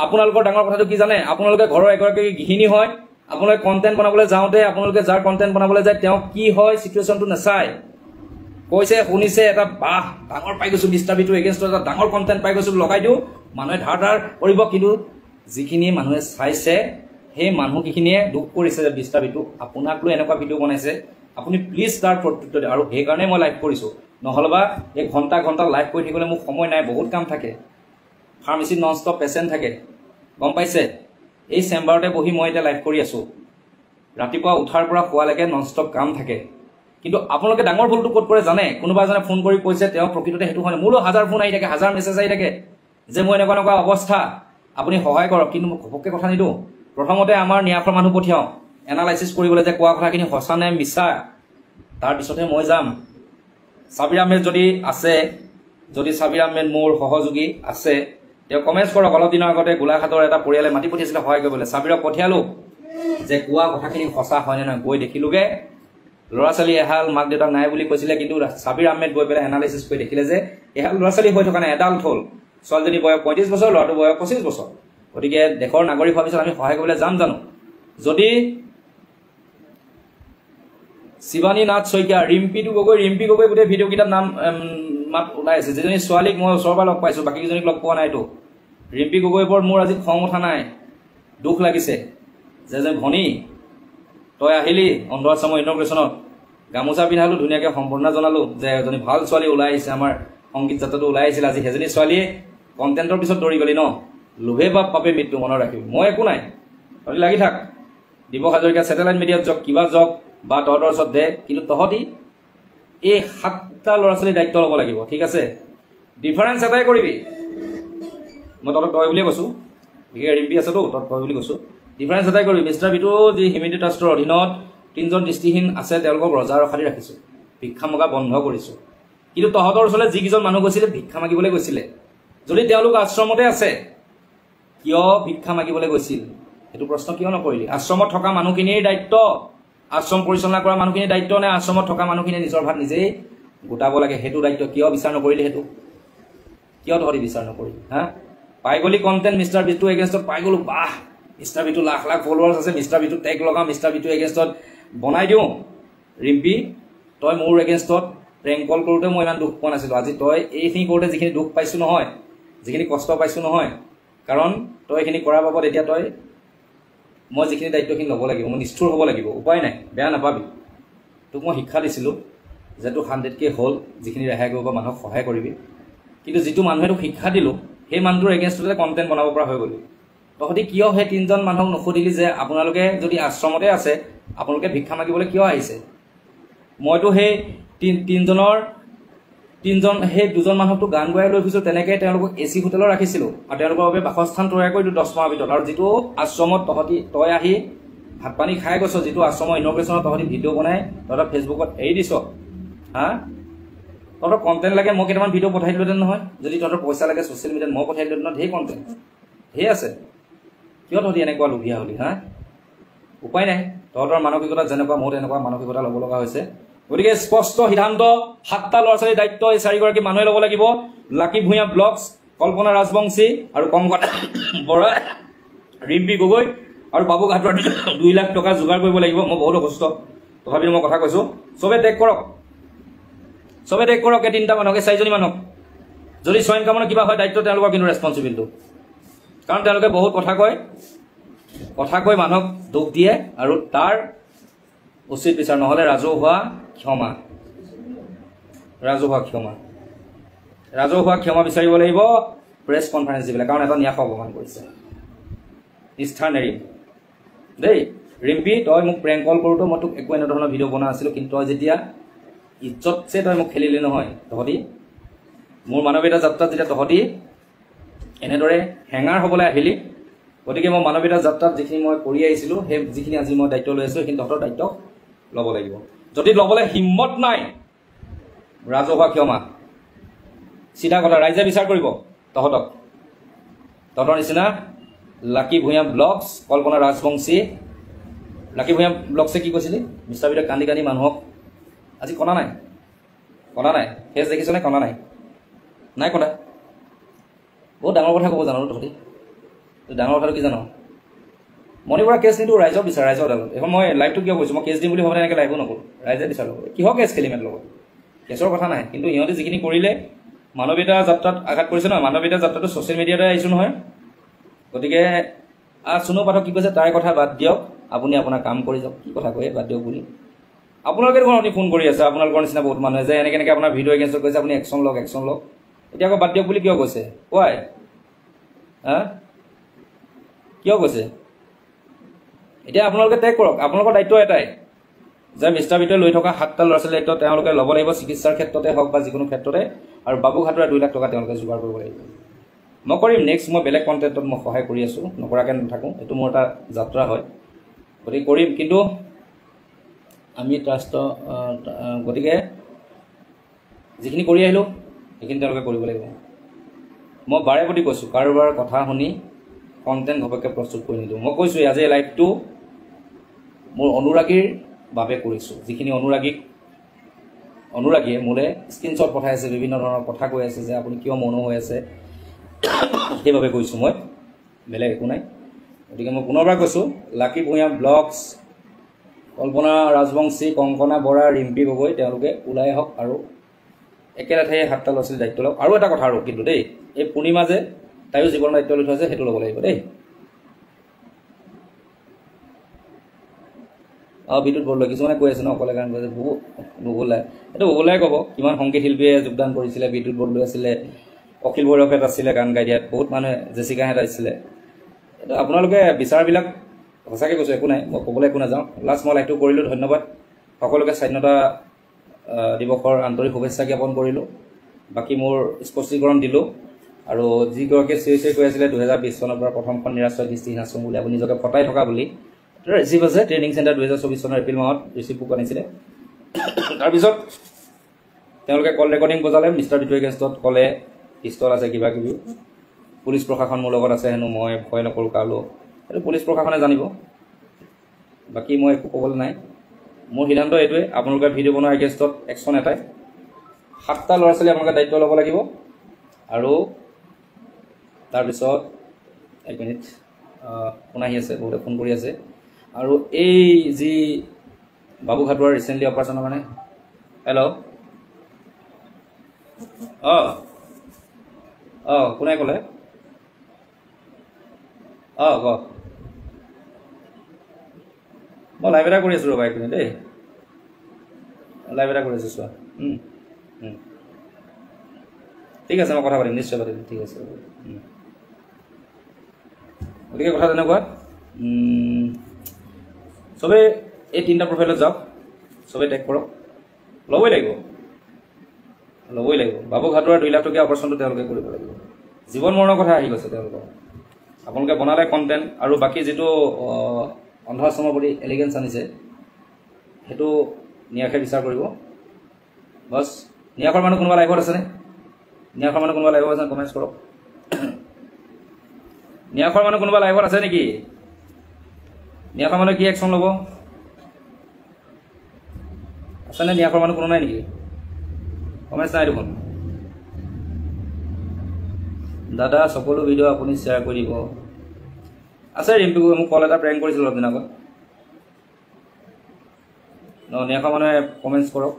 আপোনালোকৰ ডাঙৰ কথাটো কি জানে? আপোনালোকে ঘৰৰ এগৰাকী গৃহিণী হয়, আপোনালোকে কণ্টেণ্ট বনাবলৈ যাওঁতে আপোনালোকে যাৰ কণ্টেণ্ট বনাবলৈ যায় তেওঁ কি হয় চিটুৱেশ্যনটো নাচায়। কৈছে শুনিছে এটা বাহ ডাঙৰ পাই গৈছোঁ, মিষ্টাৰ বিটু এগেইনষ্টত এটা ডাঙৰ কণ্টেণ্ট পাই গৈছোঁ, লগাই দিওঁ, মানুহে ধাৰ কৰিব। কিন্তু যিখিনি মানুহে চাইছে সেই মানুহকেইখিনিয়ে দুখ কৰিছে যে মিষ্টাৰ বিটু আপোনাক লৈ এনেকুৱা ভিডিঅ' বনাইছে, আপুনি প্লিজ তাৰ প্ৰত্যুত্তৰ দিয়ক। আৰু সেইকাৰণে মই লাইভ কৰিছোঁ, নহ'লেবা এই ঘণ্টা লাইভ কৰি থাকিবলৈ মোৰ সময় নাই, বহুত কাম থাকে। ফাৰ্মাচীত নন ষ্টপ পেচেণ্ট থাকে, গম পাইছে? এই চেম্বাৰতে বহি মই এতিয়া লাইভ কৰি আছোঁ। ৰাতিপুৱা উঠাৰ পৰা শোৱালৈকে নন ষ্টপ কাম থাকে। কিন্তু আপোনালোকে ডাঙৰ ভুলটো ক'ত কৰে জানে? কোনোবা এজনে ফোন কৰি কৈছে তেওঁ প্ৰকৃততে সেইটো হয়। মোৰো 1000 ফোন আহি থাকে, 1000 মেছেজ আহি থাকে যে মোৰ এনেকুৱা অৱস্থা, আপুনি সহায় কৰক, কিন্তু মই ঘপককৈ কথা নিদিওঁ। প্ৰথমতে আমাৰ ন্যাসৰ মানুহ পঠিয়াওঁ এনালাইচিছ কৰিবলৈ যে কোৱা কথাখিনি সঁচা নে মিছা, তাৰপিছতহে মই যাম। ছাবিৰ আহমেদ যদি আছে, যদি ছাবিৰ আহমেদ মোৰ সহযোগী আছে, তেওঁ কমেণ্টছ কৰক। অলপ দিনৰ আগতে গোলাঘাটৰ এটা পৰিয়ালে মাতি পঠিয়াইছিলে সহায় কৰিবলৈ, ছাবিৰক পঠিয়ালোঁ যে কোৱা কথাখিনি সঁচা হয়নে নহয়। গৈ দেখিলোগৈ ল'ৰা ছোৱালী এহাল মাক দেউতাক নাই বুলি কৈছিলে, কিন্তু ছাবিৰ আহমেদ গৈ পেলাই এনালাইচিছ কৰি দেখিলে যে এহাল ল'ৰা ছোৱালী হৈ থকা নাই, এডাল্ট হ'ল। ছোৱালীজনী বয়স 35 বছৰ, ল'ৰাটো বয়স 25 বছৰ। গতিকে দেশৰ নাগৰিক হোৱাৰ পিছত আমি সহায় কৰিবলৈ যাম জানো? যদি শিৱানী নাথ শইকীয়া, ৰিম্পি গগৈ গোটেই ভিডিঅ'কেইটাত নাম মাত ওলাই আছে। যিজনী ছোৱালীক মই ওচৰৰ পৰা লগ পাইছোঁ, বাকীকেইজনীক লগ পোৱা নাইতো। ৰিম্পি গগৈৰ ওপৰত মোৰ আজি খং উঠা নাই, দুখ লাগিছে যে ভনী তই আহিলি অন্ধ আশ্ৰমৰ ইনগ্ৰেশ্যনত, গামোচা পিন্ধালোঁ, ধুনীয়াকৈ সম্বৰ্ধনা জনালোঁ যে এজনী ভাল ছোৱালী ওলাই আহিছে, আমাৰ সংগীত যাত্ৰাটো ওলাই আহিছিল। আজি সেইজনী ছোৱালীয়ে কণ্টেণ্টৰ পিছত দৌৰি গ'লি ন, লোভে বাপ পাপে মৃত্যু মনত ৰাখিবি। মই একো নাই, তহঁতি লাগি থাক, দিৱস হাজৰিকা ছেটেলাইট মিডিয়াত যাওক, কিবা যাওক বা তহঁতৰ ওচৰত দে, কিন্তু তহঁতি এই 7টা ল'ৰা ছোৱালীৰ দায়িত্ব ল'ব লাগিব, ঠিক আছে? ডিফাৰেঞ্চ এটাই কৰিবি, মই তহঁতক তই বুলিয়ে কৈছোঁ, বিশেষ ৰিম্পি আছেতো, তহঁত তই বুলি কৈছোঁ। ডিফাৰেঞ্চ এটাই কৰিবি, মিষ্টাৰ বিটু যি হিউমেনিটি ট্ৰাষ্টৰ অধীনত 3জন দৃষ্টিহীন আছে, তেওঁলোকক ৰজা ৰখাদি ৰাখিছোঁ, ভিক্ষা মগা বন্ধ কৰিছোঁ। কিন্তু তহঁতৰ ওচৰলৈ যিকেইজন মানুহ গৈছিলে ভিক্ষা মাগিবলৈ গৈছিলে, যদি তেওঁলোক আশ্ৰমতে আছে, কিয় ভিক্ষা মাগিবলৈ গৈছিল সেইটো প্ৰশ্ন কিয় নকৰিলি? আশ্ৰমত থকা মানুহখিনিৰ দায়িত্ব, আশ্ৰম পৰিচালনা কৰা মানুহখিনিৰ দায়িত্ব নে আশ্ৰমত থকা মানুহখিনিয়ে নিজৰ ভাত নিজেই গোটাব লাগে, সেইটো দায়িত্ব কিয় বিচাৰ নকৰিলি? সেইটো কিয় তহঁতি বিচাৰ নকৰিলি? হা, পাই গ'লি কণ্টেণ্ট মিষ্টাৰ বিটু এগেইনষ্টত পাই গ'লোঁ, বাহ মিষ্টাৰ বিটু লাখ লাখ ফলোৱাৰ্ছ আছে, মিষ্টাৰ বিটু টেগ লগাওঁ, মিষ্টাৰ বিটু এগেইনষ্টত বনাই দিওঁ। ৰিম্পি, তই মোৰ এগেইনষ্টত প্ৰেংক কল কৰোঁতে মই ইমান দুখ পোৱা নাছিলোঁ, আজি তই এইখিনি কৰোঁতে যিখিনি দুখ পাইছোঁ নহয়, যিখিনি কষ্ট পাইছোঁ নহয়, কাৰণ তই এইখিনি কৰাৰ বাবদ এতিয়া মই যিখিনি দায়িত্বখিনি ল'ব লাগিব, মই নিষ্ঠুৰ হ'ব লাগিব, উপায় নাই, বেয়া নাপাবি। তোক মই শিক্ষা দিছিলোঁ যে তোক 100K হ'ল, যিখিনি ৰেহাই কৰিব মানুহক সহায় কৰিবি, কিন্তু যিটো মানুহে তোক শিক্ষা দিলোঁ সেই মানুহটোৰ এগেইনষ্টতে কণ্টেণ্ট বনাব পৰা হৈ গ'লি। তহঁতি কিয় সেই 3জন মানুহক নুসুধিলি যে আপোনালোকে যদি আশ্ৰমতে আছে আপোনালোকে ভিক্ষা মাগিবলৈ কিয় আহিছে? মইতো সেই সেই 2জন মানুহকতো গান গোৱাই লৈ ফুৰিছোঁ, তেনেকৈ তেওঁলোকক AC হোটেলত ৰাখিছিলোঁ আৰু তেওঁলোকৰ বাবে বাসস্থান তৈয়াৰ কৰি দিলোঁ 10 মাহৰ ভিতৰত। আৰু যিটো আশ্ৰমত তই আহি ভাত পানী খাই গৈছ, যিটো আশ্ৰমৰ ইনগ্ৰেশ্যনত তহঁতি ভিডিঅ' বনাই তহঁতৰ ফেচবুকত এৰি দিছ, হা, তহঁতৰ কণ্টেণ্ট লাগে, মই কেইটামান ভিডিঅ' পঠাই দিলোঁহেঁতেন নহয়। যদি তহঁতৰ পইচা লাগে ছ'চিয়েল মিডিয়াত মই পঠাই দিলোঁহেঁতেন নহয়, ঢেৰ কণ্টেণ্ট ঢেৰ আছে। কিয় তহঁতি এনেকুৱা লোভীয়া হ'লি? হা, উপায় নাই, তহঁতৰ মানসিকতা যেনেকুৱা মোৰ তেনেকুৱা মানসিকতা ল'ব লগা হৈছে। গতিকে স্পষ্ট সিদ্ধান্ত, 7টা ল'ৰা ছোৱালীৰ দায়িত্ব এই 4গৰাকী মানুহে ল'ব লাগিব। লাকী ভূঞা ব্লগছ, কল্পনা ৰাজবংশী আৰু কংকন বৰা, ৰিম্পি গগৈ আৰু বাবু ঘাটৰ 2 লাখ টকা যোগাৰ কৰিব লাগিব। মই বহুত অসুস্থ, তথাপিও মই কথা কৈছোঁ, চবে টেগ কৰক, এই 3টা মানুহক, এই 4জনী মানুহক। যদি স্বয়ং কামনা কিবা হয় দায়িত্ব তেওঁলোকৰ, কিন্তু ৰেছপঞ্চিবিলিটো, কাৰণ তেওঁলোকে বহুত কথা কৈ মানুহক দুখ দিয়ে আৰু তাৰ উচিত বিচাৰ, নহ'লে ৰাজহুৱা ক্ষমা বিচাৰিব লাগিব প্ৰেছ কনফাৰেন্স দি পেলাই, কাৰণ এটা ন্যাস অপমান কৰিছে, নিষ্ঠাৰ নেৰিম দেই। ৰিম্পি, তই মোক প্ৰেংক কল কৰোঁতে মই তোক একো এনেধৰণৰ ভিডিঅ' বনোৱা আছিলোঁ, কিন্তু তই যেতিয়া ইজ্জতছে তই মোক খেলিলি নহয়, তহঁতি মোৰ মানৱীয়তা যাত্ৰাত যেতিয়া তহঁতি এনেদৰে হেঙাৰ হ'বলৈ আহিলি, গতিকে মই মানৱীয়তা যাত্ৰাত যিখিনি মই কৰি আহিছিলোঁ, সেই যিখিনি আজি মই দায়িত্ব লৈ আছোঁ, সেইখিনি তহঁতৰ দায়িত্ব ল'ব লাগিব। যদি ল'বলৈ হিম্মত নাই, ৰাজহুৱা ক্ষমা, চিধা কথা, ৰাইজে বিচাৰ কৰিব তহঁতৰ নিচিনা লাকী ভূঞা ব্লগছ, কল্পনা ৰাজবংশী। লাকী ভূঞা ব্লগছে কি কৈছিলি? মিষ্টাৰ বিটুক কান্দি কান্দি মানুহক আজি কণা নাই, ফেচ দেখিছনে? কণা নাই কণা। বহুত ডাঙৰ কথা ক'ব জানো তহঁতি? ডাঙৰ কথাটো কি জানো? মণিপুৰৰ কেছ নিদিওঁ, ৰাইজক বিচাৰ, ৰাইজৰ আদালত। এখন মই লাইভটো কিয় কৈছোঁ, মই কেছ দিম বুলি ভাবোঁ এনেকৈ লাইভো নকৰোঁ, ৰাইজে বিচাৰ ল'ব। কিহৰ কেছ খেলি মেলি লগত? কেছৰ কথা নাই, কিন্তু ইহঁতে যিখিনি কৰিলে মানৱীয়তা যাত্ৰাত আঘাত কৰিছে নহয়, মানৱীয়তা যাত্ৰাটো ছ'চিয়েল মিডিয়াতে আহিছোঁ নহয়। গতিকে চুনু পাঠক কি কৈছে, তাইৰ কথা বাদ দিয়ক, আপুনি আপোনাৰ কাম কৰি যাওক। কি কথা কয় বাদ দিয়ক বুলি? আপোনালোকে দেখোন আপুনি ফোন কৰি আছে, আপোনালোকৰ নিচিনা বহুত মানুহে যে এনেকৈ আপোনাৰ ভিডিঅ' এগেইনষ্টত কৈছে, আপুনি একশ্যন লওক। এতিয়া আকৌ বাদ দিয়ক বুলি কিয় কৈছে? ৱাই? হা, কিয় কৈছে? এতিয়া আপোনালোকে টেগ কৰক, আপোনালোকৰ দায়িত্ব এটাই যে মিষ্টাৰ বিটুৱে লৈ থকা 7টা ল'ৰা ছোৱালীৰ দায়িত্ব তেওঁলোকে ল'ব লাগিব, চিকিৎসাৰ ক্ষেত্ৰতে হওক বা যিকোনো ক্ষেত্ৰতে, আৰু বাবু ঘাটৰে 2 লাখ টকা তেওঁলোকে যোগাৰ কৰিব লাগিব। মই কৰিম নেক্সট মই বেলেগ কণ্টেণ্টত মই সহায় কৰি আছোঁ নকৰাকৈ নাথাকোঁ এইটো মোৰ এটা যাত্ৰা হয় গতিকে কৰিম কিন্তু আমি ট্ৰাষ্ট গতিকে যিখিনি কৰি আহিলোঁ সেইখিনি তেওঁলোকে কৰিব লাগিব মই বাৰে প্ৰতি কৈছোঁ কাৰোবাৰ কথা শুনি কণ্টেণ্ট ঘপককৈ প্ৰস্তুত কৰি নিদিওঁ মই কৈছোঁ আজি এই লাইভটো মোৰ অনুৰাগীৰ বাবে কৰিছোঁ যিখিনি অনুৰাগীয়ে মোলৈ স্ক্ৰীনশ্বট পঠাই আছে বিভিন্ন ধৰণৰ কথা কৈ আছে যে আপুনি কিয় মনো হৈ আছে সেইবাবে কৈছোঁ মই বেলেগ একো নাই গতিকে মই পুনৰবাৰ কৈছোঁ লাকি ভূঞা ব্লগছ কল্পনা ৰাজবংশী কংকনা বৰা ৰিম্পী গগৈ তেওঁলোকে ওলাই আহক আৰু একেলেঠাই হাতটা ল'ৰা ছোৱালীৰ দায়িত্ব লওক আৰু এটা কথা আৰু কিন্তু দেই এই পূৰ্ণিমা যে তাইও জীৱনৰ দায়িত্ব লৈ থৈছে সেইটো ল'ব লাগিব দেই বিদ্যুৎ বৰদলৈ কিছুমানে কৈ আছে ন অকলে গান কৈছে বুবুলাই এইটো বুবুলাই ক'ব কিমান সংগীত শিল্পীয়ে যোগদান কৰিছিলে বিদ্যুৎ বৰদলৈ আছিলে অখিল বৈৰভেট আছিলে গান গাই দিয়াত বহুত মানুহে জেচিকাহেঁত আছিলে এইটো আপোনালোকে বিচাৰবিলাক সঁচাকৈ কৈছোঁ একো নাই মই ক'বলৈ একো নাযাওঁ লাষ্ট মই লাইভটো কৰিলোঁ ধন্যবাদ সকলোকে স্বাধীনতা দিৱসৰ আন্তৰিক শুভেচ্ছা জ্ঞাপন কৰিলোঁ বাকী মোৰ স্পষ্টীকৰণ দিলোঁ আৰু যিগৰাকীয়ে চিঞৰি কৈ আছিলে 2020 চনৰ পৰা প্ৰথমখন নিৰাশ্ৰয় দৃষ্টিহীন আশ্ৰম বুলি আপুনি নিজকে ফটাই থকা বুলি ৰিচিভ আছে ট্ৰেইনিং চেণ্টাৰ 2024 চনৰ এপ্ৰিল মাহত ৰিচিভ বুক আনিছিলে তাৰপিছত তেওঁলোকে কল ৰেকৰ্ডিং বজালে মিষ্টাৰ বিটু এগেইনষ্টত ক'লে পিষ্টল আছে কিবা কিবি পুলিচ প্ৰশাসন মোৰ লগত আছে হেনো মই ভয় নকৰোঁ কালো এইটো পুলিচ প্ৰশাসনে জানিব বাকী মই একো ক'বলৈ নাই মোৰ সিদ্ধান্ত এইটোৱে আপোনালোকে ভিডিঅ' বনোৱাৰ এগেইনষ্টত একশ্যন এটাই 7টা ল'ৰা ছোৱালী আপোনালোকে দায়িত্ব ল'ব লাগিব আৰু তাৰপিছত 1 মিনিট ফোন আহি আছে বহুতে ফোন কৰি আছে আৰু এই যি বাবু ঘাটুৱাৰ ৰিচেণ্টলি অপাৰেশ্যনৰ মানে হেল্ল' কোনে ক'লে কওক মই লাইভ এটা কৰি আছোঁ ৰ'বা একদিন দেই লাইভ এটা কৰি আছোঁ চোৱা ঠিক আছে মই কথা পাতিম নিশ্চয় পাতিম ঠিক আছে গতিকে কথা তেনেকুৱা চবেই এই 3টা প্ৰফাইলত যাওক চবেই টেগ কৰক ল'বই লাগিব বাবু ঘাটুৱাৰ 2 লাখ টকীয়া অপাৰেশ্যনটো তেওঁলোকে কৰিব লাগিব জীৱন মৰণৰ কথা আহি গৈছে তেওঁলোকৰ আপোনালোকে বনালে কণ্টেণ্ট আৰু বাকী যিটো অন্ধাশ্ৰমৰ প্ৰতি এলিগেঞ্চ আনিছে সেইটো নিয়াসে বিচাৰ কৰিব বছ নিয়াসৰ মানুহ কোনোবা লাইভত আছেনে কমেণ্টছ কৰক নিয়াসৰ মানুহ কোনোবা লাইভত আছে নেকি নিয়াসৰ মানুহে কি একশ্যন ল'ব আছেনে নিয়াসৰ মানুহ কোনো নাই নেকি কমেণ্টছ নাই দেখোন দাদা সকলো ভিডিঅ' আপুনি শ্বেয়াৰ কৰি দিব আছে ৰিম্পী মোক কল এটা প্ৰেংক কৰিছিলোঁ অলপ দিন আগত নিয়াসৰ মানুহে কমেণ্টছ কৰক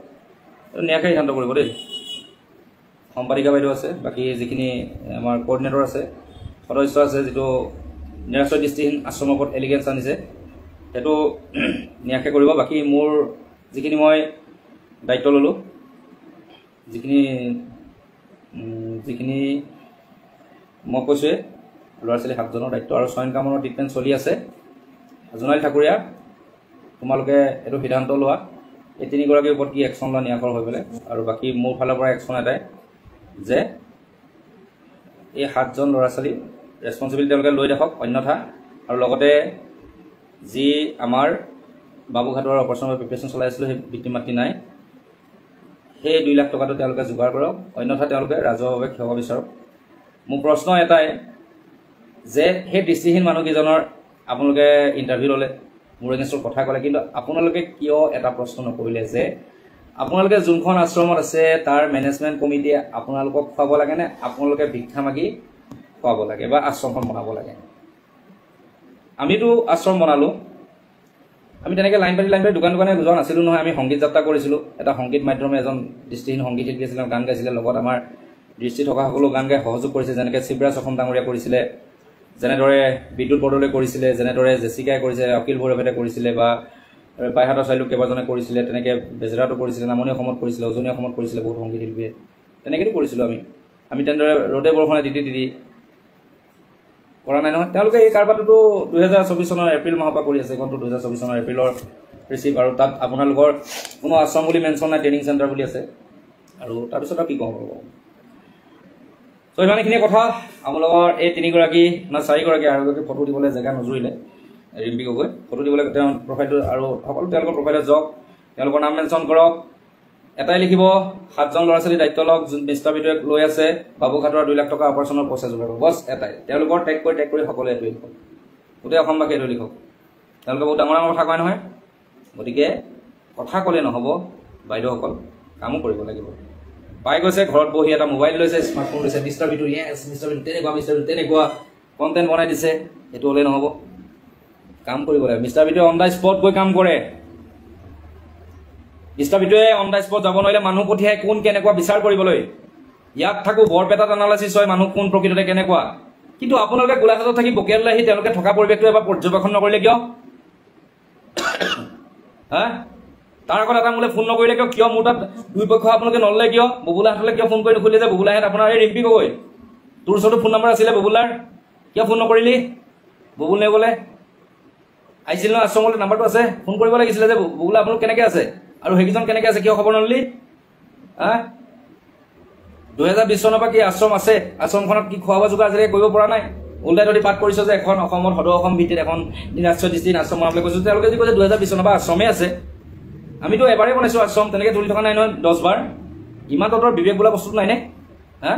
নিয়াসে সিদ্ধান্ত কৰিব দেই সম্পাদিকা বাইদেউ আছে বাকী যিখিনি আমাৰ কোঅৰ্ডিনেটৰ আছে সদস্য আছে যিটো নিৰাশ্ৰয় দৃষ্টিহীন আশ্ৰমৰ ওপৰত এলিগেঞ্চ আনিছে সেইটো নিয়াসে কৰিব বাকী মোৰ যিখিনি মই দায়িত্ব ল'লোঁ যিখিনি মই কৈছোঁৱে ল'ৰা ছোৱালী 7জনৰ দায়িত্ব আৰু স্বয়ং কামৰ ট্ৰিটমেণ্ট চলি আছে জোনালী ঠাকুৰীয়া তোমালোকে এইটো সিদ্ধান্ত লোৱা এই 3গৰাকীৰ ওপৰত কি একশ্যন লোৱা নিয়াসৰ হৈ পেলাই আৰু বাকী মোৰ ফালৰ পৰা একশ্যন এটাই যে এই 7জন ল'ৰা ছোৱালী ৰেছপঞ্চিবিলিটি তেওঁলোকে লৈ দেখাওক অন্যথা আৰু লগতে যি আমাৰ বাবু ঘাটুৱাৰ অপাৰেশ্যনৰ প্ৰিপেৰেশ্যন চলাই আছিলোঁ সেই পিতৃ মাতৃ নাই সেই 2 লাখ টকাটো তেওঁলোকে যোগাৰ কৰক অন্যথা তেওঁলোকে ৰাজহুৱাভাৱে ক্ষমা বিচাৰক মোৰ প্ৰশ্ন এটাই যে সেই দৃষ্টিহীন মানুহকেইজনৰ আপোনালোকে ইণ্টাৰভিউ ল'লে মোৰ এগেইনষ্টত কথা ক'লে কিন্তু আপোনালোকে কিয় এটা প্ৰশ্ন নকৰিলে যে আপোনালোকে যোনখন আশ্ৰমত আছে তাৰ মেনেজমেণ্ট কমিটিয়ে আপোনালোকক খুৱাব লাগেনে আপোনালোকে ভিক্ষা মাগি খুৱাব লাগে বা আশ্ৰমখন বনাব লাগে আমিতো আশ্ৰম বনালোঁ আমি তেনেকৈ লাইন পাতি দোকানে যোৱা নাছিলোঁ নহয় আমি সংগীত যাত্ৰা কৰিছিলোঁ এটা সংগীত মাধ্যমে এজন দৃষ্টিহীন সংগীত শিল্পী আছিলে গান গাইছিলে লগত আমাৰ দৃষ্টি থকাসকলেও গান গাই সহযোগ কৰিছে যেনেকৈ শিৱৰাজ অসম ডাঙৰীয়া কৰিছিলে যেনেদৰে বিদ্যুৎ বৰদলৈ কৰিছিলে যেনেদৰে জেচিকাই কৰিছে অখিল বৈৰভেটে কৰিছিলে বা বাইহাটৰ চাইলোক কেইবাজনে কৰিছিলে তেনেকৈ বেজেৰাটো কৰিছিলে নামনি অসমত কৰিছিলে উজনি অসমত কৰিছিলে বহুত সংগীত শিল্পীয়ে তেনেকৈতো কৰিছিলোঁ আমি তেনেদৰে ৰ'দে বৰষুণে তিতি কৰা নাই নহয় তেওঁলোকে এই কাৰবাৰটোতো 2024 চনৰ এপ্ৰিল মাহৰ পৰা কৰি আছে এইখনটো 2024 চনৰ এপ্ৰিলৰ ৰিচিভ আৰু তাত আপোনালোকৰ কোনো আশ্ৰম বুলি মেনশ্যন নাই ট্ৰেইনিং চেণ্টাৰ বুলি আছে আৰু তাৰপিছত আৰু কি কওঁ তো ইমানখিনিয়ে কথা আপোনালোকৰ এই 3গৰাকী না 4গৰাকী আৰু ফটো দিবলৈ জেগা নজুৰিলে ৰিম্পী গগৈ ফটো দিবলৈ তেওঁ প্ৰফাইলটো আৰু সকলো তেওঁলোকৰ প্ৰফাইলত যাওক তেওঁলোকৰ নাম মেনশ্যন কৰক এটাই লিখিব 7জন ল'ৰা ছোৱালী দায়িত্ব লওক যোন মিষ্টাৰ বিটোৱে লৈ আছে বাবুঘাটৰ 2 লাখ টকা অপাৰেশ্যনৰ পইচা যোগাৰ কৰিব বছ এটাই তেওঁলোকৰ টেগ কৰি সকলোৱে এইটোৱে লিখক গোটেই অসমবাসী এইটো লিখক তেওঁলোকে বহুত ডাঙৰ কথা কয় নহয় গতিকে কথা ক'লে নহ'ব বাইদেউসকল কামো কৰিব লাগিব পাই গৈছে ঘৰত বহি এটা মোবাইল লৈছে স্মাৰ্টফোন লৈছে mister Bitu yes mister Bitu তেনেকুৱা কণ্টেণ্ট বনাই দিছে সেইটো হ'লে নহ'ব কাম কৰিব লাগিব মিষ্টাৰ বিটুৱে অন দ্য স্পট গৈ কাম কৰে মিষ্টাৰ বিটুৱে অন দ্য স্পট যাব নোৱাৰিলে মানুহ পঠিয়াই কোন কেনেকুৱা বিচাৰ কৰিবলৈ ইয়াত থাকোঁ বৰপেটাত এনালাইচিছ হয় মানুহ কোন প্ৰকৃততে কেনেকুৱা কিন্তু আপোনালোকে গোলাঘাটত থাকি বকিয়াললৈ আহি তেওঁলোকে থকা পৰিৱেশটো এবাৰ পৰ্যবেক্ষণ নকৰিলে কিয় হা তাৰ আগত এটা মোলৈ ফোন নকৰিলে কিয় মোৰ তাত দুই পক্ষ আপোনালোকে নললে কিয় ববুলাহাটলৈ কিয় ফোন কৰি নুখুলিলে যে ববুলাহাট আপোনাৰ এই ৰিম্পী গগৈ তোৰ ওচৰতো ফোন নম্বৰ আছিলে ববুলাৰ কিয় ফোন নকৰিলি ববুল নে বোলে আহিছিল ন আশ্ৰমলৈ নাম্বাৰটো আছে ফোন কৰিব লাগিছিলে যে ববুলা আপোনালোক কেনেকৈ আছে আৰু সেইকেইজন কেনেকৈ আছে কিয় খবৰ নললি হা 2020 চনৰ পৰা কি আশ্ৰম আছে আশ্ৰমখনত কি খোৱা বোৱা যোগাৰ আজিলৈকে কৰিব পৰা নাই উল্টাই যদি পাঠ কৰিছ যে এখন অসমত সদৌ অসম ভিত্তিত এখন ৰাষ্ট্ৰীয় দৃষ্টিত আশ্ৰম বনাবলৈ কৈছোঁ তেওঁলোকে যদি কৈছে 2020 চনৰ পৰা আশ্ৰমেই আছে আমিতো এবাৰেই বনাইছোঁ আশ্ৰম তেনেকৈ তুলি থকা নাই নহয় 10 বাৰ ইমান তহঁতৰ বিবেক বোলা বস্তুটো নাইনে হা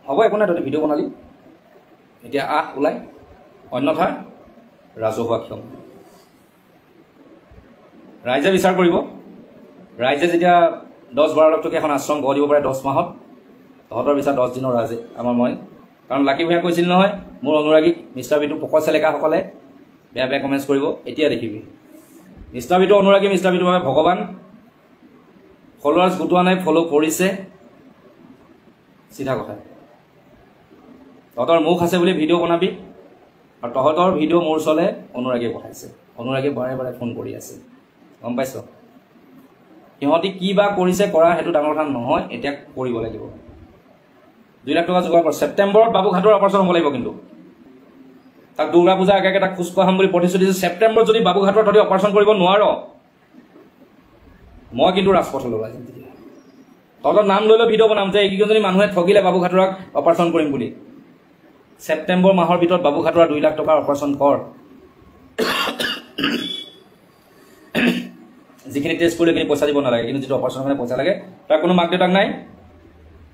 হ'ব একো নাই তহঁতে ভিডিঅ' বনালি এতিয়া ওলাই অন্যথা ৰাজহুৱা ক্ষম ৰাইজে বিচাৰ কৰিব ৰাইজে যেতিয়া 10-12 লাখ টকা এখন আশ্ৰম গঢ় দিব পাৰে 10 মাহত তহঁতৰ বিচাৰ 10 দিনৰ ৰাজে আমাৰ মই কাৰণ লাকি ভূঞা কৈছিল নহয় মোৰ অনুৰাগীক মিষ্টাৰ বিটু পকচ এলেকাসকলে বেয়া কমেণ্টছ কৰিব এতিয়া দেখিবি মিষ্টাৰ বিটু অনুৰাগী মিষ্টাৰ বিটু বাবে ভগৱান ফলোৱাৰ্ছ গোটোৱা নাই ফ'ল' কৰিছে চিধা কথা তহঁতৰ মুখ আছে বুলি ভিডিঅ' বনাবি আৰু তহঁতৰ ভিডিঅ' মোৰ চলে অনুৰাগীয়ে পঠাইছে অনুৰাগীয়ে বাৰে বাৰে ফোন কৰি আছে গম পাইছ সিহঁতি কি বা কৰিছে কৰা সেইটো ডাঙৰ কথা নহয় এতিয়া কৰিব লাগিব 2 লাখ টকা যোগাৰ কৰ ছেপ্টেম্বৰত বাবুঘাটৰ অপাৰেশ্যন হ'ব লাগিব কিন্তু তাক দুৰ্গা পূজা আগে তাক খোজ কঢ়াম বুলি প্ৰতিশ্ৰুতি দিছোঁ ছেপ্টেম্বৰত যদি বাবুঘাটৰ তহঁতি অপাৰেশ্যন কৰিব নোৱাৰ মই কিন্তু ৰাজপথলৈ ওলাই যাম তেতিয়া তহঁতৰ নাম লৈ ভিডিঅ' বনাম যে এইকেইজনী মানুহে ঠগিলে বাবুঘাটৰক অপাৰেশ্যন কৰিম বুলি ছেপ্টেম্বৰ মাহৰ ভিতৰত বাবুঘাটৰ 2 লাখ টকাৰ অপাৰেশ্যন কৰ যিখিনি টেষ্ট কৰিলে সেইখিনি পইচা দিব নালাগে কিন্তু যিটো অপাৰেশ্যনৰ কাৰণে পইচা লাগে তাৰ কোনো মাক দেউতাক নাই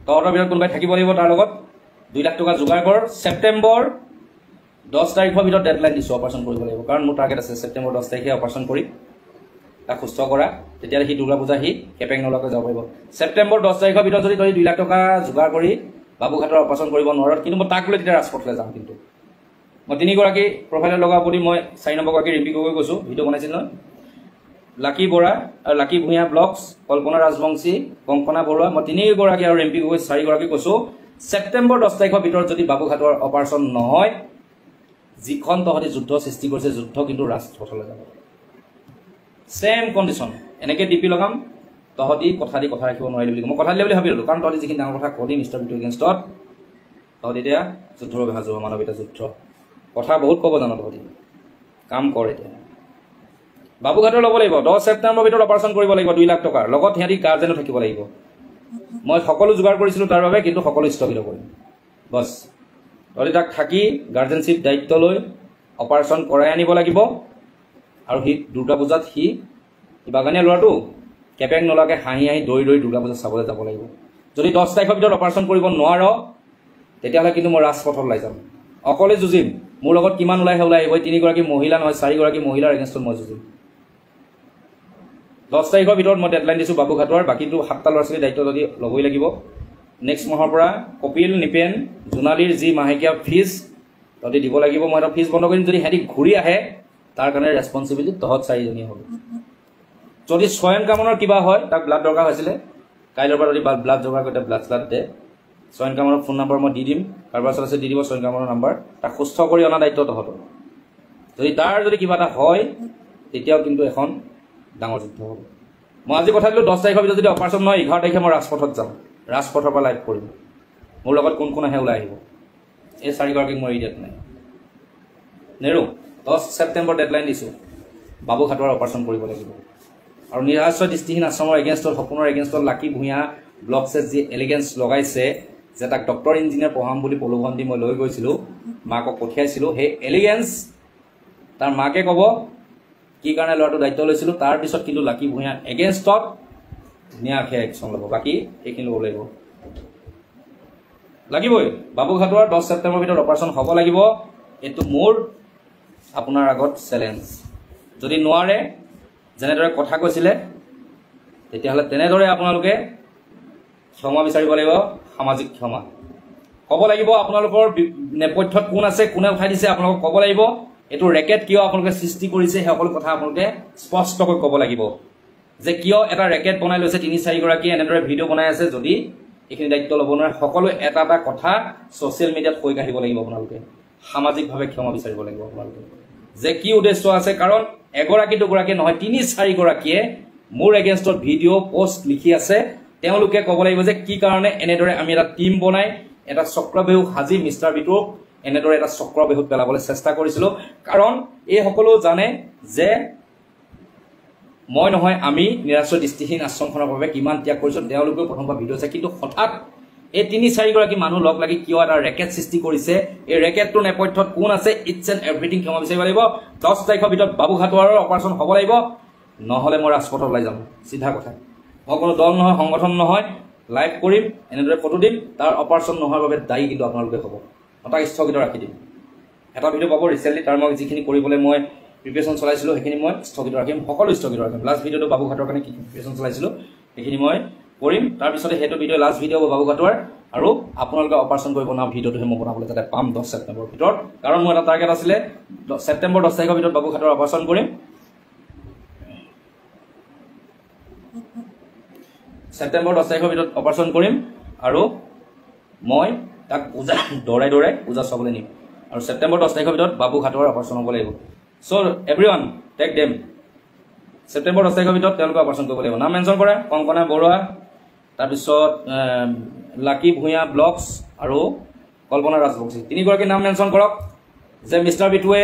তহঁতৰ ভিতৰত কোনোবাই থাকিব লাগিব তাৰ লগত 2 লাখ টকা যোগাৰ কৰ ছেপ্টেম্বৰ 10 তাৰিখৰ ভিতৰত ডেডলাইন দিছোঁ অপাৰেশ্যন কৰিব লাগিব কাৰণ মোৰ টাৰ্গেট আছে ছেপ্টেম্বৰ 10 তাৰিখে অপাৰেশ্যন কৰি তাক সুস্থ কৰা তেতিয়াহ'লে সি দুৰ্গা পূজা সি কেপেং নলাকৈ যাব পাৰিব ছেপ্টেম্বৰ 10 তাৰিখৰ ভিতৰত যদি তই 2 লাখ টকা যোগাৰ কৰি বাবুঘাটৰ অপাৰেশ্যন কৰিব নোৱাৰ কিন্তু মই তাক লৈ তেতিয়া ৰাজপথলৈ যাম কিন্তু মই 3গৰাকী প্ৰফাইলত লগাব বুলি মই 4 নম্বৰগৰাকী ৰিম্পী গগৈ কৈছোঁ ভিডিঅ' বনাইছিল নহয় লাকি বৰা আৰু লাকি ভূঞা ব্লগছ কল্পনা ৰাজবংশী কংকনা বৰুৱা মই 3গৰাকী আৰু ৰিম্পী গগৈ 4গৰাকী কৈছোঁ ছেপ্টেম্বৰ 10 তাৰিখৰ ভিতৰত যদি বাবুঘাটৰ অপাৰেশ্যন নহয় যিখন তহঁতি যুদ্ধ সৃষ্টি কৰিছে যুদ্ধ কিন্তু ৰাজপথলৈ যাব ছেম কণ্ডিশ্যন এনেকৈ ডিপি লগাম তহঁতি কথা দি কথা ৰাখিব নোৱাৰিলি বুলি মই কথা দিলে বুলি ভাবি ল'লোঁ কাৰণ তহঁতি যিখিনি ডাঙৰ কথা ক'লি মিষ্টাৰ বিটু এগেইনষ্টত তহঁতি এতিয়া যুদ্ধৰ অভ্যাস হ'ব মানৱীয়তা যুদ্ধ কথা বহুত ক'ব জানো তহঁতি কাম কৰ এতিয়া বাবুঘাটৰ ল'ব লাগিব 10 ছেপ্টেম্বৰৰ ভিতৰত অপাৰেশ্যন কৰিব লাগিব 2 লাখ টকাৰ লগত সিহঁতি গাৰ্জেনো থাকিব লাগিব মই সকলো যোগাৰ কৰিছিলোঁ তাৰ বাবে কিন্তু সকলো স্থগিত কৰিম বছ তহঁতি তাক থাকি গাৰ্জেনশ্বিপ দায়িত্ব লৈ অপাৰেশ্যন কৰাই আনিব লাগিব আৰু সি দুৰ্গা পূজাত সি বাগানীয়া ল'ৰাটো কেপেং নলাকৈ হাঁহি দৌৰি দুৰ্গা পূজা চাবলৈ যাব লাগিব যদি 10 তাৰিখৰ ভিতৰত অপাৰেশ্যন কৰিব নোৱাৰ তেতিয়াহ'লে কিন্তু মই ৰাজপথত ওলাই যাম অকলে যুঁজিম মোৰ লগত কিমান ওলাই আহিব 3গৰাকী মহিলা নহয় 4গৰাকী মহিলাৰ এগেইনষ্টত মই যুঁজিম 10 তাৰিখৰ ভিতৰত মই ডেডলাইন দিছোঁ বাবুঘাটৰ বাকীটো 7টা ল'ৰা ছোৱালীৰ দায়িত্ব যদি ল'বই লাগিব নেক্সট মাহৰ পৰা কপিল নিপেন জোনালীৰ যি মাহেকীয়া ফিজ তহঁতি দিব লাগিব মই এটা ফিজ বন্ধ কৰিম যদি সিহঁতি ঘূৰি আহে তাৰ কাৰণে ৰেছপনচিবিলিটি তহঁত 4জনীয়ে হ'ব যদি স্বয়ং কামনৰ কিবা হয় তাক ব্লাড দৰকাৰ হৈছিলে কাইলৈৰ পৰা যদি ব্লাড যোগাৰ কৰি ব্লাড দে স্বয়ং কামনৰ ফোন নম্বৰ মই দি দিম কাৰোবাৰ ওচৰত আছে দি দিব স্বয়ং কামনৰ নম্বৰ তাক সুস্থ কৰি অনা দায়িত্ব তহঁতৰ যদি তাৰ যদি কিবা এটা হয় তেতিয়াও কিন্তু এখন ডাঙৰ যুদ্ধ হ'ব মই আজি কথা দিলোঁ 10 তাৰিখৰ ভিতৰত যদি অপাৰেশ্যন নহয় 11 তাৰিখে মই ৰাজপথত যাম ৰাজপথৰ পৰা লাইভ কৰিম মোৰ লগত কোন আহে ওলাই আহিব এই 4গৰাকীক মই এৰিয়াত নাই নেৰো 10 ছেপ্টেম্বৰ ডেডলাইন দিছোঁ বাবুঘাটৰ অপাৰেশ্যন কৰিব লাগিব আৰু নিৰাশ্ৰয় দৃষ্টিহীন আশ্ৰমৰ এগেইনষ্টত সপোনৰ এগেইনষ্টত লাকি ভূঞা ব্লগছে যি এলিগেঞ্চ লগাইছে যে তাক ডক্টৰ ইঞ্জিনিয়াৰ পঢ়াম বুলি প্ৰলোভন দি মই লৈ গৈছিলোঁ, মাকক পঠিয়াইছিলোঁ, সেই এলিগেন্স তাৰ মাকে ক'ব কি কাৰণে ল'ৰাটো দায়িত্ব লৈছিলোঁ। তাৰপিছত কিন্তু লাকি ভূঞা এগেইনষ্টত ধুনীয়াকৈ একশ্যন ল'ব। বাকী এইখিনি ল'ব লাগিব, লাগিবই। বাবুঘাটৰ 10 ছেপ্টেম্বৰৰ ভিতৰত অপাৰেশ্যন হ'ব লাগিব। এইটো মোৰ আপোনাৰ আগত চেলেঞ্জ। যদি নোৱাৰে, যেনেদৰে কথা কৈছিলে, তেতিয়াহ'লে তেনেদৰে আপোনালোকে ক্ষমা বিচাৰিব লাগিব, সামাজিক ক্ষমা ক'ব লাগিব। আপোনালোকৰ নেপথ্যত কোন আছে, কোনে উঠাই দিছে, আপোনালোকক ক'ব লাগিব। এইটো ৰেকেট কিয় আপোনালোকে সৃষ্টি কৰিছে, সেই সকলো কথা আপোনালোকে স্পষ্টকৈ ক'ব লাগিব যে কিয় এটা ৰেকেট বনাই লৈছে 3-4 গৰাকীয়ে এনেদৰে ভিডিঅ' বনাই আছে। যদি এইখিনি দায়িত্ব ল'ব নোৱাৰে, সকলোৱে এটা এটা কথা ছ'চিয়েল মিডিয়াত কৈ কাঢ়িব লাগিব। আপোনালোকে সামাজিকভাৱে ক্ষমা বিচাৰিব লাগিব আপোনালোকে যে কি উদ্দেশ্য আছে। কাৰণ এগৰাকী দুগৰাকী নহয়, 3-4 গৰাকীয়ে মোৰ এগেইনষ্টত ভিডিঅ' পোষ্ট লিখি আছে। তেওঁলোকে ক'ব লাগিব যে কি কাৰণে এনেদৰে আমি এটা টিম বনাই এটা চক্ৰবেহু সাজি মিষ্টাৰ বিটুক এনেদৰে এটা চক্ৰবেহুত পেলাবলৈ চেষ্টা কৰিছিলোঁ। কাৰণ এই সকলো জানে যে মই নহয়, আমি নিৰাশ্ৰয় দৃষ্টিহীন আশ্ৰমখনৰ বাবে কিমান ত্যাগ কৰিছোঁ। তেওঁলোকেও প্ৰথমবাৰ ভিডিঅ' চাই, কিন্তু হঠাৎ এই 3-4 গৰাকী মানুহ লগ লাগি কিয় এটা ৰেকেট সৃষ্টি কৰিছে, এই ৰেকেটটোৰ নেপথ্যত কোন আছে, ইটছ এণ্ড এভৰিথিং ক্ষমা বিচাৰিব লাগিব। 10 তাৰিখৰ ভিতৰত বাবুঘাটৰ অপাৰেশ্যন হ'ব লাগিব, নহ'লে মই ৰাজপথত ওলাই যাম। চিধা কথা। মই কোনো দল নহয়, সংগঠন নহয়, লাইভ কৰিম, এনেদৰে ফটো দিম। তাৰ অপাৰেশ্যন নোহোৱাৰ বাবে দায়ী কিন্তু আপোনালোকে হ'ব। মই তাক স্থগিত ৰাখি দিম। এটা ভিডিঅ' পাব ৰিচেণ্টলি, তাৰ মই যিখিনি কৰিবলৈ মই প্ৰিপেৰেশ্যন চলাইছিলোঁ সেইখিনি মই স্থগিত ৰাখিম, সকলো স্থগিত ৰাখিম। লাষ্ট ভিডিঅ'টো বাবুঘাটৰ কাৰণে কি প্ৰিপেৰেশ্যন চলাইছিলোঁ সেইখিনি মই কৰিম। তাৰপিছতে সেইটো ভিডিঅ' লাষ্ট ভিডিঅ' হ'ব বাবুঘাটৰ, আৰু আপোনালোকে অপাৰেশ্যন কৰিব নোৱাৰা ভিডিঅ'টোহে মই বনাবলৈ যাতে পাম 10 ছেপ্টেম্বৰৰ ভিতৰত। কাৰণ মোৰ এটা টাৰ্গেট আছিলে ছেপ্টেম্বৰ 10 তাৰিখৰ ভিতৰত বাবুঘাটৰ অপাৰেশ্যন কৰিম। ছেপ্টেম্বৰ 10 তাৰিখৰ ভিতৰত অপাৰেশ্যন কৰিম, আৰু মই তাক পূজা দৌৰাই দৌৰাই পূজা চাবলৈ নিম। আৰু ছেপ্টেম্বৰ 10 তাৰিখৰ ভিতৰত বাবুঘাটৰ অপাৰেশ্যন হ'ব লাগিব। চ' এভৰিৱান টেক দেম। ছেপ্টেম্বৰ 10 তাৰিখৰ ভিতৰত তেওঁলোকে অপাৰেশ্যন কৰিব লাগিব। নাম মেনশ্যন কৰে কংকনা বৰুৱা, তাৰপিছত লাকি ভূঞা ব্লগছ আৰু কল্পনা ৰাজবংশী, 3 গৰাকী নাম মেনশ্যন কৰক যে মিষ্টাৰ বিটুৱে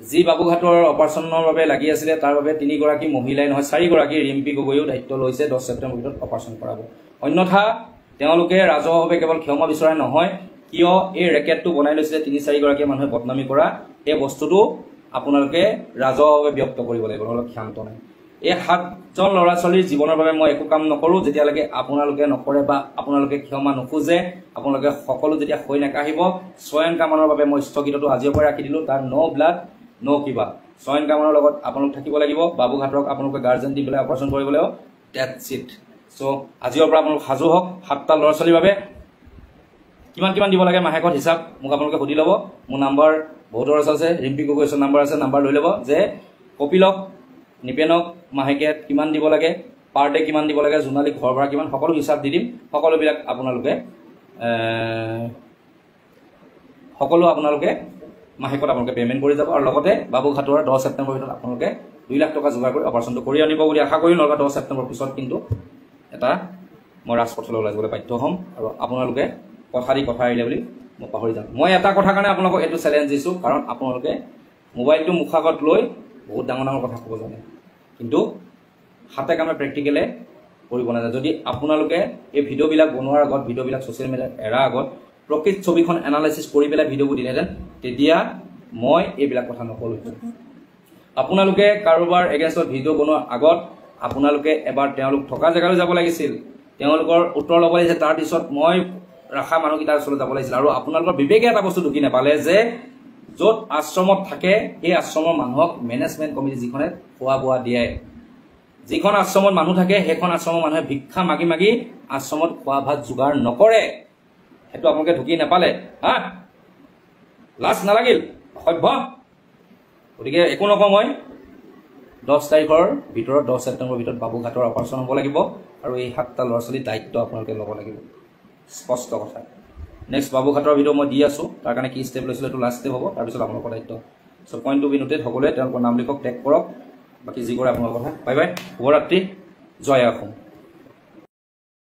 যি বাবুঘাটৰ অপাৰেশ্যনৰ বাবে লাগি আছিলে তাৰ বাবে 3 গৰাকী মহিলাই নহয় 4 গৰাকী ৰিম্পী গগৈও দায়িত্ব লৈছে 10 ছেপ্টেম্বৰৰ ভিতৰত অপাৰেশ্যন কৰাব। অন্যথা তেওঁলোকে ৰাজহুৱাভাৱে কেৱল ক্ষমা বিচৰাই নহয়, কিয় এই ৰেকেটটো বনাই লৈছিলে 3-4 গৰাকীয়ে মানুহে বদনামী কৰা, এই বস্তুটো আপোনালোকে ৰাজহুৱাভাৱে ব্যক্ত কৰিব লাগিব, নহ'লে ক্ষান্ত নাই। এই 7জন ল'ৰা ছোৱালীৰ জীৱনৰ বাবে মই একো কাম নকৰোঁ যেতিয়ালৈকে আপোনালোকে নকৰে বা আপোনালোকে ক্ষমা নোখোজে। আপোনালোকে সকলো যেতিয়া হৈ নাকাঢ়িব, স্বয়ং কামানৰ বাবে মই স্থগিতটো আজিৰ পৰা ৰাখি দিলোঁ। তাৰ ন' ব্লাড ন' কিবা, স্বয়ং কামানৰ লগত আপোনালোক থাকিব লাগিব। বাবুঘাটক আপোনালোকে গাৰ্জেন দি পেলাই অপাৰেশ্যন কৰিব লাগিব। That's it. চ' আজিৰ পৰা আপোনালোক সাজু হওক। 7টা ল'ৰা ছোৱালীৰ বাবে কিমান দিব লাগে মাহেকত হিচাপ মোক আপোনালোকে সুধি ল'ব। মোৰ নাম্বাৰ বহুতৰ আছে, ৰিম্পী গগৈৰ নাম্বাৰ আছে, নাম্বাৰ লৈ ল'ব যে কপিলক নিপেনক মাহেকীয়া কিমান দিব লাগে, পাৰ ডে কিমান দিব লাগে, জোনালীক ঘৰ ভাড়া কিমান, সকলো হিচাপ দি দিম। সকলোবিলাক আপোনালোকে মাহেকত আপোনালোকে পে'মেণ্ট কৰি যাব। আৰু লগতে বাবুঘাটৰ 10 ছেপ্টেম্বৰৰ ভিতৰত আপোনালোকে 2 লাখ টকা যোগাৰ কৰি অপাৰেশ্যনটো কৰি আনিব বুলি আশা কৰিম। লগতে 10 ছেপ্টেম্বৰৰ পিছত কিন্তু এটা মই ৰাজপথলৈ ওলাই যাবলৈ বাধ্য হ'ম, আৰু আপোনালোকে কথা এৰিলে বুলি মই পাহৰি যাম। মই এটা কথা কাৰণে আপোনালোকক এইটো চেলেঞ্জ দিছোঁ, কাৰণ আপোনালোকে মোবাইলটো মুখাগত লৈ বহুত ডাঙৰ কথা ক'ব জানে, কিন্তু হাতে কামে প্ৰেক্টিকেলে কৰিব নাজানে। যদি আপোনালোকে এই ভিডিঅ'বিলাক বনোৱাৰ আগত, ভিডিঅ'বিলাক ছ'চিয়েল মিডিয়াত এৰাৰ আগত প্ৰকৃত ছবিখন এনালাইচিছ কৰি পেলাই ভিডিঅ'বোৰ দিলেহেঁতেন, তেতিয়া মই এইবিলাক কথা নকলোঁহেঁতেন। আপোনালোকে কাৰোবাৰ এগেইনষ্টত ভিডিঅ' বনোৱাৰ আগত আপোনালোকে এবাৰ তেওঁলোক থকা জেগালৈ যাব লাগিছিল, তেওঁলোকৰ উত্তৰ ল'ব লাগিছিল। তাৰপিছত মই ৰখা মানুহকেইটাৰ ওচৰলৈ যাব লাগিছিল। আৰু আপোনালোকৰ বিবেকে এটা বস্তু ঢুকি নাপালে যে য'ত আশ্ৰমত থাকে সেই আশ্ৰমৰ মানুহক মেনেজমেণ্ট কমিটি যিখনে খোৱা বোৱা দিয়ে, যিখন আশ্ৰমত মানুহ থাকে সেইখন আশ্ৰমৰ মানুহে ভিক্ষা মাগি মাগি আশ্ৰমত খোৱা ভাত যোগাৰ নকৰে। সেইটো আপোনালোকে ঢুকি নাপালে, হা? লাজ নালাগিল? অসভ্য। গতিকে একো নকওঁ মই। 10 তাৰিখৰ ভিতৰত 10 ছেপ্টেম্বৰৰ ভিতৰত বাবুঘাটৰ অপাৰেশ্যন হ'ব লাগিব, আৰু এই 7টা ল'ৰা ছোৱালীৰ দায়িত্ব আপোনালোকে ল'ব লাগিব। স্পষ্ট কথা। নেক্সট বাবুঘাটৰ ভিডিঅ' মই দি আছোঁ, তাৰ কাৰণে কি ষ্টেপ লৈছিলোঁ এইটো লাষ্ট ষ্টেপ হ'ব, তাৰপিছত আপোনালোকৰ দায়িত্ব। চ' পইণ্ট টু বি নোটেড, সকলোৱে তেওঁলোকৰ নাম লিখক, টেগ কৰক। বাকী যি কৰে আপোনালোকৰ কথা। বাই বাই, শুভৰাত্ৰি, জয় অসম।